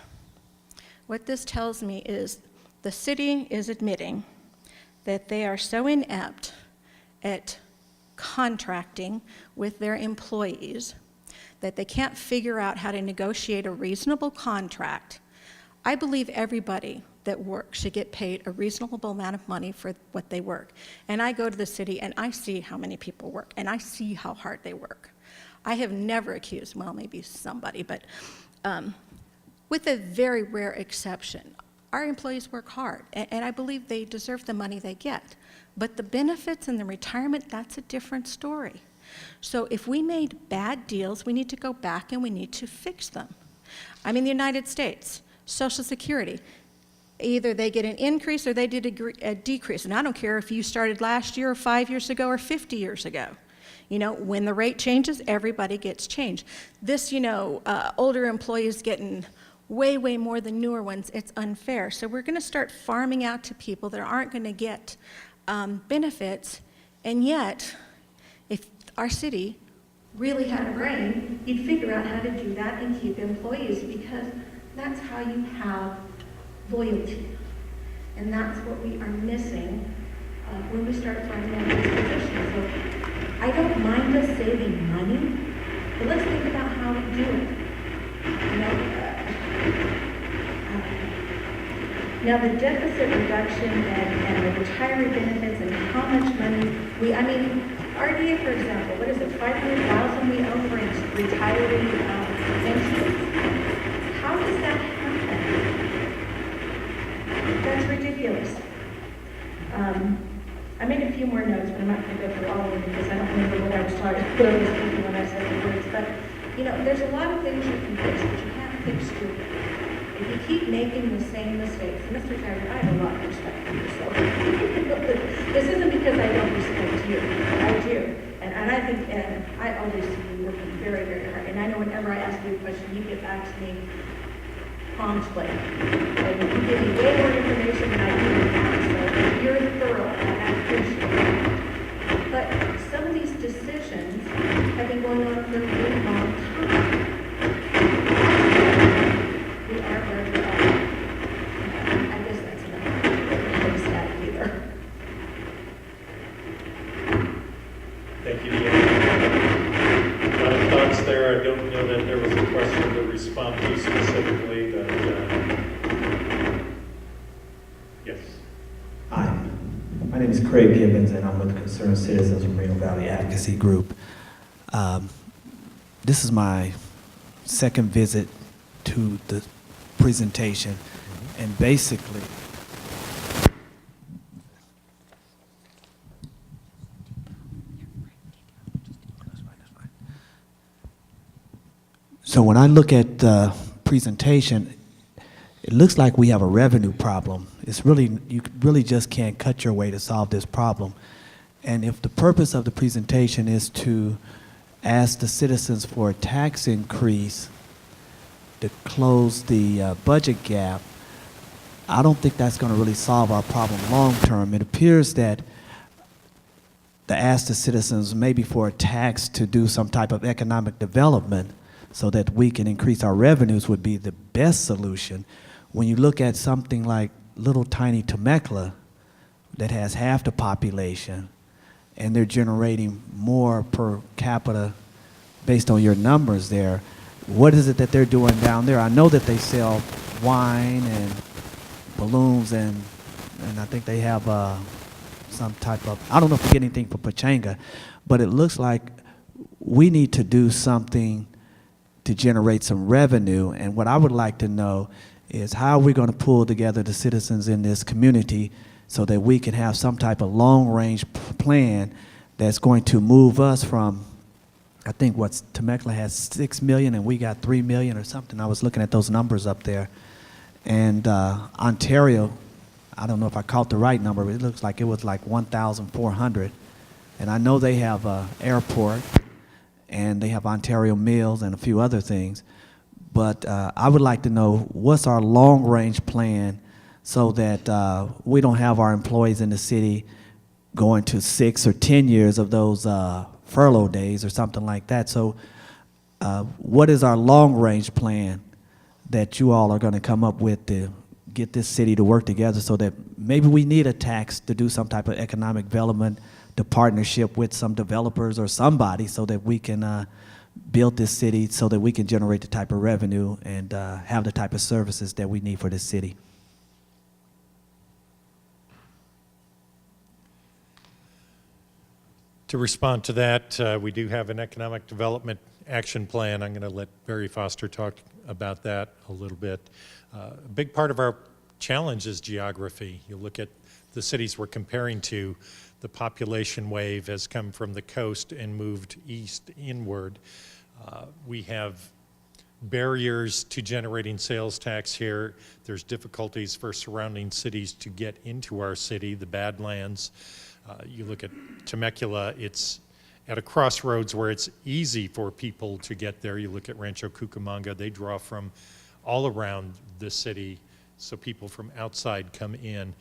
what this tells me is the city is admitting that they are so inept at contracting with their employees that they can't figure out how to negotiate a reasonable contract. I believe everybody that works should get paid a reasonable amount of money for what they work. And I go to the city and I see how many people work and I see how hard they work. I have never accused, maybe somebody, but with a very rare exception, our employees work hard, and I believe they deserve the money they get. But the benefits and the retirement, that's a different story. So if we made bad deals, we need to go back and we need to fix them. I'm in the United States, Social Security. Either they get an increase or they did a decrease. And I don't care if you started last year or 5 years ago or 50 years ago. When the rate changes, everybody gets changed. This, older employees getting way more than newer ones, it's unfair. So we're going to start farming out to people that aren't going to get benefits, and yet, if our city really had a brain, you'd figure out how to do that and keep employees, because that's how you have loyalty. And that's what we are missing when we start farming out these positions. So I don't mind us saving money, but let's think about how we do it. Now the deficit reduction and the retiree benefits and how much money RDA, for example, what is it, $500,000 we owe for retiree pensions? How does that happen? That's ridiculous. I made a few more notes, but I'm not going to go through all of them because I don't remember what I was thinking when I said the words. But, there's a lot of things you can fix, but you can't fix stupid. If you keep making the same mistakes, Mr. Taggart, I have a lot of respect for you, so this isn't because I don't respect you. I do. And I think, and I always see you working very, very hard. And I know whenever I ask you a question, you get back to me promptly. And you give me way more information than I do now, so you're thorough, and I appreciate it. But some of these decisions have been going on for a really long time. We are where we are. I guess that's enough. I'm sad either. Thank you, Ian. A lot of thoughts there. I don't know that there was a question to respond to specifically, but yes. Hi, my name is Craig Gibbons, and I'm with the Concerned Citizens Moreno Valley Advocacy Group. This is my second visit to the presentation, and basically, so when I look at the presentation, it looks like we have a revenue problem. It's really, you really just can't cut your way to solve this problem. And if the purpose of the presentation is to ask the citizens for a tax increase to close the budget gap, I don't think that's going to really solve our problem long term. It appears that the ask the citizens maybe for a tax to do some type of economic development so that we can increase our revenues would be the best solution. When you look at something like little tiny Temecula that has half the population and they're generating more per capita based on your numbers there, what is it that they're doing down there? I know that they sell wine and balloons and I think they have some type of, I don't know if we get anything for Pachanga, but it looks like we need to do something to generate some revenue. And what I would like to know is how are we going to pull together the citizens in this community so that we can have some type of long-range plan that's going to move us from, I think what's Temecula has 6 million and we got 3 million or something. I was looking at those numbers up there. And Ontario, I don't know if I caught the right number, but it looks like it was like 1,400. And I know they have an airport and they have Ontario Mills and a few other things. But I would like to know what's our long-range plan so that we don't have our employees in the city going to 6 or 10 years of those furlough days or something like that. So what is our long-range plan that you all are going to come up with to get this city to work together so that maybe we need a tax to do some type of economic development, to partnership with some developers or somebody so that we can build this city so that we can generate the type of revenue and have the type of services that we need for this city. To respond to that, we do have an economic development action plan. I'm going to let Barry Foster talk about that a little bit. A big part of our challenge is geography. You look at the cities we're comparing to, the population wave has come from the coast and moved east inward. We have barriers to generating sales tax here. There's difficulties for surrounding cities to get into our city, the Badlands. You look at Temecula, it's at a crossroads where it's easy for people to get there. You look at Rancho Cucamonga, they draw from all around the city, so people from outside come in.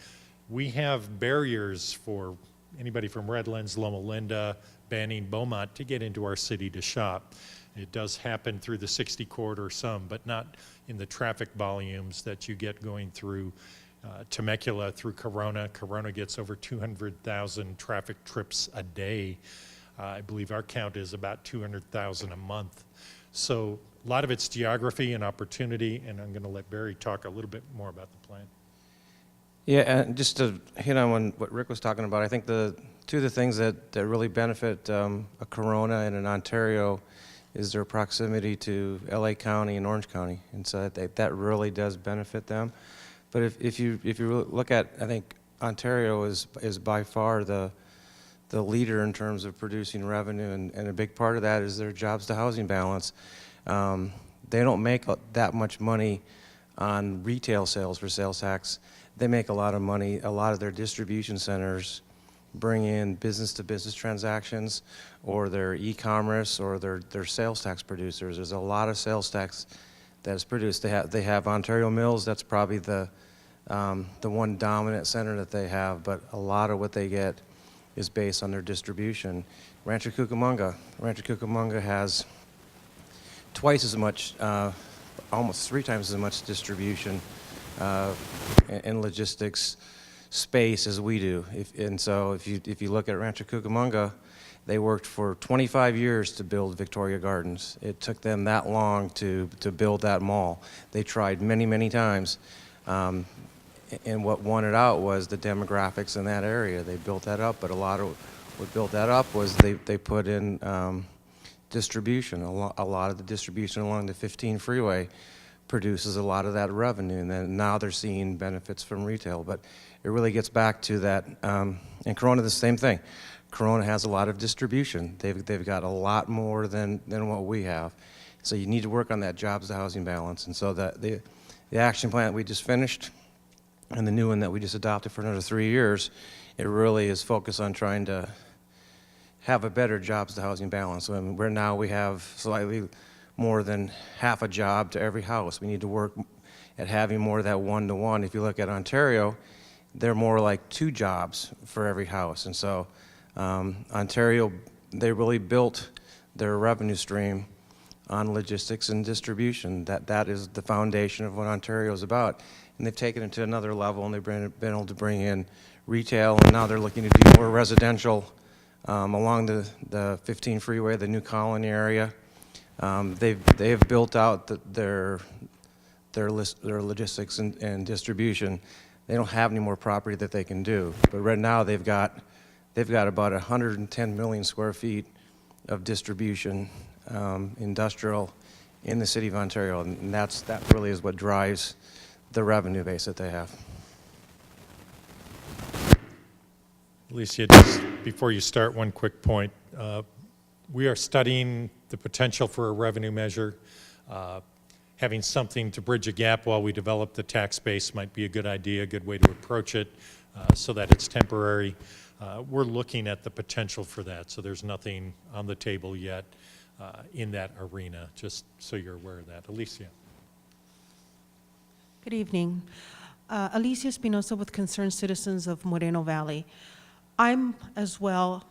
We have barriers for anybody from Redlands, Loma Linda, Banning, Beaumont to get into our city to shop. It does happen through the 60 corridor some, but not in the traffic volumes that you get going through Temecula, through Corona. Corona gets over 200,000 traffic trips a day. I believe our count is about 200,000 a month. So a lot of it's geography and opportunity, and I'm going to let Barry talk a little bit more about the plan. Yeah, and just to hit on what Rick was talking about, I think two of the things that really benefit a Corona and an Ontario is their proximity to LA County and Orange County, and so that really does benefit them. But if you look at, I think Ontario is by far the leader in terms of producing revenue, and a big part of that is their jobs to housing balance. They don't make that much money on retail sales for sales tax. They make a lot of money. A lot of their distribution centers bring in business-to-business transactions, or their e-commerce, or their sales tax producers. There's a lot of sales tax that is produced. They have Ontario Mills. That's probably the one dominant center that they have, but a lot of what they get is based on their distribution. Rancho Cucamonga has twice as much, almost 3 times as much distribution in logistics space as we do. So if you look at Rancho Cucamonga, they worked for 25 years to build Victoria Gardens. It took them that long to build that mall. They tried many, many times. And what won it out was the demographics in that area. They built that up, but a lot of what built that up was they put in distribution. A lot of the distribution along the 15 freeway produces a lot of that revenue, and then now they're seeing benefits from retail. But it really gets back to that, and Corona, the same thing. Corona has a lot of distribution. They've got a lot more than what we have. So you need to work on that jobs to housing balance. And so the action plan that we just finished and the new one that we just adopted for another 3 years, it really is focused on trying to have a better jobs to housing balance. So we have slightly more than half a job to every house. We need to work at having more of that one-to-one. If you look at Ontario, they're more like 2 jobs for every house. And so Ontario, they really built their revenue stream on logistics and distribution. That is the foundation of what Ontario is about. And they've taken it to another level, and they've been able to bring in retail, and now they're looking to do more residential along the 15 freeway, the New Colony area. They've built out their logistics and distribution. They don't have any more property that they can do, but right now they've got about 110 million square feet of distribution, industrial, in the city of Ontario, and that really is what drives the revenue base that they have. Alicia, just before you start, one quick point. We are studying the potential for a revenue measure. Having something to bridge a gap while we develop the tax base might be a good idea, a good way to approach it so that it's temporary. We're looking at the potential for that, so there's nothing on the table yet in that arena, just so you're aware of that. Alicia. Good evening. Alicia Espinosa with Concerned Citizens of Moreno Valley. I'm as well,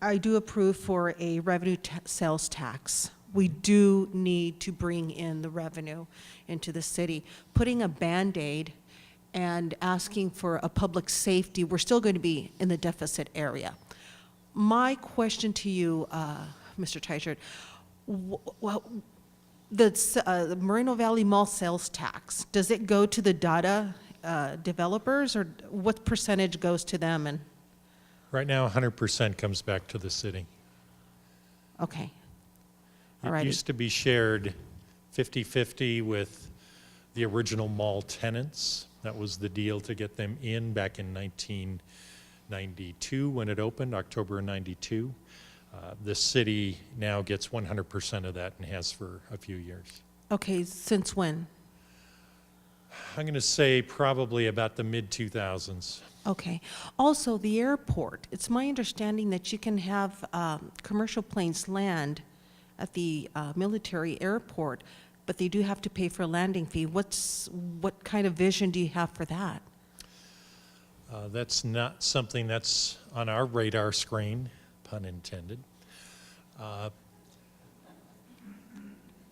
I do approve for a revenue sales tax. We do need to bring in the revenue into the city. Putting a Band-Aid and asking for a public safety, we're still going to be in the deficit area. My question to you, Mr. Teichert, the Moreno Valley Mall sales tax, does it go to the data developers, or what percentage goes to them? And Right now, 100% comes back to the city. okay. It Alrighty. used to be shared 50-50 with the original mall tenants. That was the deal to get them in back in 1992 when it opened, October of 92. The city now gets 100% of that and has for a few years. Okay, since when? I'm going to say probably about the mid-2000s. Okay. Also, the airport. It's my understanding that you can have commercial planes land at the military airport, but they do have to pay for a landing fee. What kind of vision do you have for that? That's not something that's on our radar screen, pun intended.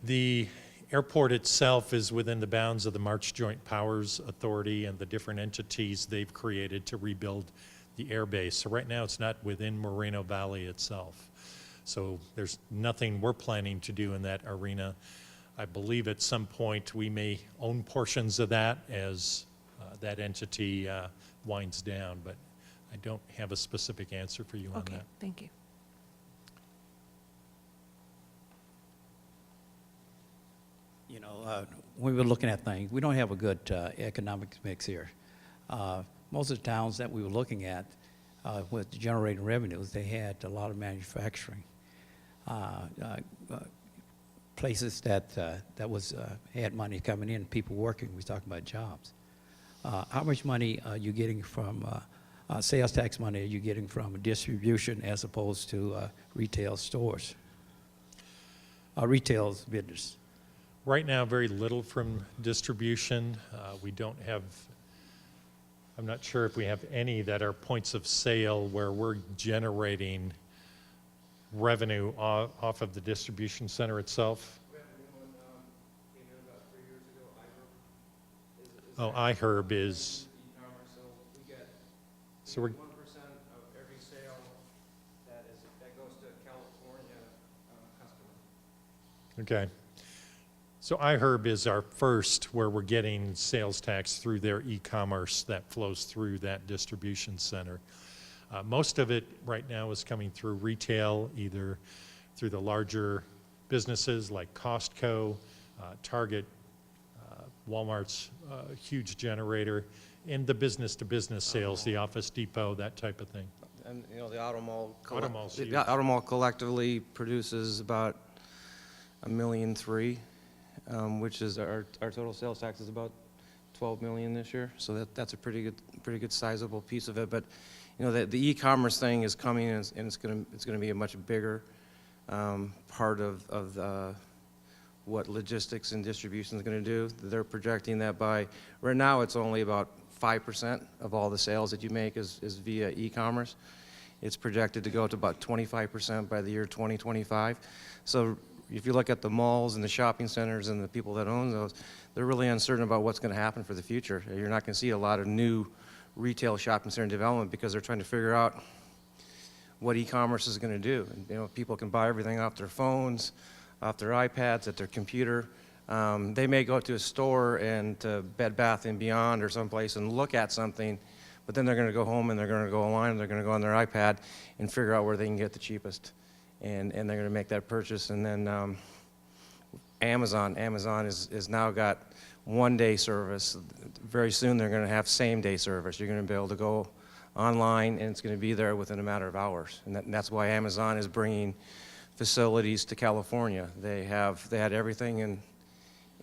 The airport itself is within the bounds of the March Joint Powers Authority and the different entities they've created to rebuild the airbase. So right now it's not within Moreno Valley itself. So there's nothing we're planning to do in that arena. I believe at some point we may own portions of that as that entity winds down, but I don't have a specific answer for you on that. Okay, thank you. You know, when we were looking at things, we don't have a good economic mix here. Most of the towns that we were looking at with generating revenues, they had a lot of manufacturing. Places that had money coming in, people working. We're talking about jobs. How much money are you getting from sales tax money? Are you getting from distribution as opposed to retail stores, retail business? Right now, very little from distribution. We don't have, I'm not sure if we have any that are points of sale where we're generating revenue off of the distribution center itself. Oh, iHerb is. So we're. 1% of every sale that goes to California customer. Okay. So iHerb is our first where we're getting sales tax through their e-commerce that flows through that distribution center. Most of it right now is coming through retail, either through the larger businesses like Costco, Target, Walmart's a huge generator, and the business-to-business sales, the Office Depot, that type of thing. And you know, the Auto Mall collectively produces about $1.3 million, which is our total sales tax is about $12 million this year. So that's a pretty good sizable piece of it. But you know, the e-commerce thing is coming, and it's going to be a much bigger part of what logistics and distribution is going to do. They're projecting that by, right now it's only about 5% of all the sales that you make is via e-commerce. It's projected to go to about 25% by the year 2025. So if you look at the malls and the shopping centers and the people that own those, they're really uncertain about what's going to happen for the future. You're not going to see a lot of new retail shopping center development because they're trying to figure out what e-commerce is going to do. And, you know, people can buy everything off their phones, off their iPads, at their computer. They may go to a store and to Bed Bath & Beyond or someplace and look at something, but then they're going to go home and they're going to go online and they're going to go on their iPad and figure out where they can get the cheapest. And they're going to make that purchase. And then Amazon has now got one-day service. Very soon they're going to have same-day service. You're going to be able to go online and it's going to be there within a matter of hours. And that's why Amazon is bringing facilities to California. They had everything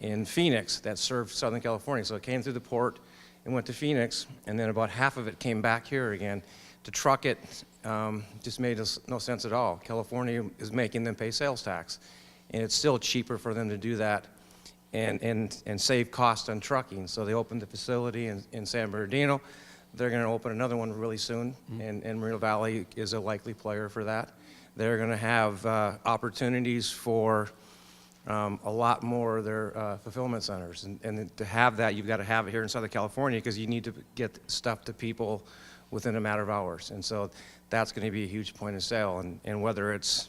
in Phoenix that served Southern California. So it came through the port and went to Phoenix, and then about half of it came back here again. To truck it just made no sense at all. California is making them pay sales tax, and it's still cheaper for them to do that and save cost on trucking. So they opened the facility in San Bernardino. They're going to open another one really soon, and Moreno Valley is a likely player for that. They're going to have opportunities for a lot more of their fulfillment centers. And to have that, you've got to have it here in Southern California because you need to get stuff to people within a matter of hours. And so that's going to be a huge point of sale. And whether it's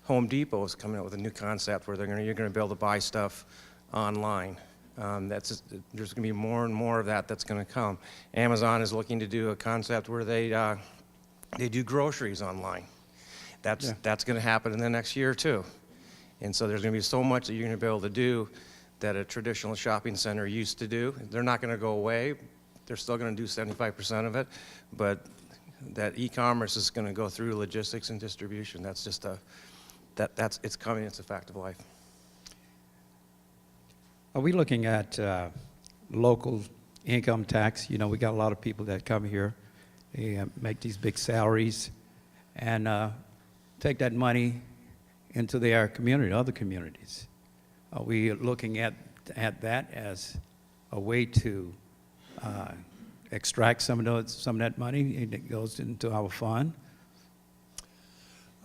Home Depot is coming out with a new concept where you're going to be able to buy stuff online. There's going to be more and more of that's going to come. Amazon is looking to do a concept where they do groceries online. That's going to happen in the next year too. And so there's going to be so much that you're going to be able to do that a traditional shopping center used to do. They're not going to go away. They're still going to do 75% of it, but that e-commerce is going to go through logistics and distribution. That's just it's coming. It's a fact of life. Are we looking at local income tax? You know, we got a lot of people that come here, they make these big salaries, and take that money into their community, other communities. Are we looking at that as a way to extract some of that money that goes into our fund?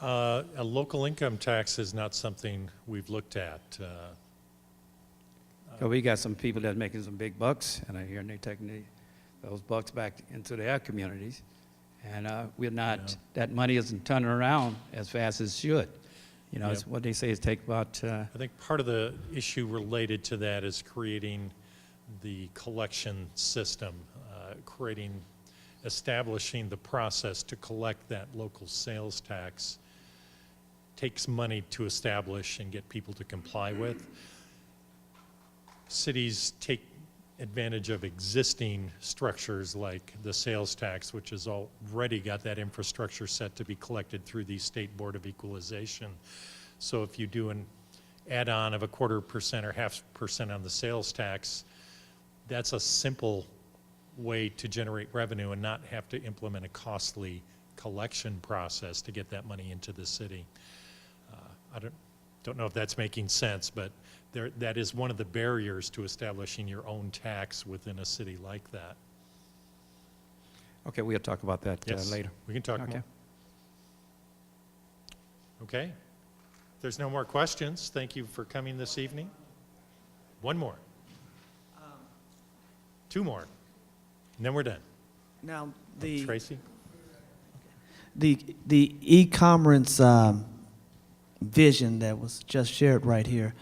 A local income tax is not something we've looked at. So we got some people that are making some big bucks, and I hear they're taking those bucks back into their communities, and we're not. That money isn't turning around as fast as it should. You know, it's what they say is take about. I think part of the issue related to that is creating the collection system, establishing the process to collect that local sales tax. Takes money to establish and get people to comply with. Cities take advantage of existing structures like the sales tax, which has already got that infrastructure set to be collected through the State Board of Equalization. So if you do an add-on of 1/4% or 0.5% on the sales tax, that's a simple way to generate revenue and not have to implement a costly collection process to get that money into the city. I don't know if that's making sense, but that is one of the barriers to establishing your own tax within a city like that. Okay, we'll talk about that later. We can talk more. Okay. If there's no more questions, thank you for coming this evening. One more. Two more. And then we're done. Now, Tracy? The e-commerce vision that was just shared right here,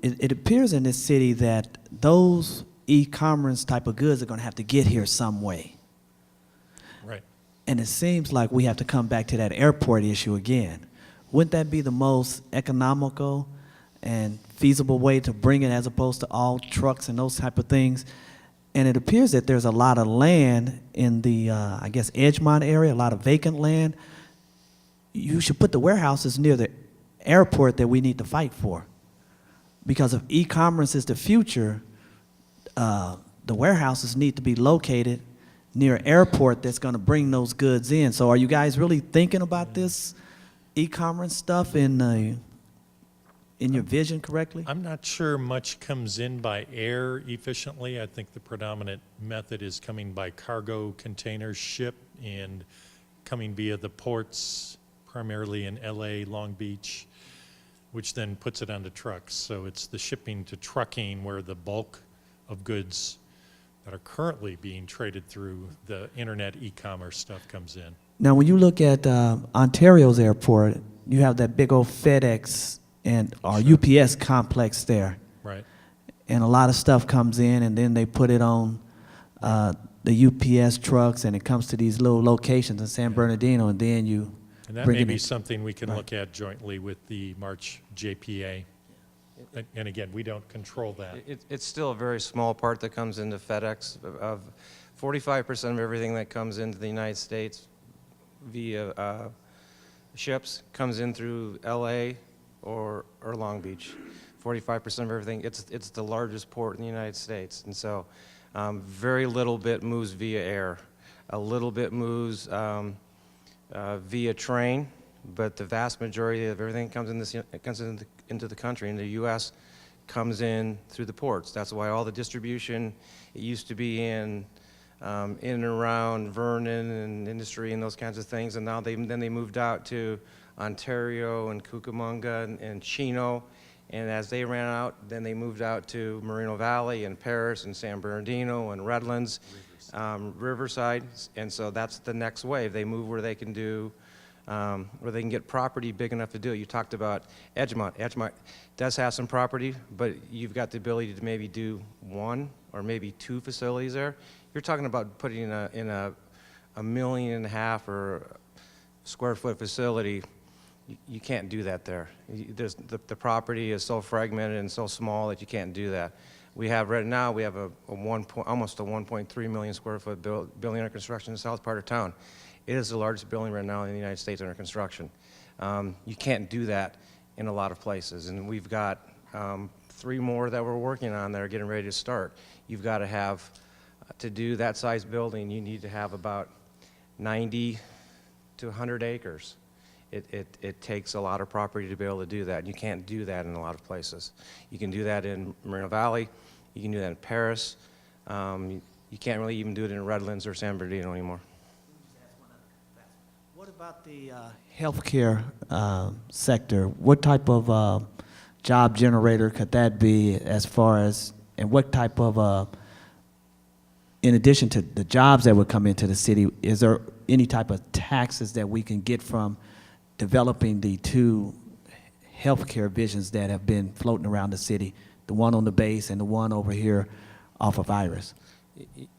it appears in this city that those e-commerce type of goods are going to have to get here some way. Right. And it seems like we have to come back to that airport issue again. Wouldn't that be the most economical and feasible way to bring it as opposed to all trucks and those type of things? And it appears that there's a lot of land in the, I guess, Edgemont area, a lot of vacant land. You should put the warehouses near the airport that we need to fight for. Because if e-commerce is the future, the warehouses need to be located near an airport that's going to bring those goods in. So are you guys really thinking about this e-commerce stuff in in your vision correctly? I'm not sure much comes in by air efficiently. I think the predominant method is coming by cargo container ship and coming via the ports, primarily in LA, Long Beach, which then puts it onto trucks. So it's the shipping to trucking where the bulk of goods that are currently being traded through the internet e-commerce stuff comes in. Now, when you look at Ontario's airport, you have that big old FedEx and or UPS complex there. Right. And a lot of stuff comes in, and then they put it on the UPS trucks, and it comes to these little locations in San Bernardino, and then you And that bring may it be in. something we can Right. look at jointly with the March JPA. And again, we don't control that. It's still a very small part that comes into FedEx. Of 45% of everything that comes into the United States via ships comes in through LA or Long Beach. 45% of everything, it's the largest port in the United States. And so very little bit moves via air. A little bit moves via train, but the vast majority of everything comes into the country, in the U.S., comes in through the ports. That's why all the distribution, it used to be in and around Vernon and Industry and those kinds of things, and now then they moved out to Ontario and Cucamonga and Chino, and as they ran out, then they moved out to Moreno Valley and Paris and San Bernardino and Redlands, Riverside, and so that's the next wave. They move where they can do, where they can get property big enough to do it. You talked about Edgemont. Edgemont does have some property, but you've got the ability to maybe do one or maybe two facilities there. You're talking about putting in a 1.5 million or square foot facility. You can't do that there. The property is so fragmented and so small that you can't do that. We have right now, we have almost a 1.3 million square foot building under construction in the south part of town. It is the largest building right now in the United States under construction. You can't do that in a lot of places, and we've got 3 more that we're working on that are getting ready to start. You've got to have, to do that size building, you need to have about 90 to 100 acres. It takes a lot of property to be able to do that. You can't do that in a lot of places. You can do that in Moreno Valley. You can do that in Paris. You can't really even do it in Redlands or San Bernardino anymore. What about the healthcare sector? What type of job generator could that be as far as, and what type of, in addition to the jobs that would come into the city, is there any type of taxes that we can get from developing the 2 healthcare visions that have been floating around the city, the one on the base and the one over here off of Iris?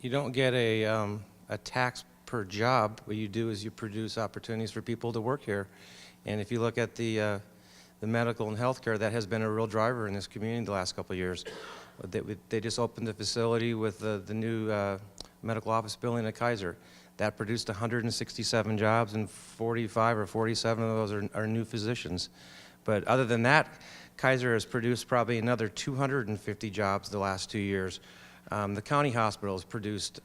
You don't get a tax per job. What you do is you produce opportunities for people to work here. And if you look at the medical and healthcare, that has been a real driver in this community the last couple of years. They just opened the facility with the new medical office building at Kaiser. That produced 167 jobs, and 45 or 47 of those are new physicians. But other than that, Kaiser has produced probably another 250 jobs the last 2 years. The county hospital has produced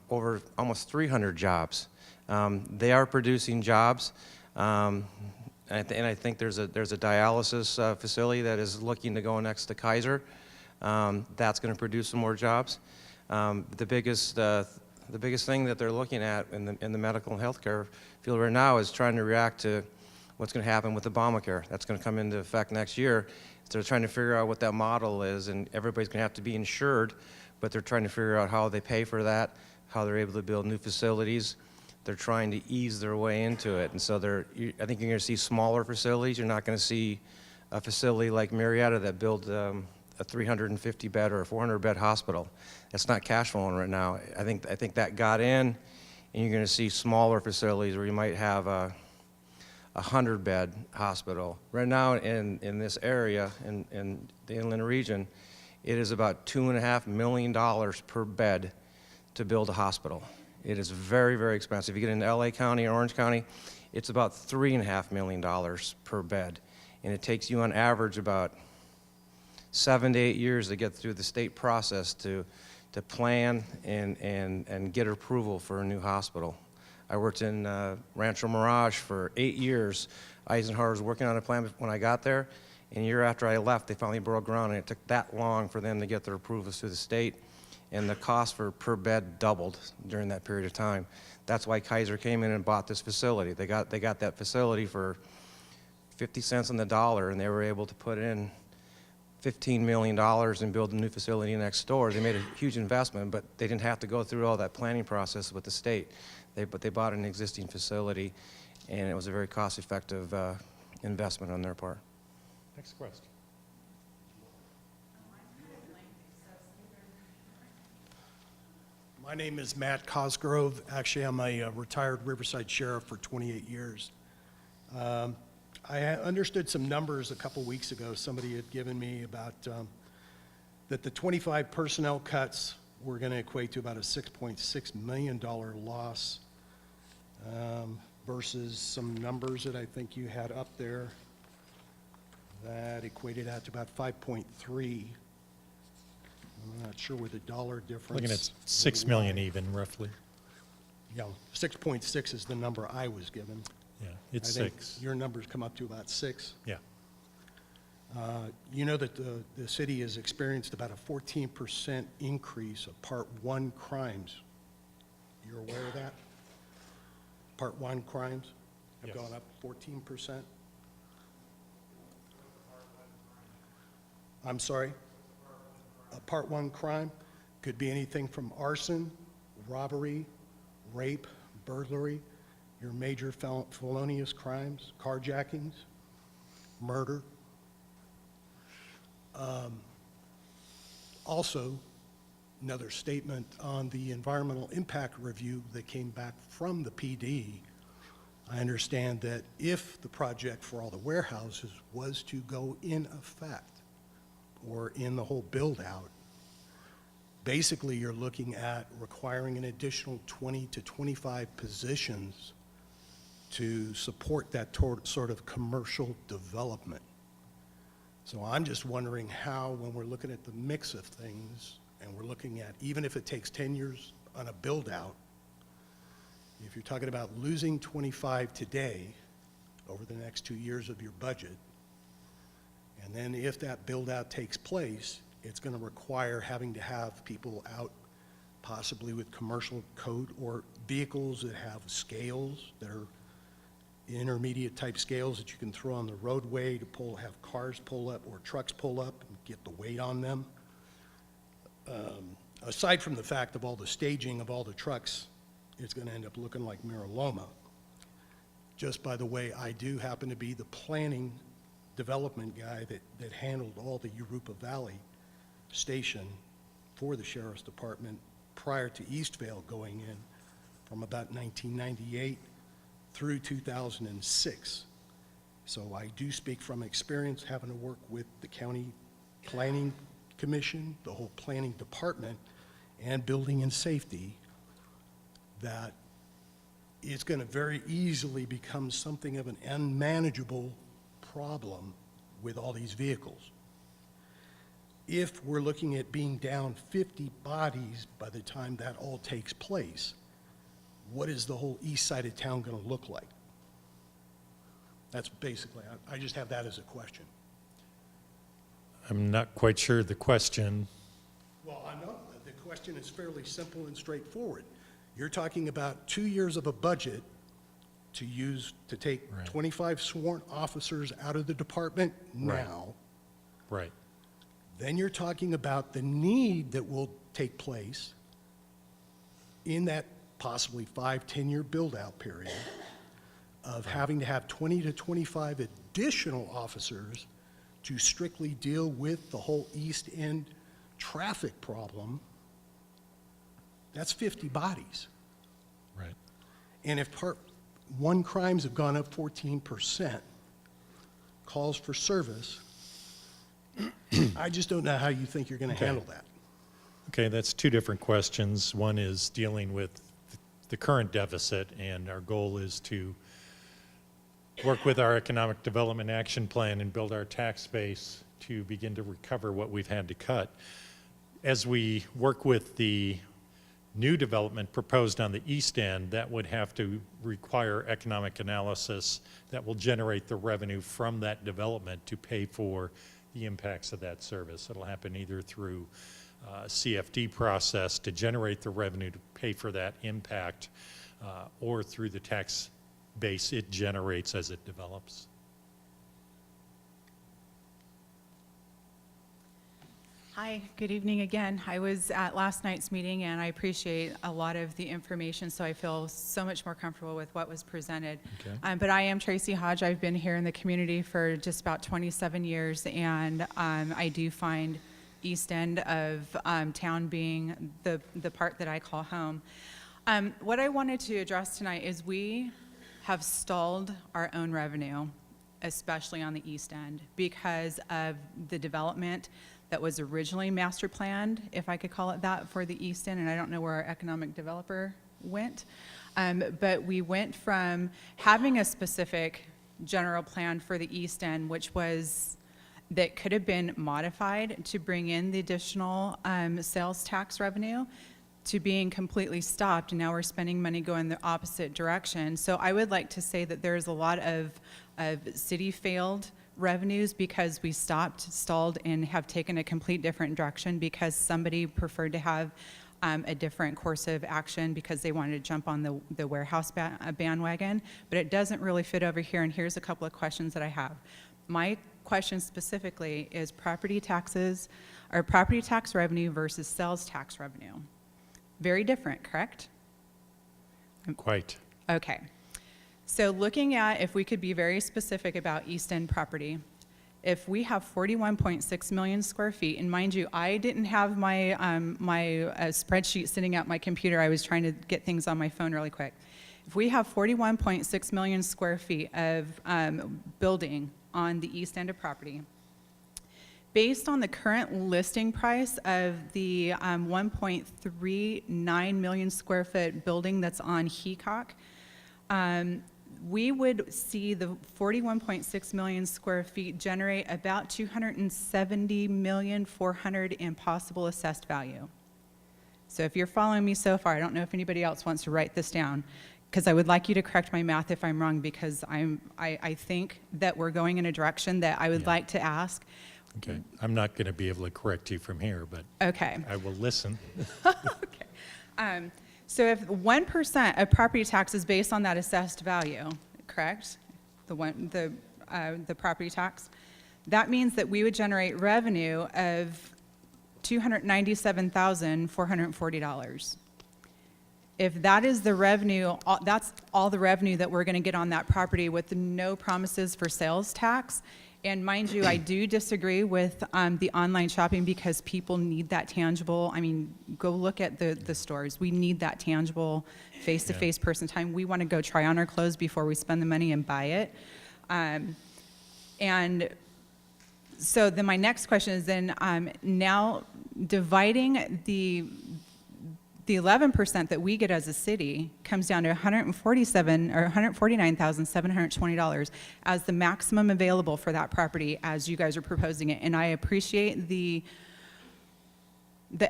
over almost 300 jobs. They are producing jobs, and I think there's a dialysis facility that is looking to go next to Kaiser. That's going to produce some more jobs. The biggest thing that they're looking at in the medical and healthcare field right now is trying to react to what's going to happen with Obamacare. That's going to come into effect next year. So they're trying to figure out what that model is, and everybody's going to have to be insured, but they're trying to figure out how they pay for that, how they're able to build new facilities. They're trying to ease their way into it, and so I think you're going to see smaller facilities. You're not going to see a facility like Marietta that built a 350-bed or a 400-bed hospital. That's not cash flowing right now. I think that got in, and you're going to see smaller facilities where you might have a 100-bed hospital. Right now in this area, in the inland region, it is about $2.5 million per bed to build a hospital. It is very, very expensive. If you get into LA County or Orange County, it's about $3.5 million per bed. And it takes you on average about 7 to 8 years to get through the state process to plan and get approval for a new hospital. I worked in Rancho Mirage for 8 years. Eisenhower was working on a plan when I got there, And a year after I left, they finally broke ground, and it took that long for them to get their approvals through the state. And the cost per bed doubled during that period of time. That's why Kaiser came in and bought this facility. They got that facility for 50 cents on the dollar, and they were able to put in $15 million and build a new facility next door. They made a huge investment, but they didn't have to go through all that planning process with the state. But they bought an existing facility, and it was a very cost-effective investment on their part. Next question. My name is Matt Cosgrove. Actually, I'm a retired Riverside sheriff for 28 years. I understood some numbers a couple weeks ago. Somebody had given me about that the 25 personnel cuts were going to equate to about a $6.6 million loss versus some numbers that I think you had up there that equated out to about 5.3. I'm not sure where the dollar difference. Looking at 6 million even, roughly. Yeah, 6.6 is the number I was given. Yeah, it's I think 6. your numbers come up to about 6. Yeah. You know that the city has experienced about a 14% increase of Part 1 crimes. You're aware of that? Part 1 crimes have Yes. gone up 14%? I'm sorry? A Part 1 crime could be anything from arson, robbery, rape, burglary, your major felonious crimes, carjackings, murder. Also, another statement on the environmental impact review that came back from the PD. I understand that if the project for all the warehouses was to go in effect, or in the whole build-out, basically you're looking at requiring an additional 20 to 25 positions to support that sort of commercial development. So I'm just wondering how, when we're looking at the mix of things, and we're looking at, even if it takes 10 years on a build-out, if you're talking about losing 25 today over the next 2 years of your budget, and then if that build-out takes place, it's going to require having to have people out possibly with commercial code or vehicles that have scales that are intermediate type scales that you can throw on the roadway to have cars pull up or trucks pull up and get the weight on them. Aside from the fact of all the staging of all the trucks, it's going to end up looking like Mira Loma. Just by the way, I do happen to be the planning development guy that handled all the Urupa Valley station for the Sheriff's Department prior to Eastvale going in from about 1998 through 2006. So I do speak from experience having to work with the County Planning Commission, the whole planning department, and building and safety, that it's going to very easily become something of an unmanageable problem with all these vehicles. If we're looking at being down 50 bodies by the time that all takes place, what is the whole east side of town going to look like? That's basically, I just have that as a question. I'm not quite sure the question. Well, I know the question is fairly simple and straightforward. You're talking about 2 years of a budget to take Right. 25 sworn officers out of the department Right. now. Right. Then you're talking about the need that will take place in that possibly 5-10 year build-out period of having to have 20 to 25 additional officers to strictly deal with the whole East End traffic problem. That's 50 bodies. Right. And if Part 1 crimes have gone up 14%, calls for service, I just don't know how you think you're going to Okay. handle that. Okay, that's two different questions. One is dealing with the current deficit, and our goal is to work with our economic development action plan and build our tax base to begin to recover what we've had to cut. As we work with the new development proposed on the east end, that would have to require economic analysis that will generate the revenue from that development to pay for the impacts of that service. It'll happen either through CFD process to generate the revenue to pay for that impact, or through the tax base it generates as it develops. Hi, good evening again. I was at last night's meeting and I appreciate a lot of the information, so I feel so much more comfortable with what was presented. Okay. But I am Tracy Hodge. I've been here in the community for just about 27 years, and I do find east end of town being the part that I call home. What I wanted to address tonight is we have stalled our own revenue, especially on the east end, because of the development that was originally master planned, if I could call it that, for the east end, and I don't know where our economic developer went. But we went from having a specific general plan for the east end, which was, that could have been modified to bring in the additional sales tax revenue, to being completely stopped, and now we're spending money going the opposite direction. So I would like to say that there's a lot of city failed revenues because we stopped, stalled, and have taken a complete different direction because somebody preferred to have a different course of action because they wanted to jump on the warehouse bandwagon. But it doesn't really fit over here, and here's a couple of questions that I have. My question specifically is property taxes, or property tax revenue versus sales tax revenue. Very different, correct? Quite. Okay. So looking at, if we could be very specific about East End property, if we have 41.6 million square feet, and mind you, I didn't have my spreadsheet sitting at my computer. I was trying to get things on my phone really quick. If we have 41.6 million square feet of building on the east end of property, based on the current listing price of the 1.39 million square foot building that's on Heacock, we would see the 41.6 million square feet generate about $270,400,000 in possible assessed value. So if you're following me so far, I don't know if anybody else wants to write this down, because I would like you to correct my math if I'm wrong, because I think that we're going in a direction that I would like to ask. Okay, I'm not going to be able to correct you from here, but okay. I will listen. Okay. So if 1% of property tax is based on that assessed value, correct? The property tax, that means that we would generate revenue of $297,440. If that is the revenue, that's all the revenue that we're going to get on that property with no promises for sales tax. And mind you, I do disagree with the online shopping because people need that tangible. I mean, go look at the stores. We need that tangible face-to-face person time. We want to go try on our clothes before we spend the money and buy it. And so then my next question is then now dividing the 11% that we get as a city comes down to $149,720 as the maximum available for that property as you guys are proposing it. And I appreciate the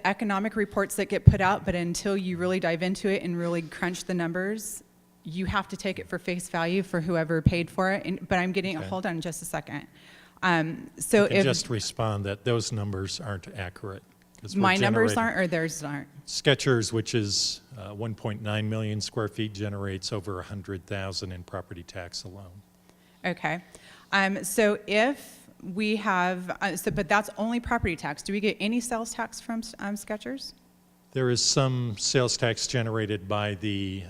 economic reports that get put out, but until you really dive into it and really crunch the numbers, you have to take it for face value for whoever paid for it. But I'm getting, hold on just a second. So I can just respond that those numbers aren't accurate. My numbers aren't, or theirs aren't? Skechers, which is 1.9 million square feet, generates over 100,000 in property tax alone. Okay. So if we have, but that's only property tax. Do we get any sales tax from Skechers? There is some sales tax generated by the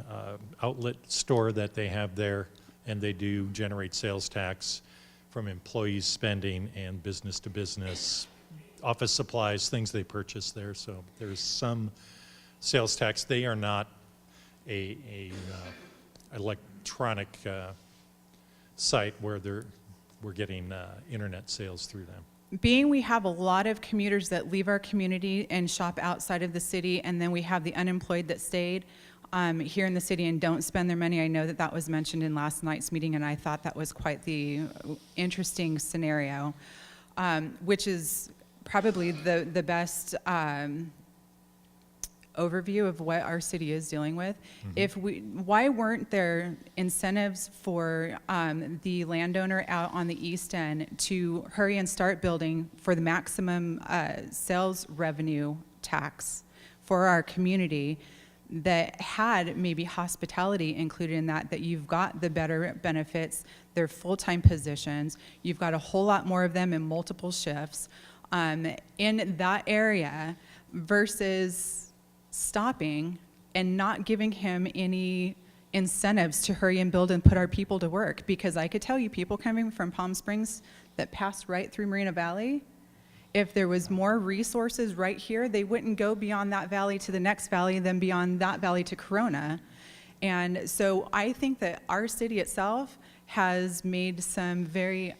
outlet store that they have there, and they do generate sales tax from employees spending and business to business, office supplies, things they purchase there. So there's some sales tax. They are not a electronic site where we're getting internet sales through them. Being we have a lot of commuters that leave our community and shop outside of the city, and then we have the unemployed that stayed here in the city and don't spend their money. I know that that was mentioned in last night's meeting, and I thought that was quite the interesting scenario, which is probably the best overview of what our city is dealing with. Why weren't there incentives for the landowner out on the east end to hurry and start building for the maximum sales revenue tax for our community that had maybe hospitality included in that, that you've got the better benefits, they're full-time positions, you've got a whole lot more of them in multiple shifts in that area versus stopping and not giving him any incentives to hurry and build and put our people to work. Because I could tell you, people coming from Palm Springs that passed right through Moreno Valley, if there was more resources right here, they wouldn't go beyond that valley to the next valley, then beyond that valley to Corona. And so I think that our city itself has made some very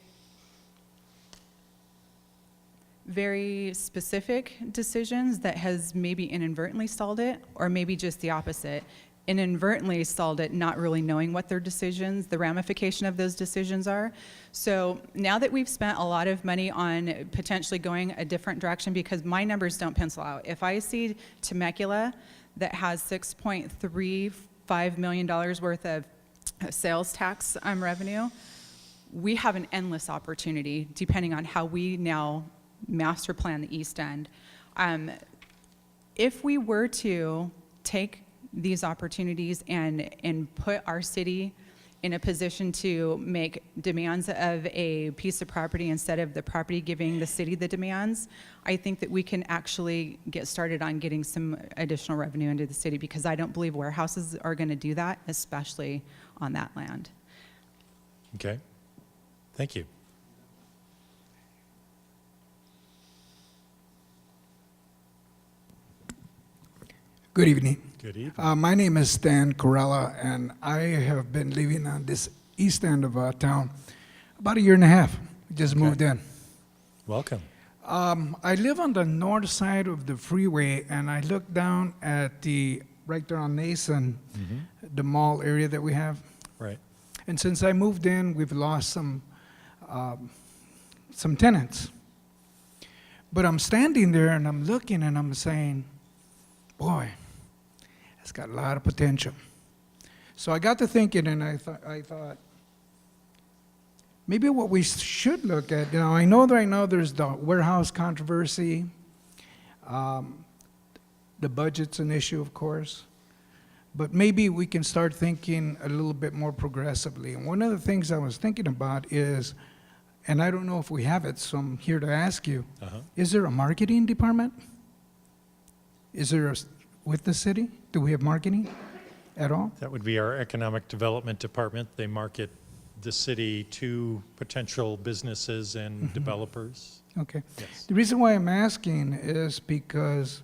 specific decisions that has maybe inadvertently stalled it, or maybe just the opposite. Inadvertently stalled it, not really knowing what their decisions, the ramification of those decisions are. So now that we've spent a lot of money on potentially going a different direction, because my numbers don't pencil out. If I see Temecula that has $6.35 million worth of sales tax revenue, we have an endless opportunity depending on how we now master plan the East End. If we were to take these opportunities and put our city in a position to make demands of a piece of property instead of the property giving the city the demands, I think that we can actually get started on getting some additional revenue into the city, because I don't believe warehouses are going to do that, especially on that land. Okay. Thank you. Good evening. Good evening. My name is Stan Corella, and I have been living on this east end of town about a year and a half. Just moved in. Welcome. I live on the north side of the freeway, and I look down at right there on Nason, the mall area that we have. Right. And since I moved in, we've lost some tenants. But I'm standing there and I'm looking and I'm saying, boy, it's got a lot of potential. So I got to thinking, and I thought, maybe what we should look at, I know right now there's the warehouse controversy, the budget's an issue, of course, but maybe we can start thinking a little bit more progressively. And one of the things I was thinking about is, and I don't know if we have it, so I'm here to ask you, is there a marketing department? Is there with the city? Do we have marketing at all? That would be our economic development department. They market the city to potential businesses and developers. Okay. Yes. The reason why I'm asking is because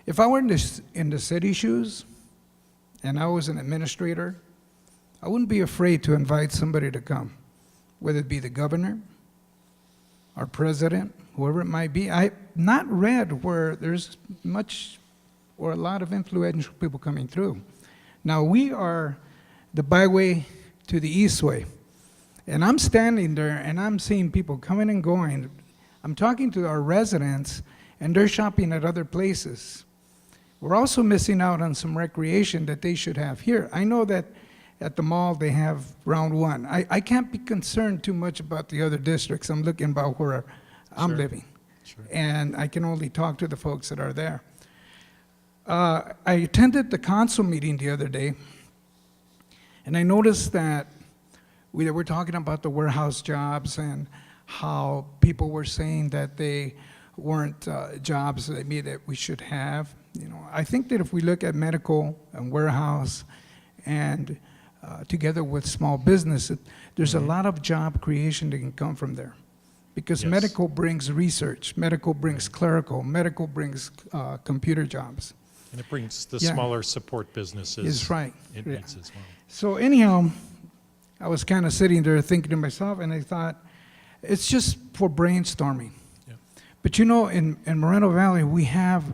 if I were in the city shoes and I was an administrator, I wouldn't be afraid to invite somebody to come, whether it be the governor, our president, whoever it might be. I've not read where there's much or a lot of influential people coming through. Now, we are the byway to the eastway, and I'm standing there and I'm seeing people coming and going. I'm talking to our residents, and they're shopping at other places. We're also missing out on some recreation that they should have here. I know that at the mall they have round one. I can't be concerned too much about the other districts. I'm looking about where I'm living. Sure. And I can only talk to the folks that are there. I attended the council meeting the other day, and I noticed that we were talking about the warehouse jobs and how people were saying that they weren't jobs that we should have. I think that if we look at medical and warehouse and together with small business, there's a lot of job creation that can come from there. Because medical brings research, medical brings clerical, medical brings computer jobs. And it brings the smaller support businesses. Is right. It needs as well. So anyhow, I was kind of sitting there thinking to myself, and I thought, it's just for brainstorming. Yeah. But in Moreno Valley, we have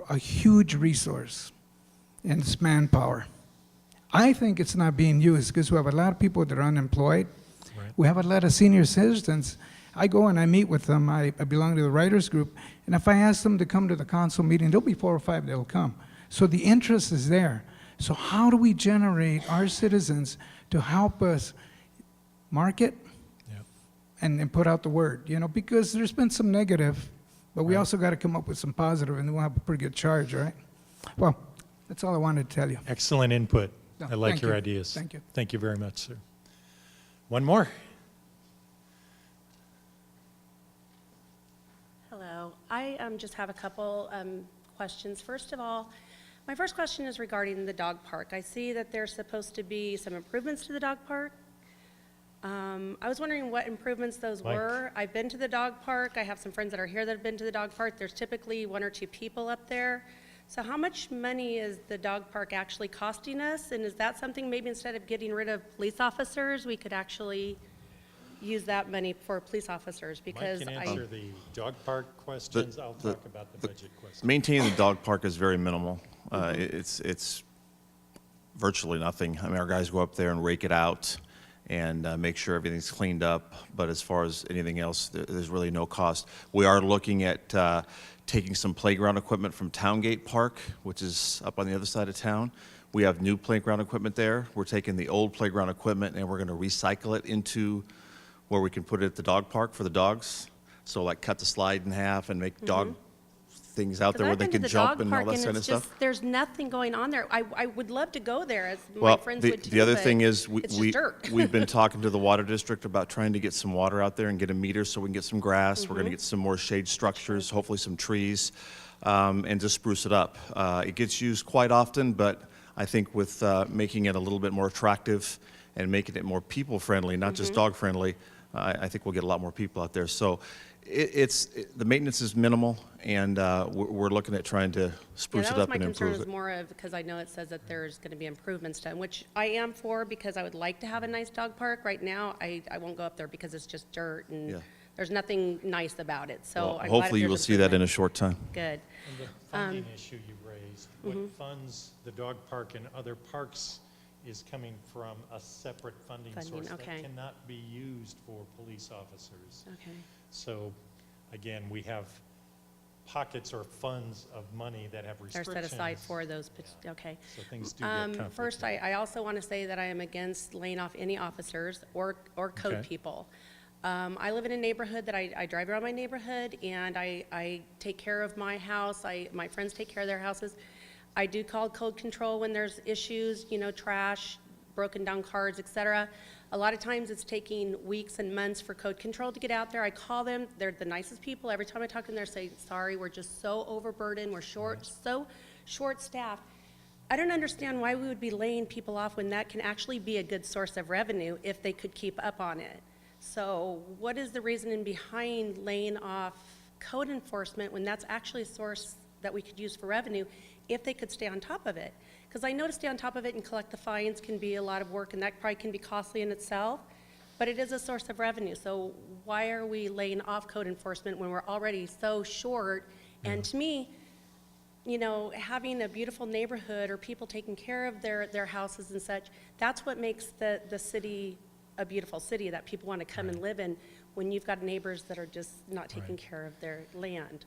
a huge resource, and it's manpower. I think it's not being used because we have a lot of people that are unemployed. Right. We have a lot of senior citizens. I go and I meet with them. I belong to the writers group, and if I ask them to come to the council meeting, there'll be 4 or 5 that'll come. So the interest is there. So how do we generate our citizens to help us market and put out the word? You know, because there's been some negative, but we also got to come up with some positive, and we'll have a pretty good charge, right? Well, that's all I wanted to tell you. Excellent input. No, I like thank your you. ideas. Thank you. Thank you very much, sir. One more. Hello. I just have a couple questions. First of all, my first question is regarding the dog park. I see that there's supposed to be some improvements to the dog park. I was wondering what improvements those Mike. were. I've been to the dog park. I have some friends that are here that have been to the dog park. There's typically 1 or 2 people up there. So how much money is the dog park actually costing us? And is that something maybe instead of getting rid of police officers, we could actually use that money for police officers? Because Mike can answer the dog park questions. I'll talk about the budget questions. Maintaining the dog park is very minimal. It's virtually nothing. I mean, our guys go up there and rake it out and make sure everything's cleaned up. But as far as anything else, there's really no cost. We are looking at taking some playground equipment from Towngate Park, which is up on the other side of town. We have new playground equipment there. We're taking the old playground equipment and we're going to recycle it into where we can put it at the dog park for the dogs. So like cut the slide in half and make dog things out there where they can jump and all that kind of stuff. There's nothing going on there. I would love to go there, as my Well, friends the, would too. the other but thing is it's just dirt. we've been talking to the water district about trying to get some water out there and get a meter so we can get some grass. We're going to get some more shade structures, hopefully some trees, and just spruce it up. It gets used quite often, but I think with making it a little bit more attractive and making it more people-friendly, not just dog-friendly, I think we'll get a lot more people out there. So the maintenance is minimal, and we're looking at trying to spruce it up and improve Yeah, that was my concern, it. is more of, because I know it says that there's going to be improvements done, which I am for, because I would like to have a nice dog park. Right now, I won't go up there because it's just dirt, and Yeah. there's nothing nice about it. So Well, I'm glad if hopefully you there's will see that in a improvement. short time. Good. And the funding issue you raised, what funds the dog park and other parks is coming from a separate funding source that okay. cannot be used for police officers. Okay. So, again, we have pockets or funds of money that have They're restrictions. set aside for those, okay. So things do get complicated. First, I also want to say that I am against laying off any officers or code Okay. people. I live in a neighborhood that I drive around my neighborhood, and I take care of my house. My friends take care of their houses. I do call code control when there's issues, trash, broken down cars, et cetera. A lot of times it's taking weeks and months for code control to get out there. I call them, they're the nicest people. Every time I talk to them, they're saying, sorry, we're just so overburdened, we're so short-staffed. I don't understand why we would be laying people off when that can actually be a good source of revenue if they could keep up on it. So what is the reasoning behind laying off code enforcement when that's actually a source that we could use for revenue if they could stay on top of it? Because I know to stay on top of it and collect the fines can be a lot of work, and that probably can be costly in itself, but it is a source of revenue. So why are we laying off code enforcement when we're already so short? And to me, having a beautiful neighborhood or people taking care of their houses and such, that's what makes the city a beautiful city that people want to come and live in, when you've got neighbors that are just not taking care of their land.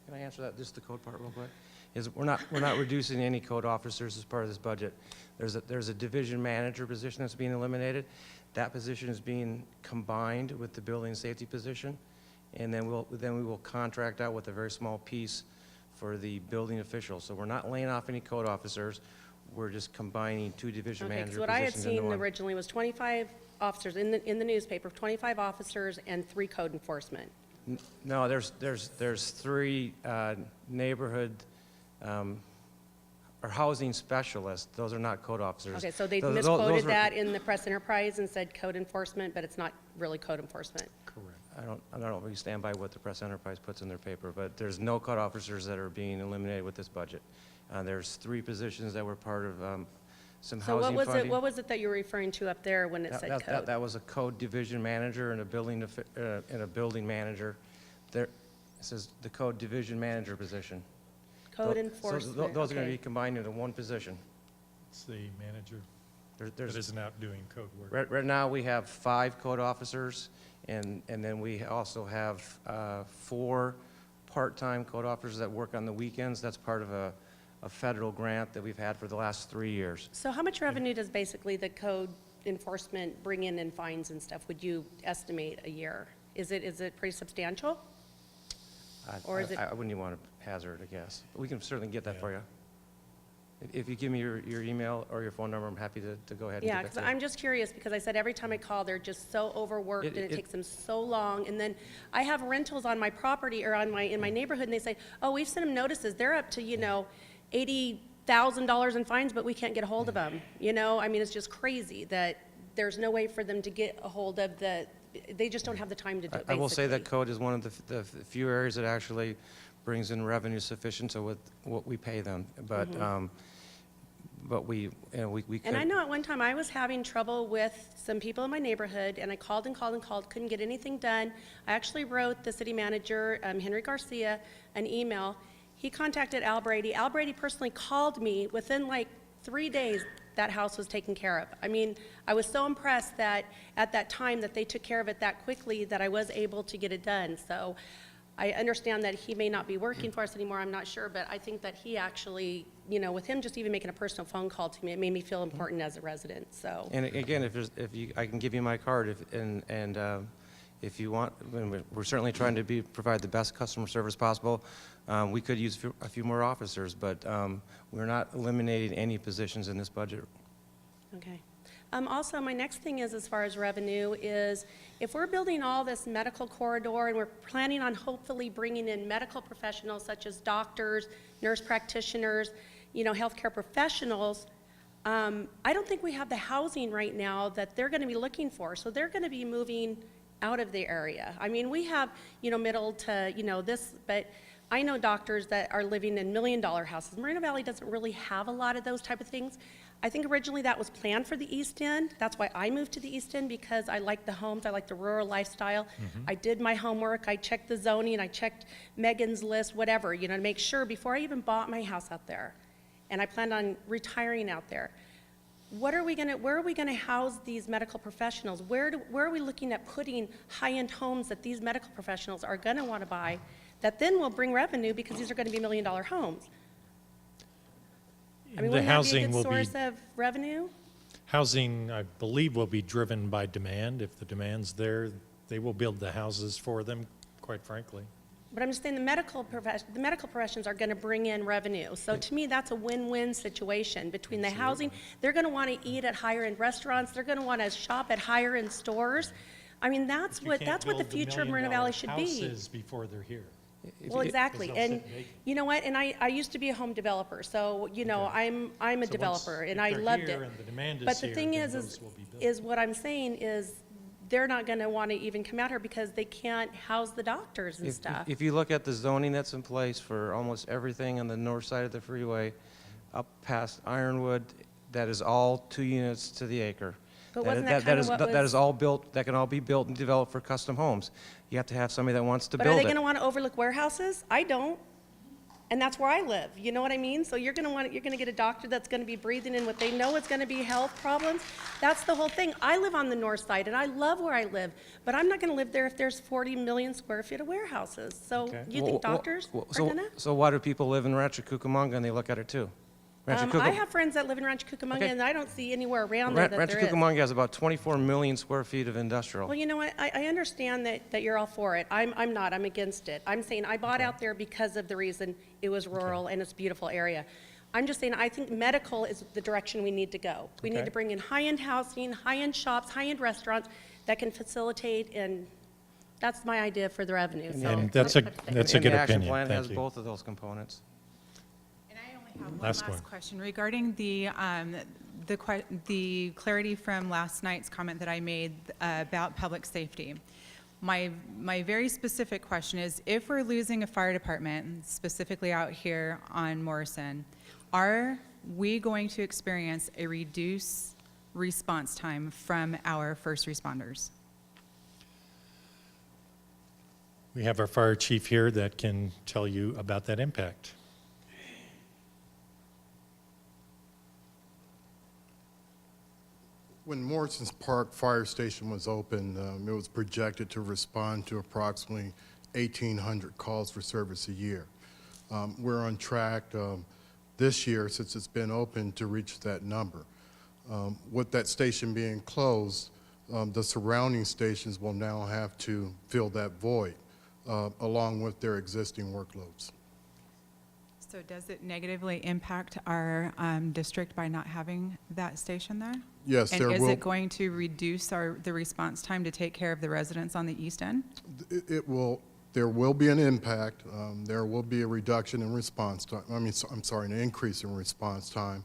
Can I answer that, just the code part real quick? We're not reducing any code officers as part of this budget. There's a division manager position that's being eliminated. That position is being combined with the building safety position, and then we will contract out with a very small piece for the building officials. So we're not laying off any code officers. We're just combining 2 division Okay, manager because what I had positions into seen one. originally was 25 officers in the newspaper, 25 officers and 3 code enforcement. No, there's 3 neighborhood or housing specialists. Those are not code officers. Okay, so they Those misquoted are- that in the press enterprise and said code enforcement, but it's not really code enforcement. Correct. I don't know if we stand by what the press enterprise puts in their paper, but there's no code officers that are being eliminated with this budget. There's 3 positions that were part of some So housing funding. what was it that you were referring to up there when it said code? That was a code division manager and a building manager. There, it says the code division manager position. Code So enforcement, those are going to okay. be combined into one position. It's the manager There's that isn't out doing code work. Right now, we have 5 code officers And then we also have 4 part-time code officers that work on the weekends. That's part of a federal grant that we've had for the last 3 years. So how much revenue does basically the code enforcement bring in fines and stuff, would you estimate a year? Is it pretty substantial? Or is it? I wouldn't even want to hazard a guess. But we can certainly get that for you. If you give me your email or your phone number, I'm happy to go ahead and Yeah, get because that to you. I'm just curious, because I said every time I call, they're just so overworked and it takes them so long. And then I have rentals on my property or in my neighborhood, and they say, oh, we've sent them notices. They're up to, $80,000 in fines, but we can't get a hold of them. I mean, it's just crazy that there's no way for them to get a hold of they just don't have the time to do it, I will say that basically. code is one of the few areas that actually brings in revenue sufficient to what we pay them. But, but we could. And I know at one time I was having trouble with some people in my neighborhood, and I called and called and called, couldn't get anything done. I actually wrote the city manager, Henry Garcia, an email. He contacted Al Brady. Al Brady personally called me. Within like 3 days, that house was taken care of. I mean, I was so impressed that at that time that they took care of it that quickly that I was able to get it done. So I understand that he may not be working for us anymore, I'm not sure, but I think that he actually, with him just even making a personal phone call to me, it made me feel important as a resident, so. And again, I can give you my card, if you want, we're certainly trying to provide the best customer service possible. We could use a few more officers, but we're not eliminating any positions in this budget. Okay. Also, my next thing is, as far as revenue, is if we're building all this medical corridor and we're planning on hopefully bringing in medical professionals such as doctors, nurse practitioners, healthcare professionals, I don't think we have the housing right now that they're going to be looking for. So they're going to be moving out of the area. I mean, we have, middle to, this, but I know doctors that are living in $1 million houses. Moreno Valley doesn't really have a lot of those type of things. I think originally that was planned for the East End. That's why I moved to the East End, because I like the homes, I like the rural lifestyle. I did my homework, I checked the zoning, I checked Megan's list, whatever, to make sure before I even bought my house out there. And I planned on retiring out there. Where are we gonna house these medical professionals? Where are we looking at putting high-end homes that these medical professionals are gonna wanna buy that then will bring revenue, because these are gonna be $1 million homes? I mean, The wouldn't that be a housing good will source be, of revenue? housing, I believe, will be driven by demand. If the demand's there, they will build the houses for them, quite frankly. But I'm just saying the medical professions are going to bring in revenue. So to me, that's a win-win situation between the housing. They're going to want to eat at higher-end restaurants. They're going to want to shop at higher-end stores. I mean, that's what the future of Moreno Valley should be. Houses before they're here. Well, exactly. Because they'll And sit vacant. you know what? And I used to be a home developer, so I'm a So developer, once- and if I they're loved here it. and the demand is But the here, thing then is those will be built. is what I'm saying is they're not going to want to even come out here because they can't house the doctors and stuff. If you look at the zoning that's in place for almost everything on the north side of the freeway, up past Ironwood, that is all 2 units to the acre. But wasn't that kind of what That was- is all built, that can all be built and developed for custom homes. You have to have somebody that wants to But build are it. they going to want to overlook warehouses? I don't. And that's where I live. You know what I mean? So you're going to get a doctor that's going to be breathing in what they know is going to be health problems. That's the whole thing. I live on the north side, and I love where I live. But I'm not going to live there if there's 40 million square feet of warehouses. So you think doctors are going to? So why do people live in Rancho Cucamonga and they look at it too? Rancho I have friends that live in Rancho Cucamonga, Okay. and I don't see anywhere around there that Rancho there is. Cucamonga has about 24 million square feet of industrial. Well, you know what? I understand that you're all for it. I'm not. I'm against it. I'm saying I bought out there because of the reason it was rural and it's a beautiful area. I'm just saying I think medical is the direction we need to go. We need Okay. to bring in high-end housing, high-end shops, high-end restaurants that can facilitate, and that's my idea for the revenue. So And that's a type of thing. good And the action opinion. plan Thank has you. both of those components. And I only have one Last last one. question regarding the clarity from last night's comment that I made about public safety. My very specific question is, if we're losing a fire department, specifically out here on Morrison, are we going to experience a reduced response time from our first responders? We have our fire chief here that can tell you about that impact. When Morrison's Park Fire Station was opened, it was projected to respond to approximately 1,800 calls for service a year. We're on track this year, since it's been open, to reach that number. With that station being closed, the surrounding stations will now have to fill that void, along with their existing workloads. So does it negatively impact our district by not having that station there? Yes, there And will. is it going to reduce the response time to take care of the residents on the east end? It will. There will be an impact. There will be a reduction in response time. I'm sorry, an increase in response time,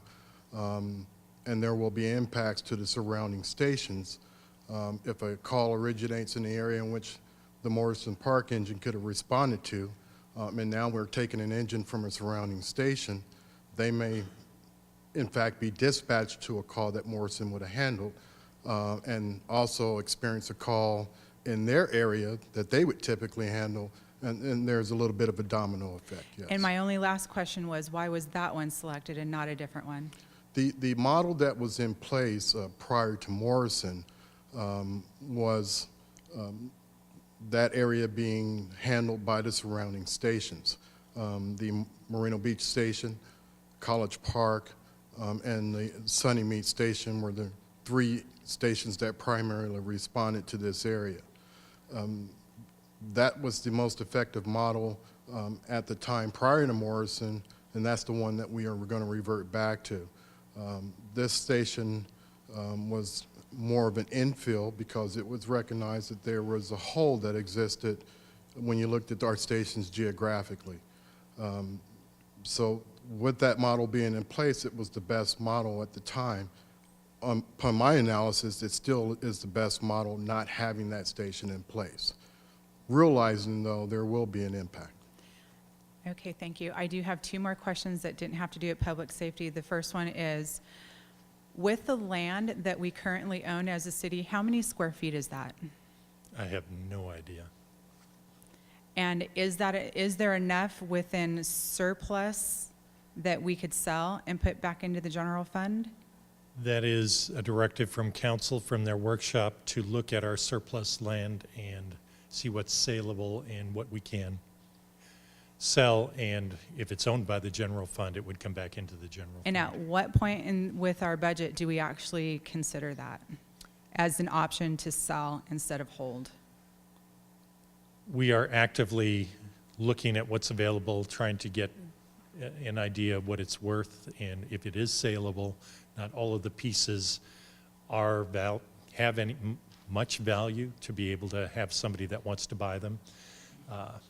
and there will be impacts to the surrounding stations. If a call originates in the area in which the Morrison Park engine could have responded to, and now we're taking an engine from a surrounding station, they may, in fact, be dispatched to a call that Morrison would have handled, and also experience a call in their area that they would typically handle, and there's a little bit of a domino effect, yes. And my only last question was, why was that one selected and not a different one? The model that was in place prior to Morrison was that area being handled by the surrounding stations. The Moreno Beach Station, College Park, and the Sunny Mead Station were the three stations that primarily responded to this area. That was the most effective model at the time prior to Morrison, and that's the one that we're going to revert back to. This station was more of an infill because it was recognized that there was a hole that existed when you looked at our stations geographically. So with that model being in place, it was the best model at the time. Upon my analysis, it still is the best model not having that station in place. Realizing, though, there will be an impact. Okay, thank you. I do have two more questions that didn't have to do with public safety. The first one is, with the land that we currently own as a city, how many square feet is that? I have no idea. And is there enough within surplus that we could sell and put back into the general fund? That is a directive from council from their workshop to look at our surplus land and see what's saleable and what we can sell, and if it's owned by the general fund, it would come back into the general fund. And at what point with our budget do we actually consider that as an option to sell instead of hold? We are actively looking at what's available, trying to get an idea of what it's worth, and if it is saleable. Not all of the pieces have any much value to be able to have somebody that wants to buy them. But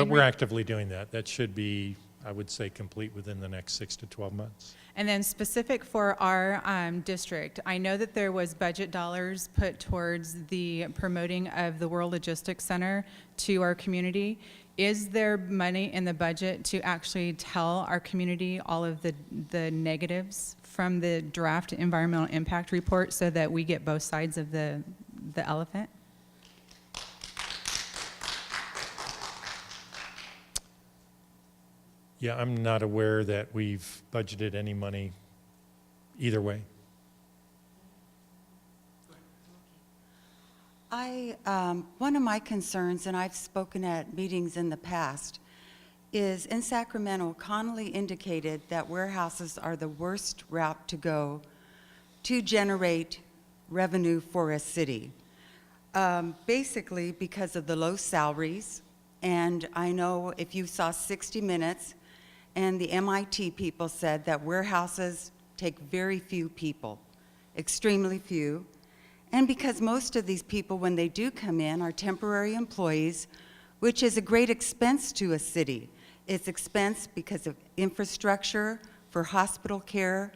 we're actively doing that. That should be, I would say, complete within the next 6 to 12 months. And then specific for our district, I know that there was budget dollars put towards the promoting of the World Logistics Center to our community. Is there money in the budget to actually tell our community all of the negatives from the draft environmental impact report so that we get both sides of the elephant? Yeah, I'm not aware that we've budgeted any money either way. One of my concerns, and I've spoken at meetings in the past, is in Sacramento, Connolly indicated that warehouses are the worst route to go to generate revenue for a city. Basically because of the low salaries, and I know if you saw 60 Minutes, and the MIT people said that warehouses take very few people, extremely few. And because most of these people, when they do come in, are temporary employees, which is a great expense to a city. It's expense because of infrastructure, for hospital care,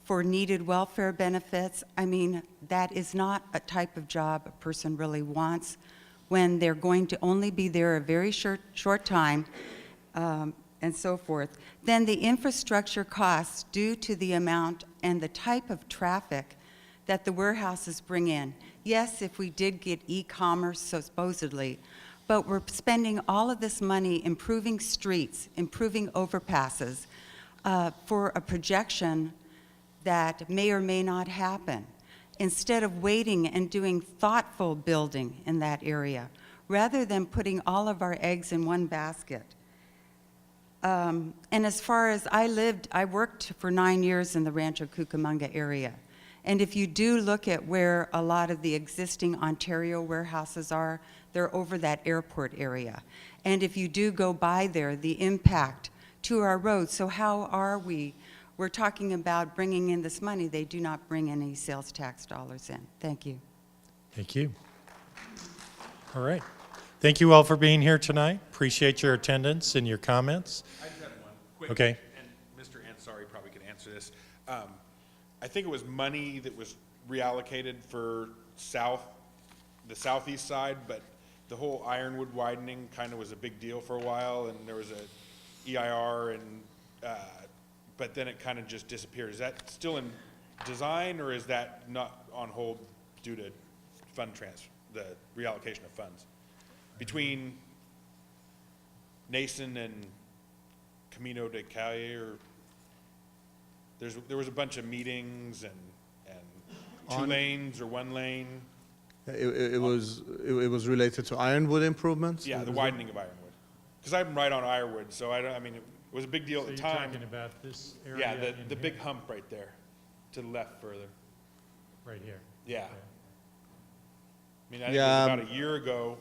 for needed welfare benefits. I mean, that is not a type of job a person really wants when they're going to only be there a very short time, and so forth. Then the infrastructure costs due to the amount and the type of traffic that the warehouses bring in. Yes, if we did get e-commerce, so supposedly, but we're spending all of this money improving streets, improving overpasses, for a projection that may or may not happen, instead of waiting and doing thoughtful building in that area, rather than putting all of our eggs in one basket. And as far as I worked for 9 years in the Rancho Cucamonga area. And if you do look at where a lot of the existing Ontario warehouses are, they're over that airport area. And if you do go by there, the impact to our roads. So how are we? We're talking about bringing in this money. They do not bring any sales tax dollars in. Thank you. Thank you. All right. Thank you all for being here tonight. Appreciate your attendance and your comments. I just had one quick. Okay. And Mr. Ansari probably could answer this. I think it was money that was reallocated for the southeast side, but the whole Ironwood widening kind of was a big deal for a while, and there was a EIR, and but then it kind of just disappeared. Is that still in design, or is that not on hold due to the reallocation of funds between Nason and Camino de Calle? Or there was a bunch of meetings and two lanes or one lane. It was related to Ironwood improvements? Yeah, the widening of Ironwood. Because I'm right on Ironwood, so I mean, it was a big deal at the time. So you're talking about this area? Yeah, in the here? big hump right there, to the left further. Right here? Yeah. Okay. I mean, I think Yeah. it was about a year ago,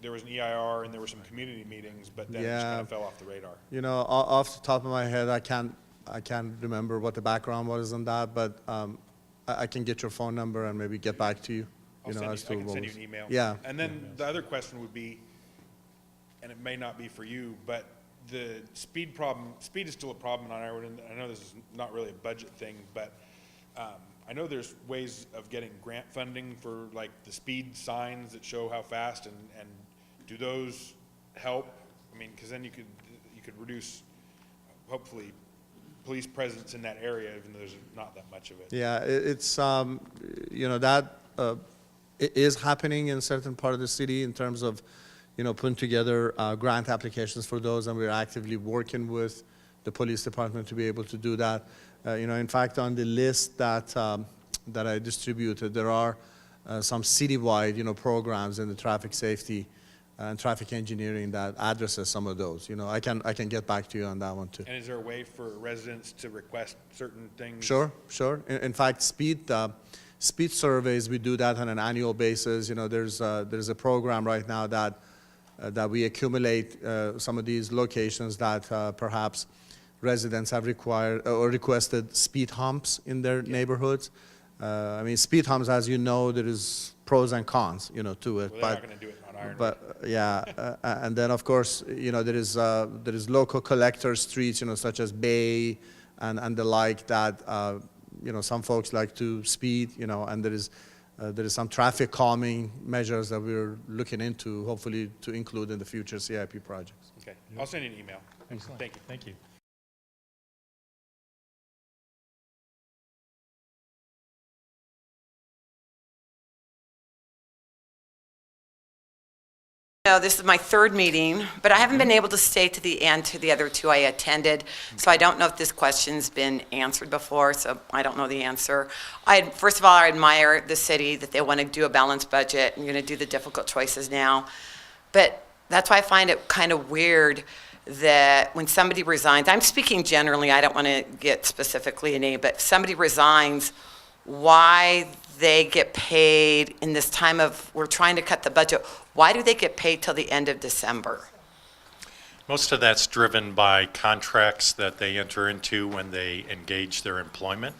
there was an EIR and there were some community meetings, but then it just Yeah. kind of fell off the radar. You know, off the top of my head, I can't remember what the background was on that, but I can get your phone number and maybe get back to you. I can send you an email. Yeah. And then the other question would be, and it may not be for you, but the speed is still a problem on Ironwood, and I know this is not really a budget thing, but I know there's ways of getting grant funding for like the speed signs that show how fast, and do those help? I mean, because then you could reduce, hopefully, police presence in that area, even though there's not that much of it. Yeah, it's, you know, that it is happening in certain part of the city in terms of, you know, putting together grant applications for those, and we're actively working with the police department to be able to do that. You know, in fact, on the list that I distributed, there are some citywide, you know, programs in the traffic safety and traffic engineering that addresses some of those. You know, I can get back to you on that one too. And is there a way for residents to request certain things? Sure. In fact, speed surveys, we do that on an annual basis. You know, there's a program right now that we accumulate some of these locations that perhaps residents have required or requested speed humps in their neighborhoods. I mean, speed humps, as you know, there is pros and cons, you know, to it. Well, they're not going to do it on Ironwood. But yeah, and then of course, you know, there is local collector streets, you know, such as Bay and the like that, you know, some folks like to speed, you know, and there is some traffic calming measures that we're looking into, hopefully to include in the future CIP projects. Okay, I'll send you an email. Excellent. Thank you. Thank you. No, this is my third meeting, but I haven't been able to stay to the end to the other two I attended, so I don't know if this question's been answered before, so I don't know the answer. First of all, I admire the city that they want to do a balanced budget and you're going to do the difficult choices now. But that's why I find it kind of weird that when somebody resigns, I'm speaking generally, I don't want to get specifically a name, but if somebody resigns, why they get paid in this time of, we're trying to cut the budget, why do they get paid till the end of December? Most of that's driven by contracts that they enter into when they engage their employment.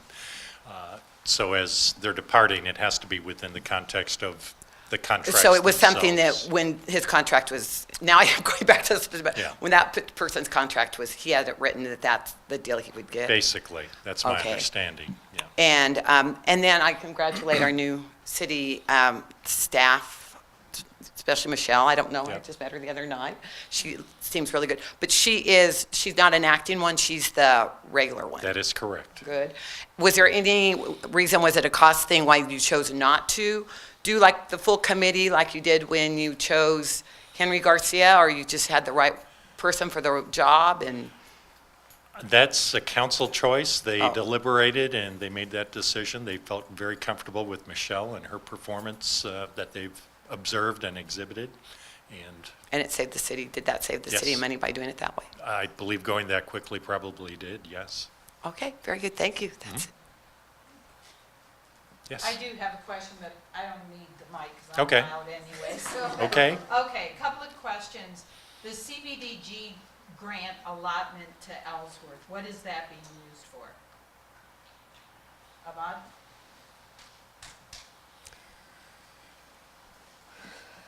So as they're departing, it has to be within the context of the contracts So it was something that themselves. when his contract was, now I'm going back to the specific, Yeah. when that person's contract was, he had it written that that's the deal he would get? Basically, that's my Okay. understanding, yeah. And then I congratulate our new city staff, especially Michelle. I don't know, I Yep. just met her the other night. She seems really good. But she's not an acting one, she's the regular one. That is correct. Good. Was there any reason, was it a cost thing why you chose not to do like the full committee like you did when you chose Henry Garcia, or you just had the right person for the job? And That's a council choice. They Oh. deliberated and they made that decision. They felt very comfortable with Michelle and her performance that they've observed and exhibited. And it saved the city, did that save the city Yes. money by doing it that way? I believe going that quickly probably did, yes. Okay, very good, thank you. That's it. Yes. I do have a question, but I don't need the mic because I'm Okay. loud anyway, so. Okay. Okay, couple of questions. The CBDG grant allotment to Ellsworth, what is that being used for? Ahmad?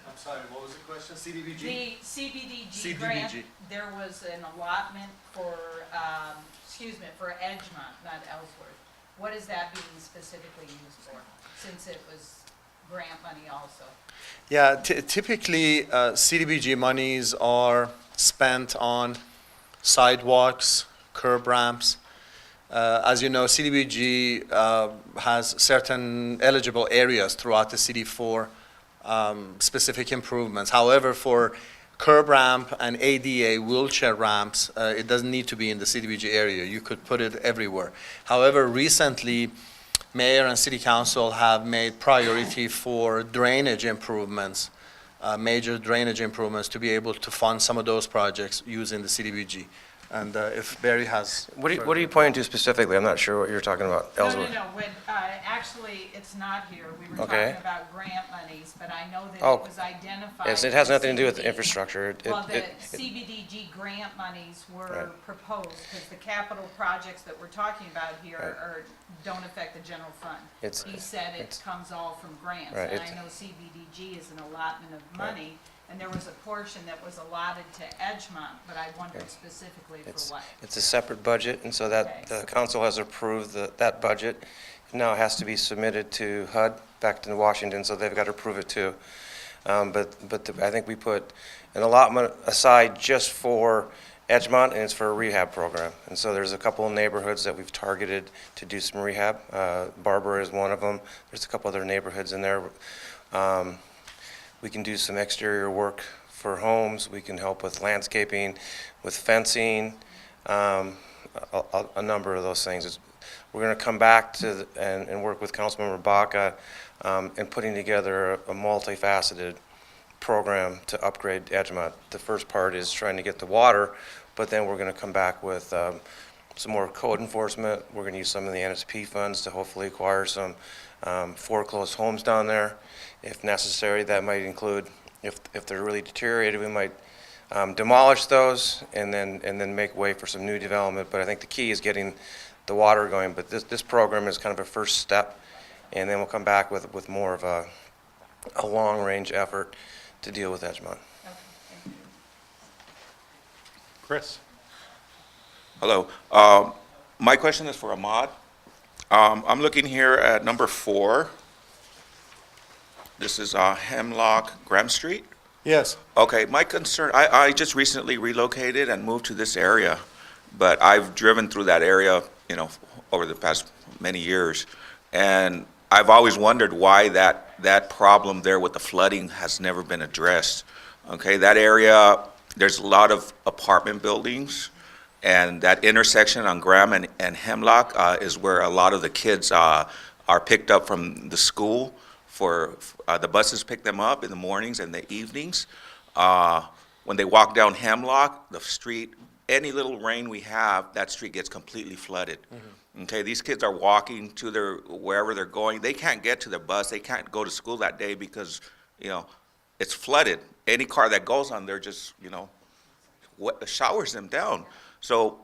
I'm sorry, what was the question? CDBG? The CBDG grant, there was an allotment for, for Edgemont, not Ellsworth. What is that being specifically used for, since it was grant money also? Yeah, typically CDBG monies are spent on sidewalks, curb ramps. As you know, CDBG has certain eligible areas throughout the city for specific improvements. However, for curb ramp and ADA wheelchair ramps, it doesn't need to be in the CDBG area. You could put it everywhere. However, recently, Mayor and City Council have made priority for drainage improvements, major drainage improvements, to be able to fund some of those projects using the CDBG. And if Barry has... What are you pointing to specifically? I'm not sure what you're talking about, Ellsworth. No, when, actually, it's not here. We were Okay. talking about grant monies, but I know that Oh. it was identified. Yes, it has as nothing to do with CBD. infrastructure. Well, the CBDG grant monies were Right. proposed, because the capital projects that we're talking about here don't affect the general fund. It's- He said it it's- comes all from grants, Right, and I it's- know CBDG is an allotment of Right. money, and there was a portion that was allotted to Edgemont, but I wondered specifically for what. It's a separate budget, and so that, the council has approved that budget. Now it has to be submitted to HUD back to Washington, so they've got to approve it too. I think we put an allotment aside just for Edgemont, and it's for a rehab program. And so there's a couple of neighborhoods that we've targeted to do some rehab. Barbara is one of them. There's a couple other neighborhoods in there. We can do some exterior work for homes. We can help with landscaping, with fencing, a number of those things. We're going to come back to and work with Councilmember Baca in putting together a multifaceted program to upgrade Edgemont. The first part is trying to get the water, but then we're going to come back with some more code enforcement. We're going to use some of the NSP funds to hopefully acquire some foreclosed homes down there. If necessary, that might include, if they're really deteriorated, we might demolish those and then make way for some new development. But I think the key is getting the water going. But this program is kind of a first step, and then we'll come back with more of a long-range effort to deal with Edgemont. Chris? Hello. My question is for Ahmad. I'm looking here at number 4. This is Hemlock Graham Street. Yes. Okay, my concern, I just recently relocated and moved to this area, but I've driven through that area, over the past many years, and I've always wondered why that problem there with the flooding has never been addressed. Okay, that area, there's a lot of apartment buildings, and that intersection on Graham and Hemlock is where a lot of the kids are picked up from the school. The buses pick them up in the mornings and the evenings. When they walk down Hemlock, the street, any little rain we have, that street gets completely flooded. Okay, these kids are walking to wherever they're going. They can't get to their bus. They can't go to school that day because, it's flooded. Any car that goes on there just, showers them down. So,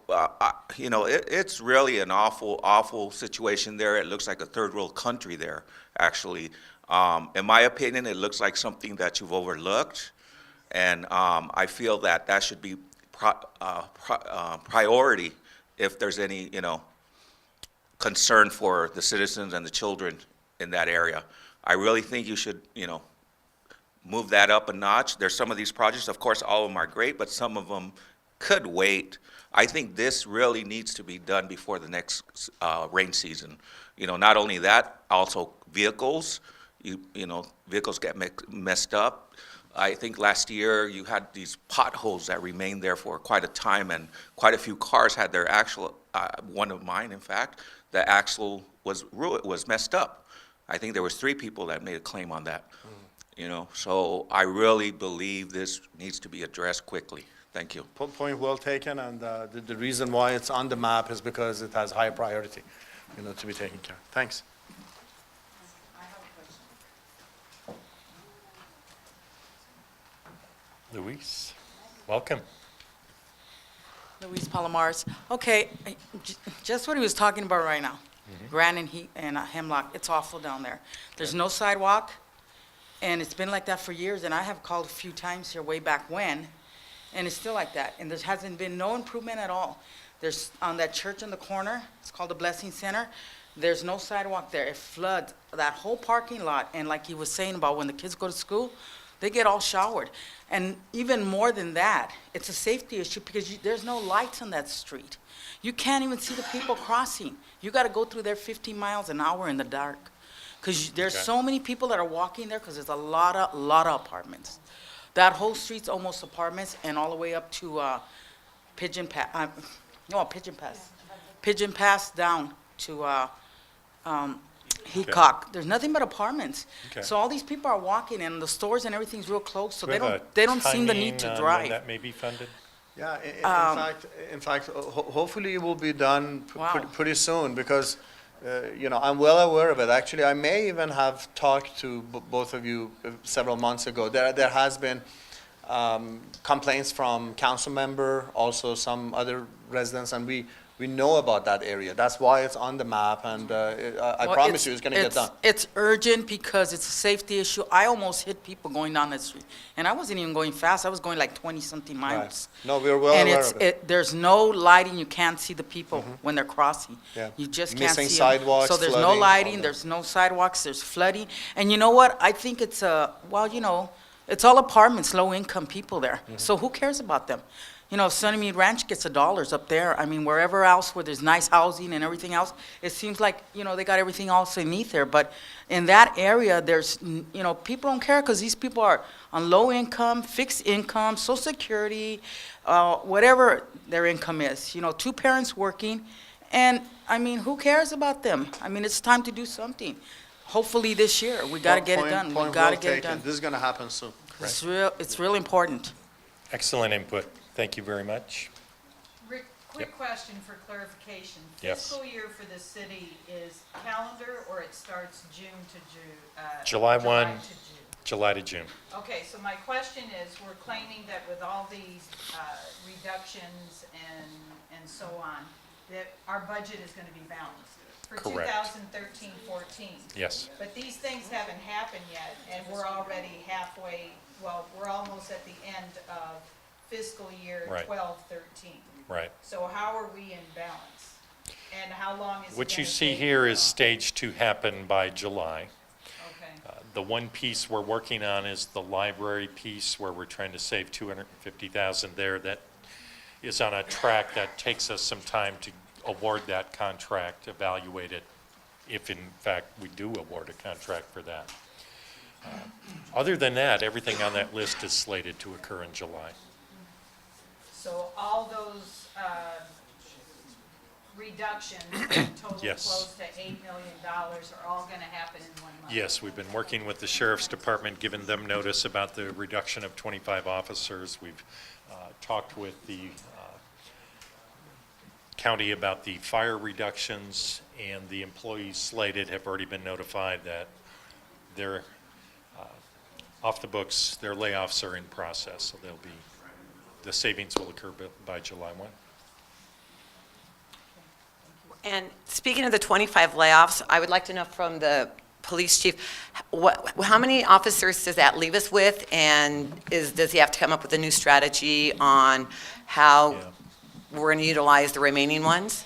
it's really an awful, awful situation there. It looks like a third world country there, actually. In my opinion, it looks like something that you've overlooked. And I feel that should be priority if there's any, concern for the citizens and the children in that area. I really think you should, move that up a notch. There's some of these projects, of course, all of them are great, but some of them could wait. I think this really needs to be done before the next rain season. Not only that, also vehicles. Vehicles get messed up. I think last year you had these potholes that remained there for quite a time, and quite a few cars had their axle, one of mine, in fact, the axle was messed up. I think there was 3 people that made a claim on that. You know, so I really believe this needs to be addressed quickly. Thank you. Point well taken, and the reason why it's on the map is because it has high priority, to be taken care of. Thanks. Luis, welcome. Luis Palomares. Okay, just what he was talking about right now. Grant and Hemlock, it's awful down there. There's no sidewalk, and it's been like that for years, and I have called a few times here way back when, and it's still like that, and there hasn't been no improvement at all. There's, on that church in the corner, it's called the Blessing Center, there's no sidewalk there. It floods that whole parking lot, and like he was saying about when the kids go to school, they get all showered. And even more than that, it's a safety issue because there's no lights on that street. You can't even see the people crossing. You got to go through there 50 miles an hour in the dark because there's so many people that are walking there because there's a lot of apartments. That whole street's almost apartments, and all the way up to Pigeon Pass down to Heacock. There's nothing but apartments. So all these people are walking, and the stores and everything's real close, so they don't seem the need to drive. When that may be funded? Yeah, in fact, hopefully it will be done pretty soon because, I'm well aware of it. Actually, I may even have talked to both of you several months ago. There has been complaints from council member, also some other residents, and we know about that area. That's why it's on the map, and I promise you it's going to get done. It's urgent because it's a safety issue. I almost hit people going down that street, and I wasn't even going fast. I was going like 20-something miles. Right. No, we're well aware of it. There's no lighting. You can't see the people when they're crossing. Yeah. You just can't Missing see them. sidewalks, So there's no flooding, lighting. There's no sidewalks. There's flooding. And you know what? I think it's it's all apartments, low-income people there. So who cares about them? Sunnymead Ranch gets $1 up there. I mean, wherever else where there's nice housing and everything else, it seems like, they got everything else beneath there. But in that area, there's, people don't care because these people are on low income, fixed income, Social Security, whatever their income is. 2 parents working. And, I mean, who cares about them? I mean, it's time to do something. Hopefully this year. We got to get it done. We got to get it done. This is going to happen soon. It's real important. Excellent input. Thank you very much. Rick, quick question for clarification. Yes. Fiscal year for the city is calendar, or it starts June to June? July 1, to June. July to June. Okay, so my question is, we're claiming that with all these reductions and so on, that our budget is going to be balanced for Correct. 2013-14. Yes. But these things haven't happened yet, and we're already we're almost at the end of fiscal year Right. 12-13. Right. So how are we in balance? And how long is it What you gonna see take here for is us? stage 2 happen by July. Okay. The one piece we're working on is the library piece where we're trying to save $250,000 there. That is on a track that takes us some time to award that contract, evaluate it, if in fact we do award a contract for that. Other than that, everything on that list is slated to occur in July. So all those reductions, total Yes. close to $8 million, are all going to happen in 1 month? Yes, we've been working with the Sheriff's Department, giving them notice about the reduction of 25 officers. We've talked with the county about the fire reductions, and the employees slated have already been notified that they're off the books, their layoffs are in process, so the savings will occur by July 1. And speaking of the 25 layoffs, I would like to know from the police chief, how many officers does that leave us with? And does he have to come up with a new strategy on how we're going to utilize the remaining ones?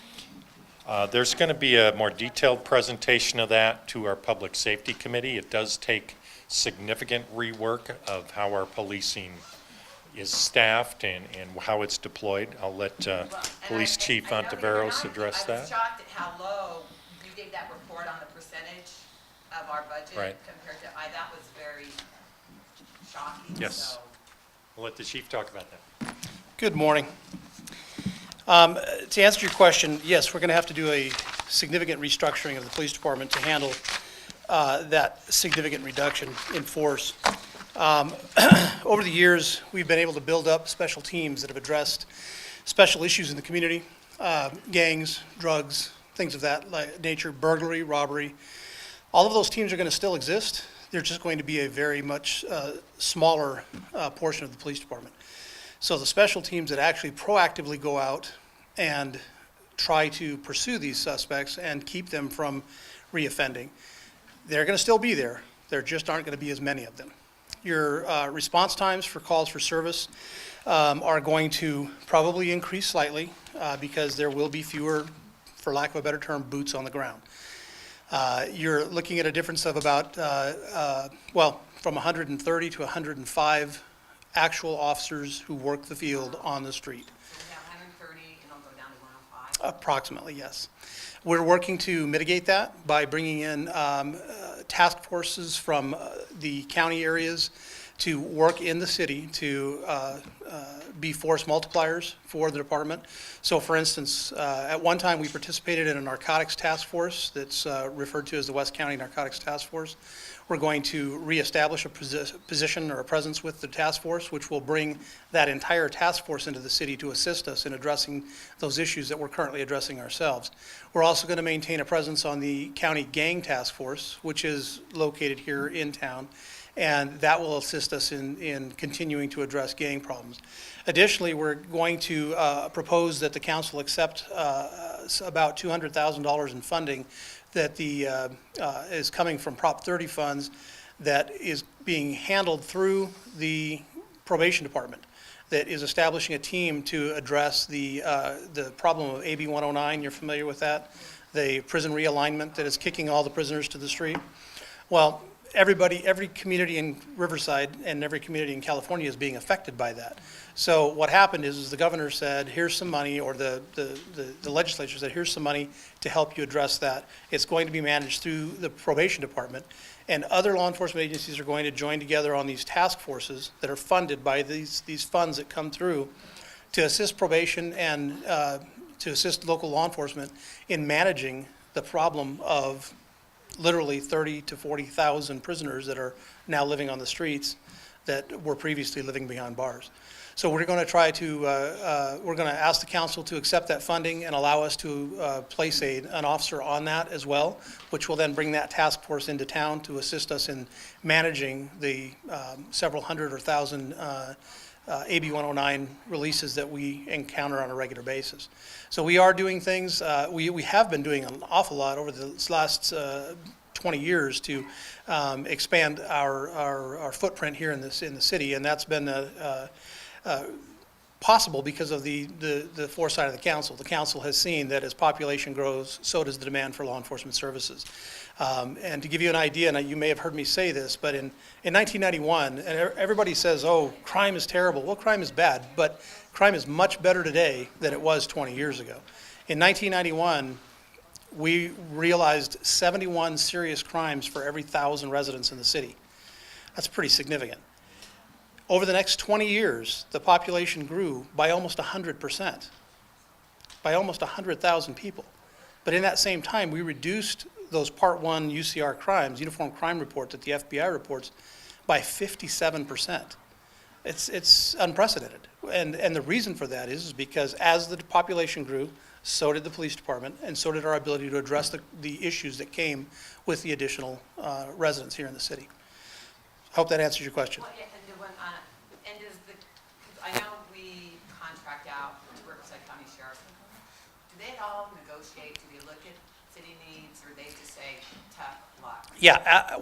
There's going to be a more detailed presentation of that to our Public Safety Committee. It does take significant rework of how our policing is staffed and how it's deployed. I'll let Police Chief Ontiveros address I was that. shocked at how low you gave that report on the percentage of our budget Right. compared to, that was very shocking, Yes. so. We'll let the chief talk about that. Good morning. To answer your question, yes, we're going to have to do a significant restructuring of the police department to handle that significant reduction in force. Over the years, we've been able to build up special teams that have addressed special issues in the community, gangs, drugs, things of that nature, burglary, robbery. All of those teams are going to still exist. They're just going to be a very much smaller portion of the police department. So the special teams that actually proactively go out and try to pursue these suspects and keep them from reoffending, they're going to still be there. There just aren't going to be as many of them. Your response times for calls for service are going to probably increase slightly because there will be fewer, for lack of a better term, boots on the ground. You're looking at a difference of about, from 130 to 105 actual officers who work the field on the street. So we have 130 and it'll go down to 105? Approximately, yes. We're working to mitigate that by bringing in task forces from the county areas to work in the city to be force multipliers for the department. So for instance, at one time we participated in a narcotics task force that's referred to as the West County Narcotics Task Force. We're going to reestablish a position or a presence with the task force, which will bring that entire task force into the city to assist us in addressing those issues that we're currently addressing ourselves. We're also going to maintain a presence on the county gang task force, which is located here in town, and that will assist us in continuing to address gang problems. Additionally, we're going to propose that the council accept about $200,000 in funding that is coming from Prop 30 funds that is being handled through the probation department, that is establishing a team to address the problem of AB 109. You're familiar with that? The prison realignment that is kicking all the prisoners to the street. Well, every community in Riverside and every community in California is being affected by that. So what happened is the governor said, here's some money, or the legislature said, here's some money to help you address that. It's going to be managed through the probation department, and other law enforcement agencies are going to join together on these task forces that are funded by these funds that come through to assist probation and to assist local law enforcement in managing the problem of literally 30 to 40,000 prisoners that are now living on the streets that were previously living behind bars. So we're going to try to, we're going to ask the council to accept that funding and allow us to place an officer on that as well, which will then bring that task force into town to assist us in managing the several hundred or thousand AB 109 releases that we encounter on a regular basis. So we are doing things, we have been doing an awful lot over the last 20 years to expand our footprint here in the city, and that's been possible because of the foresight of the council. The council has seen that as population grows, so does the demand for law enforcement services. And to give you an idea, and you may have heard me say this, but in 1991, and everybody says, oh, crime is terrible. Well, crime is bad, but crime is much better today than it was 20 years ago. In 1991, we realized 71 serious crimes for every 1,000 residents in the city. That's pretty significant. Over the next 20 years, the population grew by almost 100%, by almost 100,000 people. But in that same time, we reduced those Part 1 UCR crimes, Uniform Crime Report that the FBI reports, by 57%. It's unprecedented. And the reason for that is because as the population grew, so did the police department, and so did our ability to address the issues that came with the additional residents here in the city. Hope that answers your question. Well, yeah, and does I know we contract out to Riverside County Sheriff. Do they at all negotiate? Do they look at city needs, or they just say tough luck? Yeah,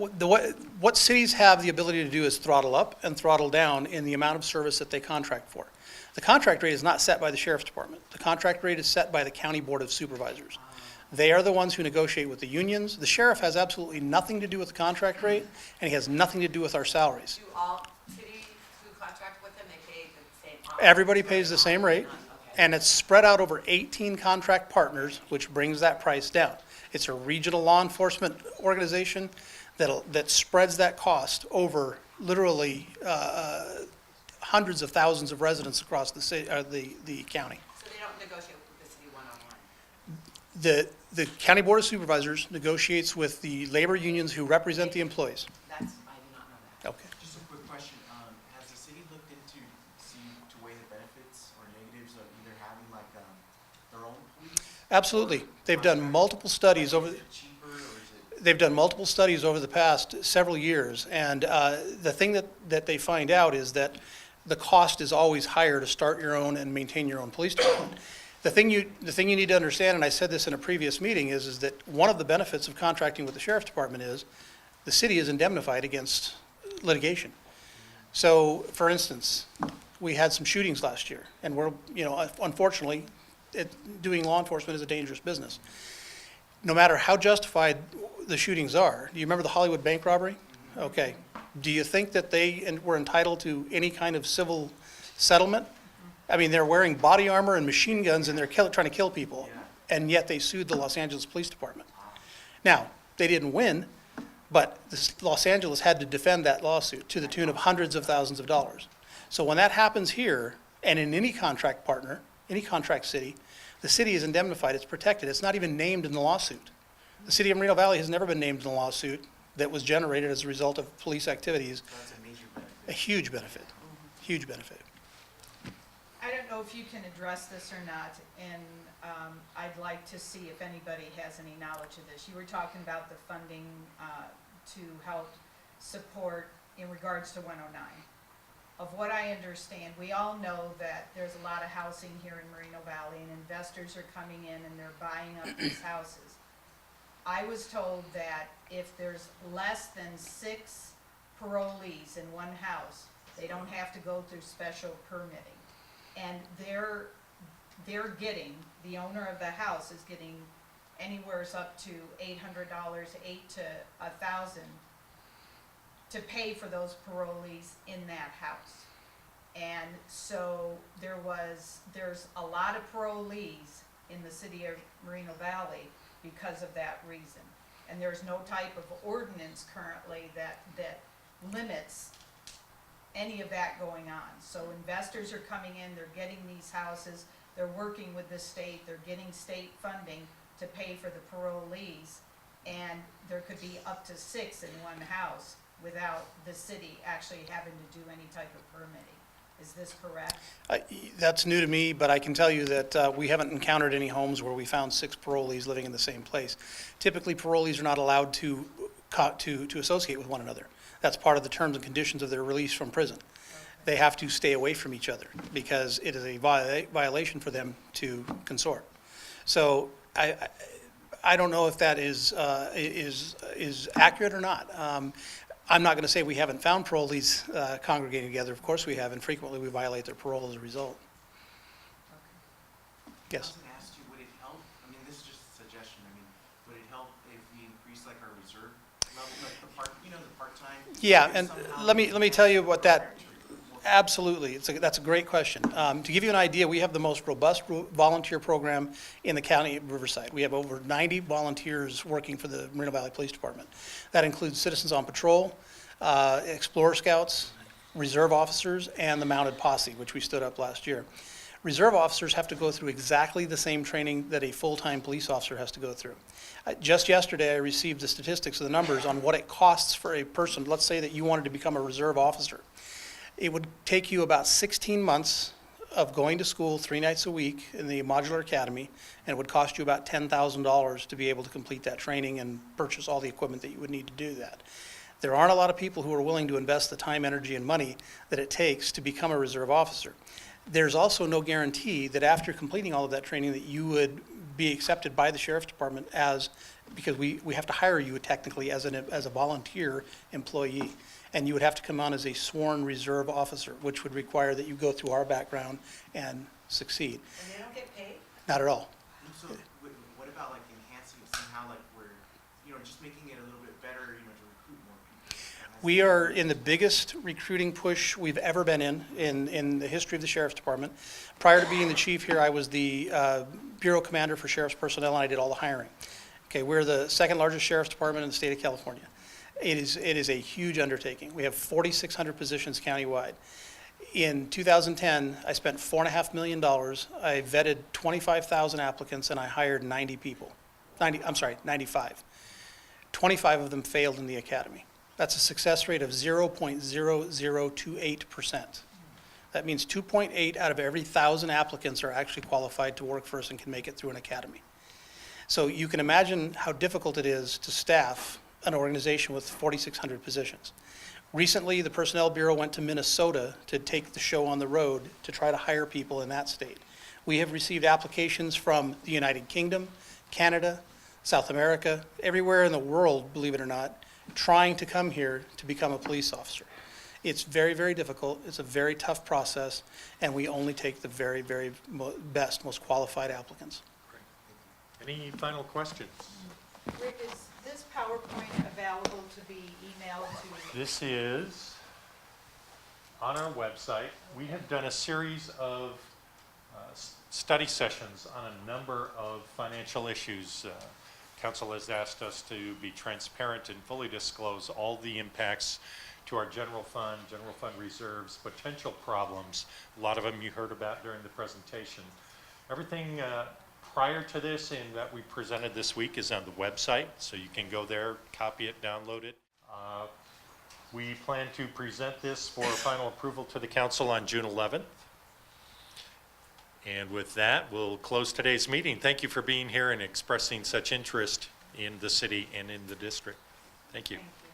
what cities have the ability to do is throttle up and throttle down in the amount of service that they contract for. The contract rate is not set by the Sheriff's Department. The contract rate is set by the County Board of Supervisors. They are the ones who negotiate with the unions. The sheriff has absolutely nothing to do with the contract rate, and he has nothing to do with our salaries. Do all cities who contract with them, they pay the same? Everybody pays the same rate, and it's spread out over 18 contract partners, which brings that price down. It's a regional law enforcement organization that spreads that cost over literally hundreds of thousands of residents across the city, the county. So they don't negotiate with the city one-on-one? The County Board of Supervisors negotiates with the labor unions who represent the employees. That's, I do not know that. Okay. Just a quick question, has the city looked into to weigh the benefits or negatives of either having like, their own police? Absolutely. They've done multiple studies over, Is it cheaper or is it? they've done multiple studies over the past several years, and the thing that they find out is that the cost is always higher to start your own and maintain your own police department. The thing you need to understand, and I said this in a previous meeting, is that one of the benefits of contracting with the sheriff's department is the city is indemnified against litigation. So, for instance, we had some shootings last year, and we're, unfortunately, doing law enforcement is a dangerous business. No matter how justified the shootings are, do you remember the Hollywood bank robbery? Okay. Do you think that they were entitled to any kind of civil settlement? I mean, they're wearing body armor and machine guns and they're trying to kill people, and yet they sued the Los Angeles Police Department. Now, they didn't win, but Los Angeles had to defend that lawsuit to the tune of hundreds of thousands of dollars. So when that happens here, and in any contract partner, any contract city, the city is indemnified, it's protected, it's not even named in the lawsuit. The city of Moreno Valley has never been named in a lawsuit that was generated as a result of police activities. That's a major benefit. A huge benefit, huge benefit. I don't know if you can address this or not, and I'd like to see if anybody has any knowledge of this. You were talking about the funding to help support in regards to 109. Of what I understand, we all know that there's a lot of housing here in Moreno Valley, and investors are coming in and they're buying up these houses. I was told that if there's less than 6 parolees in one house, they don't have to go through special permitting. And they're getting, the owner of the house is getting anywhere up to $800, $800 to $1,000 to pay for those parolees in that house. And so there's a lot of parolees in the city of Moreno Valley because of that reason. And there's no type of ordinance currently that limits any of that going on. So investors are coming in, they're getting these houses, they're working with the state, they're getting state funding to pay for the parolees, and there could be up to 6 in one house without the city actually having to do any type of permitting. Is this correct? That's new to me, but I can tell you that we haven't encountered any homes where we found 6 parolees living in the same place. Typically, parolees are not allowed to associate with one another. That's part of the terms and conditions of their release from prison. They have to stay away from each other because it is a violation for them to consort. So I don't know if that is accurate or not. I'm not going to say we haven't found parolees congregating together. Of course we have, and frequently we violate their parole as a result. Yes. I was going to ask you, would it help, I mean, this is just a suggestion, I mean, would it help if we increase like our reserve level, like the part-time? Yeah, and let me tell you what that, absolutely, that's a great question. To give you an idea, we have the most robust volunteer program in the county of Riverside. We have over 90 volunteers working for the Moreno Valley Police Department. That includes Citizens on Patrol, Explorer Scouts, reserve officers, and the Mounted Posse, which we stood up last year. Reserve officers have to go through exactly the same training that a full-time police officer has to go through. Just yesterday, I received the statistics of the numbers on what it costs for a person. Let's say that you wanted to become a reserve officer. It would take you about 16 months of going to school 3 nights a week in the Modular Academy, and it would cost you about $10,000 to be able to complete that training and purchase all the equipment that you would need to do that. There aren't a lot of people who are willing to invest the time, energy, and money that it takes to become a reserve officer. There's also no guarantee that after completing all of that training that you would be accepted by the Sheriff's Department because we have to hire you technically as a volunteer employee. And you would have to come on as a sworn reserve officer, which would require that you go through our background and succeed. And they don't get paid? Not at all. So what about like enhancing it somehow, like we're, just making it a little bit better, to recruit more people? We are in the biggest recruiting push we've ever been in the history of the Sheriff's Department. Prior to being the chief here, I was the Bureau Commander for Sheriff's Personnel, and I did all the hiring. Okay, we're the second largest Sheriff's Department in the state of California. It is a huge undertaking. We have 4,600 positions countywide. In 2010, I spent $4.5 million. I vetted 25,000 applicants and I hired 90 people. 95. 25 of them failed in the academy. That's a success rate of 0.0028%. That means 2.8 out of every 1,000 applicants are actually qualified to work for us and can make it through an academy. So you can imagine how difficult it is to staff an organization with 4,600 positions. Recently, the Personnel Bureau went to Minnesota to take the show on the road to try to hire people in that state. We have received applications from the United Kingdom, Canada, South America, everywhere in the world, believe it or not, trying to come here to become a police officer. It's very, very difficult. It's a very tough process, and we only take the very, very best, most qualified applicants. Any final questions? Rick, is this PowerPoint available to be emailed to? This is on our website. We have done a series of study sessions on a number of financial issues. Council has asked us to be transparent and fully disclose all the impacts to our general fund reserves, potential problems. A lot of them you heard about during the presentation. Everything prior to this and that we presented this week is on the website, so you can go there, copy it, download it. We plan to present this for final approval to the council on June 11th. And with that, we'll close today's meeting. Thank you for being here and expressing such interest in the city and in the district. Thank you. Thank you.